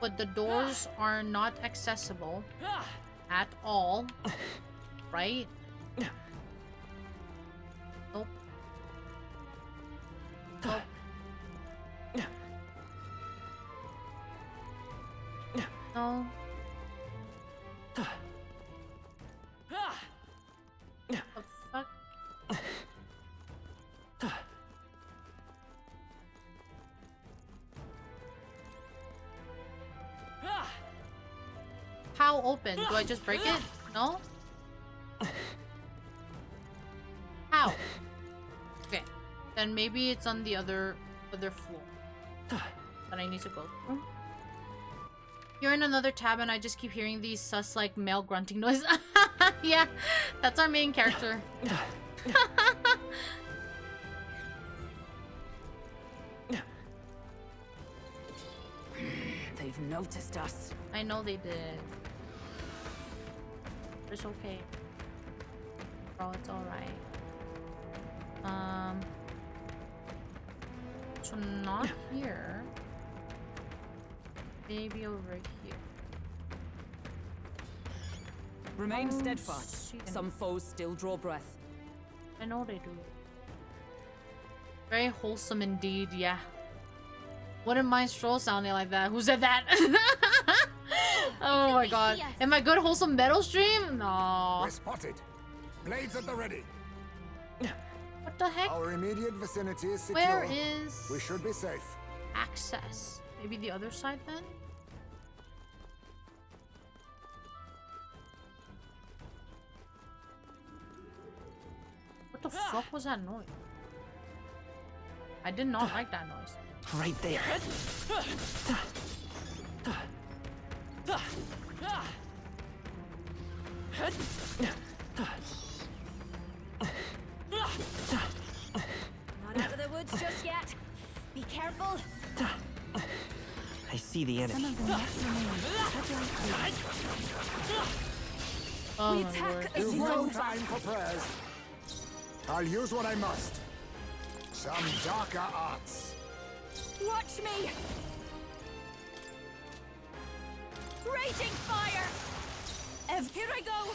But the doors are not accessible at all. Right? Nope. Nope. No. The fuck? How open? Do I just break it? No? How? Okay. Then maybe it's on the other floor that I need to go through. You're in another tab and I just keep hearing these sus like male grunting noises. Yeah, that's our main character. They've noticed us. I know they did. It's okay. Bro, it's alright. So not here. Maybe over here. Remain steadfast. Some foes still draw breath. I know they do. Very wholesome indeed, yeah. Wouldn't mind Stroll sounding like that. Who said that? Oh my god. Am I good wholesome metal stream? No. We're spotted. Blades at the ready. What the heck? Our immediate vicinity is secure. Where is... We should be safe. Access. Maybe the other side then? What the fuck was that noise? I did not like that noise. Right there. Not out of the woods just yet. Be careful. I see the enemy. Oh We my attack lord. as You've you no go. time for prayers. I'll use what I must. Some darker arts. Watch me. Raging fire. Here I go.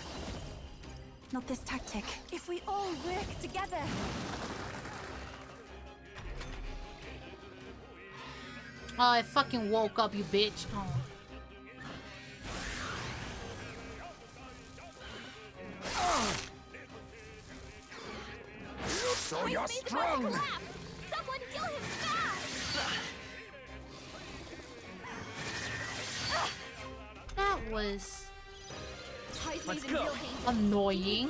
Not this tactic. If we all work together. Oh, I fucking woke up, you bitch. Oh. So you're strong. Someone kill him. was Let's go. annoying.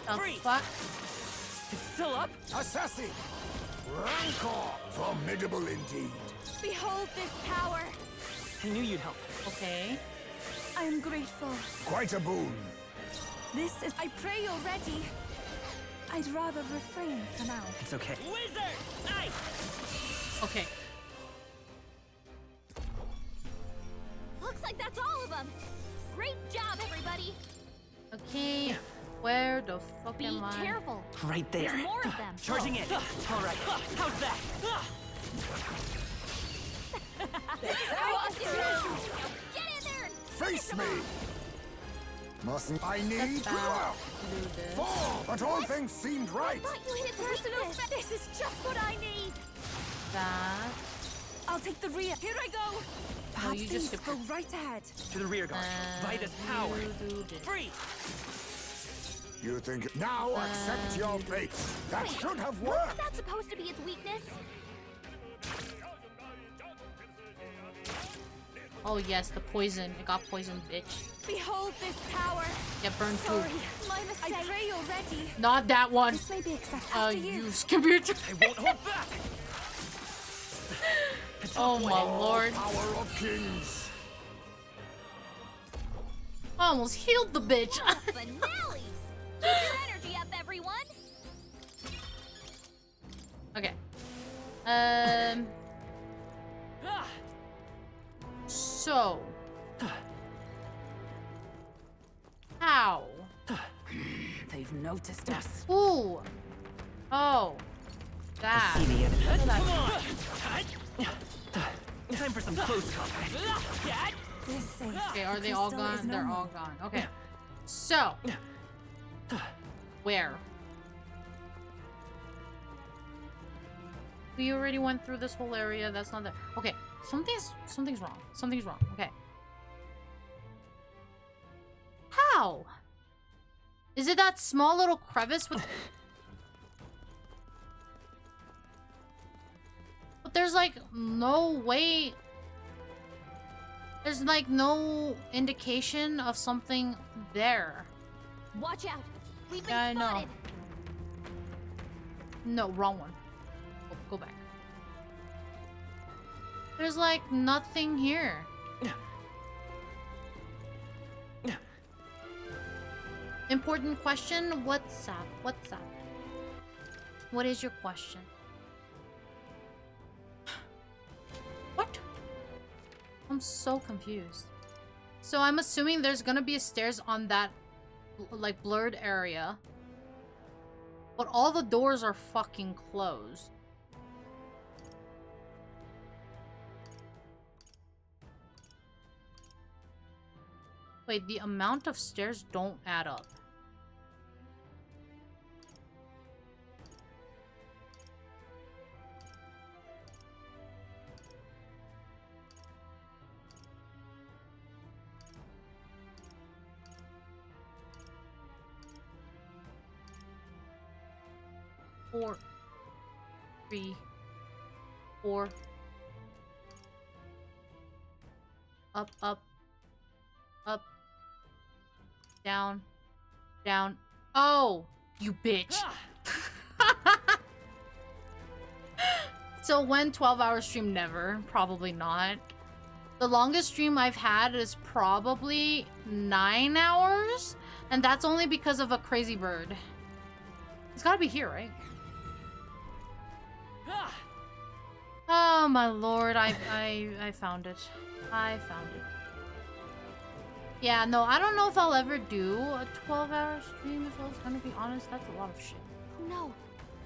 The fuck? It's still up? Assassin! Rancor! Formidable indeed. Behold this power. I knew you'd help. Okay. I am grateful. Quite a boon. This is. I pray you're ready. I'd rather refrain for now. It's okay. Wizard! Nice! Okay. Looks like that's all of them. Great job, everybody. Okay. Where the fuck Be am I? careful. Right there. There's more of them. Charging in. All right. How's that? Get in there and Face me! Mustn't I need Step out. Do this. 4, but all things seemed right. thought you hit personal. This is just what I need. That. I'll take the rear. Here I go. Perhaps you just things skipped go it. right ahead. To the rear guard. Vitus power. You do this. Free. You think now accept your fate. That should have Wasn't worked. that supposed to be its weakness? Oh yes, the poison. It got poisoned, bitch. Behold this power. Get burned too. Sorry, my mistake. I pray you're ready. Not that one. This may be excessive after you. You computer. I won't hold back. Oh my lord. Power of kings. I almost healed the bitch. Finale! Keep your energy up, everyone. Okay. So. How? They've noticed us. Ooh. Oh. That. I see the enemy. Look at that. Come on. Time for some close combat. Okay, are they all gone? They're all gone. Okay. So. Where? We already went through this whole area. That's not that. Okay. Something's wrong. Something's wrong. Okay. How? Is it that small little crevice with... But there's like no way... There's like no indication of something there. Watch out. We've been Yeah, I know. spotted. No, wrong one. Go back. There's like nothing here. Important question. What's up? What's up? What is your question? What? I'm so confused. So I'm assuming there's gonna be stairs on that like blurred area. But all the doors are fucking closed. Wait, the amount of stairs don't add up. Four, 3, 4. Up, up, up. Down, down. Oh, you bitch. So when 12-hour stream? Never. Probably not. The longest stream I've had is probably 9 hours. And that's only because of a crazy bird. It's gotta be here, right? Oh my lord, I found it. I found it. Yeah, no, I don't know if I'll ever do a 12-hour stream, if I was gonna be honest. That's a lot of shit. Oh no.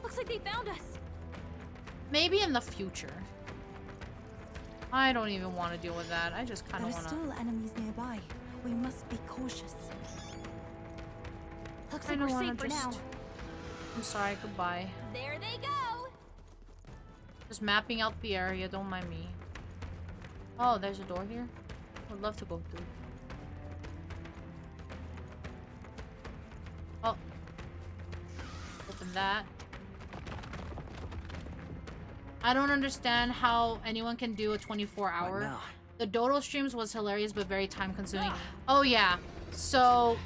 Looks like they found us. Maybe in the future. I don't even want to deal with that. I just kind There of are want to... still enemies nearby. We must be cautious. Looks I like don't we're wanna safe for now. just... I'm sorry, goodbye. There they go. Just mapping out the area, don't mind me. Oh, there's a door here? I'd love to go through. Oh. Open that. I don't understand how anyone can do a 24-hour. The Dodo streams was hilarious, but very time consuming. Oh yeah. So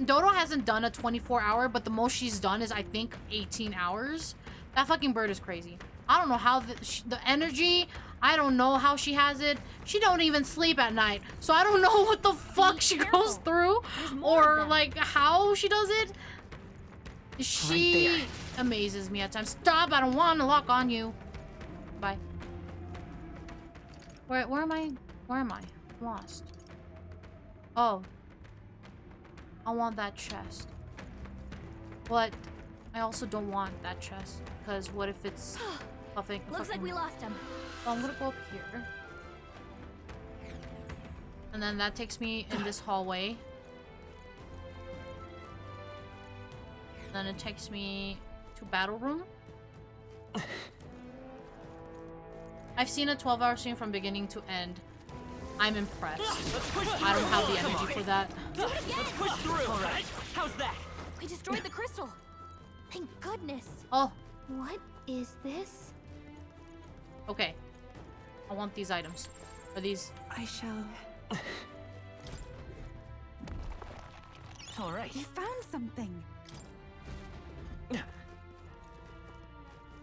Dodo hasn't done a 24-hour, but the most she's done is I think 18 hours. That fucking bird is crazy. I don't know how the energy, I don't know how she has it. She don't even sleep at night. So I don't know what the fuck she goes through or like how she does it. She amazes me at times. Stop, I don't want to lock on you. Bye. Where am I? Where am I? Lost. Oh. I want that chest. But I also don't want that chest. Because what if it's puffing? Looks like we lost him. So I'm gonna go up here. And then that takes me in this hallway. Then it takes me to battle room. I've seen a 12-hour stream from beginning to end. I'm impressed. I don't have the energy for that. Let's push through. All right. How's that? We destroyed the crystal. Thank goodness. Oh. What is this? Okay. I want these items. Are these? I shall. All right. You found something.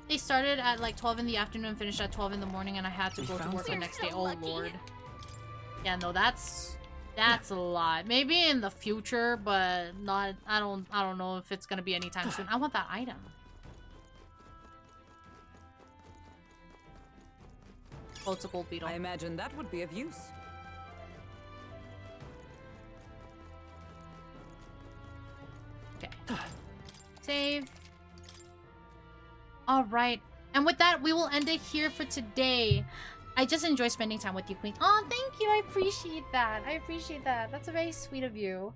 They started at like 12 in the afternoon and finished at 12 in the morning, and I had to go to work the next day. Oh lord. Yeah, no, that's a lot. Maybe in the future, but not. I don't know if it's gonna be anytime soon. I want that item. Oh, it's a gold beetle. I imagine that would be of use. Okay. Save. All right. And with that, we will end it here for today. I just enjoy spending time with you, Queen. Oh, thank you. I appreciate that. I appreciate that. That's very sweet of you.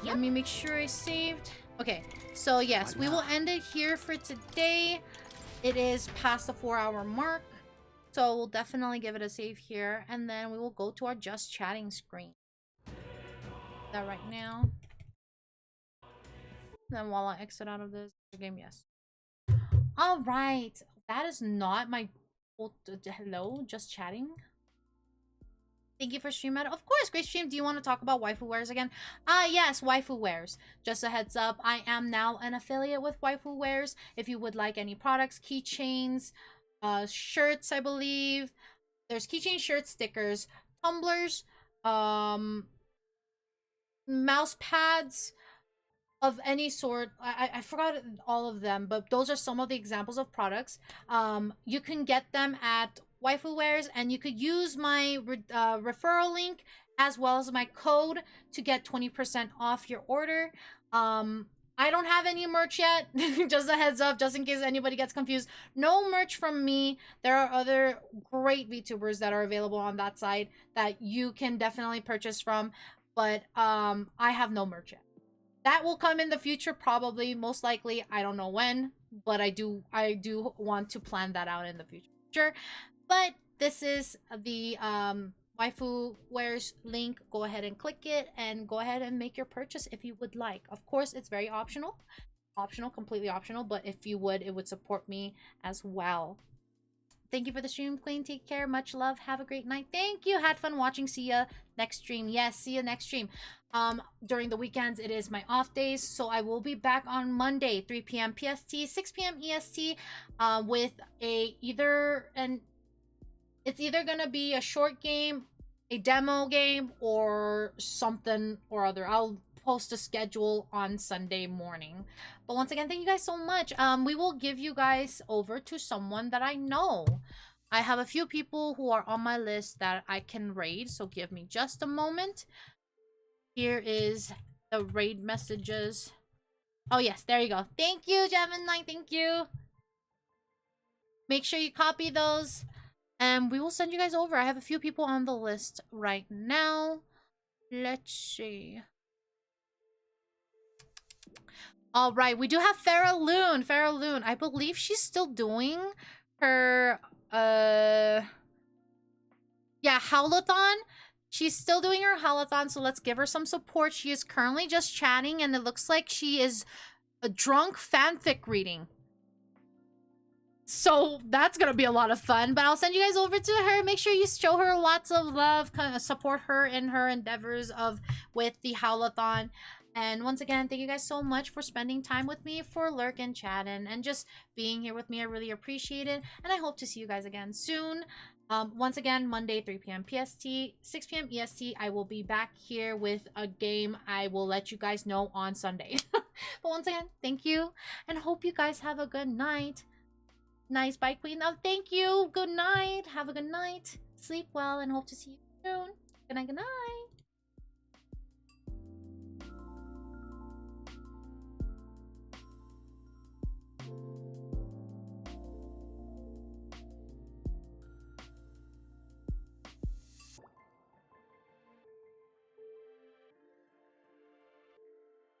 Let me make sure I saved. Okay. So, yes, we will end it here for today. It is past the 4-hour mark. So, we'll definitely give it a save here. And then we will go to our just chatting screen. That right now. Then while I exit out of this game, yes. All right, that is not my hello, just chatting. Thank you for stream, Meadow. Of course, great stream. Do you want to talk about waifu wares again? Yes, waifu wares. Just a heads up, I am now an affiliate with waifu wares. If you would like any products, keychains, shirts, I believe. There's keychain, shirts, stickers, tumblers, mouse pads of any sort. I forgot all of them, but those are some of the examples of products. You can get them at waifu wares, and you could use my referral link as well as my code to get 20% off your order. I don't have any merch yet. Just a heads up, just in case anybody gets confused. No merch from me. There are other great VTubers that are available on that site that you can definitely purchase from, but I have no merch yet. That will come in the future, probably, most likely. I don't know when, but I do want to plan that out in the future. But this is the waifu wares link. Go ahead and click it and go ahead and make your purchase if you would like. Of course, it's very optional, completely optional, but if you would, it would support me as well. Thank you for the stream, Queen. Take care. Much love. Have a great night. Thank you. Had fun watching. See ya next stream. Yes, see you next stream. During the weekends, it is my off days, so I will be back on Monday, 3 p.m. PST, 6 p.m. EST, with it's either gonna be a short game, a demo game, or something or other. I'll post a schedule on Sunday morning. But once again, thank you guys so much. We will give you guys over to someone that I know. I have a few people who are on my list that I can raid, so give me just a moment. Here is the raid messages. Oh yes, there you go. Thank you, Gemini. Thank you. Make sure you copy those, and we will send you guys over. I have a few people on the list right now. Let's see. All right, we do have Farrah Loon. Farrah Loon, I believe she's still doing her howlathon. She's still doing her howlathon, so let's give her some support. She is currently just chatting, and it looks like she is a drunk fanfic reading. So that's gonna be a lot of fun. But I'll send you guys over to her. Make sure you show her lots of love, kind of support her in her endeavors of with the Howlathon. And once again, thank you guys so much for spending time with me, for lurking, chatting, and just being here with me. I really appreciate it. And I hope to see you guys again soon. Once again, Monday, 3 p.m. PST, 6 p.m. EST, I will be back here with a game. I will let you guys know on Sunday. But once again, thank you. And hope you guys have a good night. Nice, bye, Queen. Oh, thank you. Good night. Have a good night. Sleep well and hope to see you soon. Good night, good night.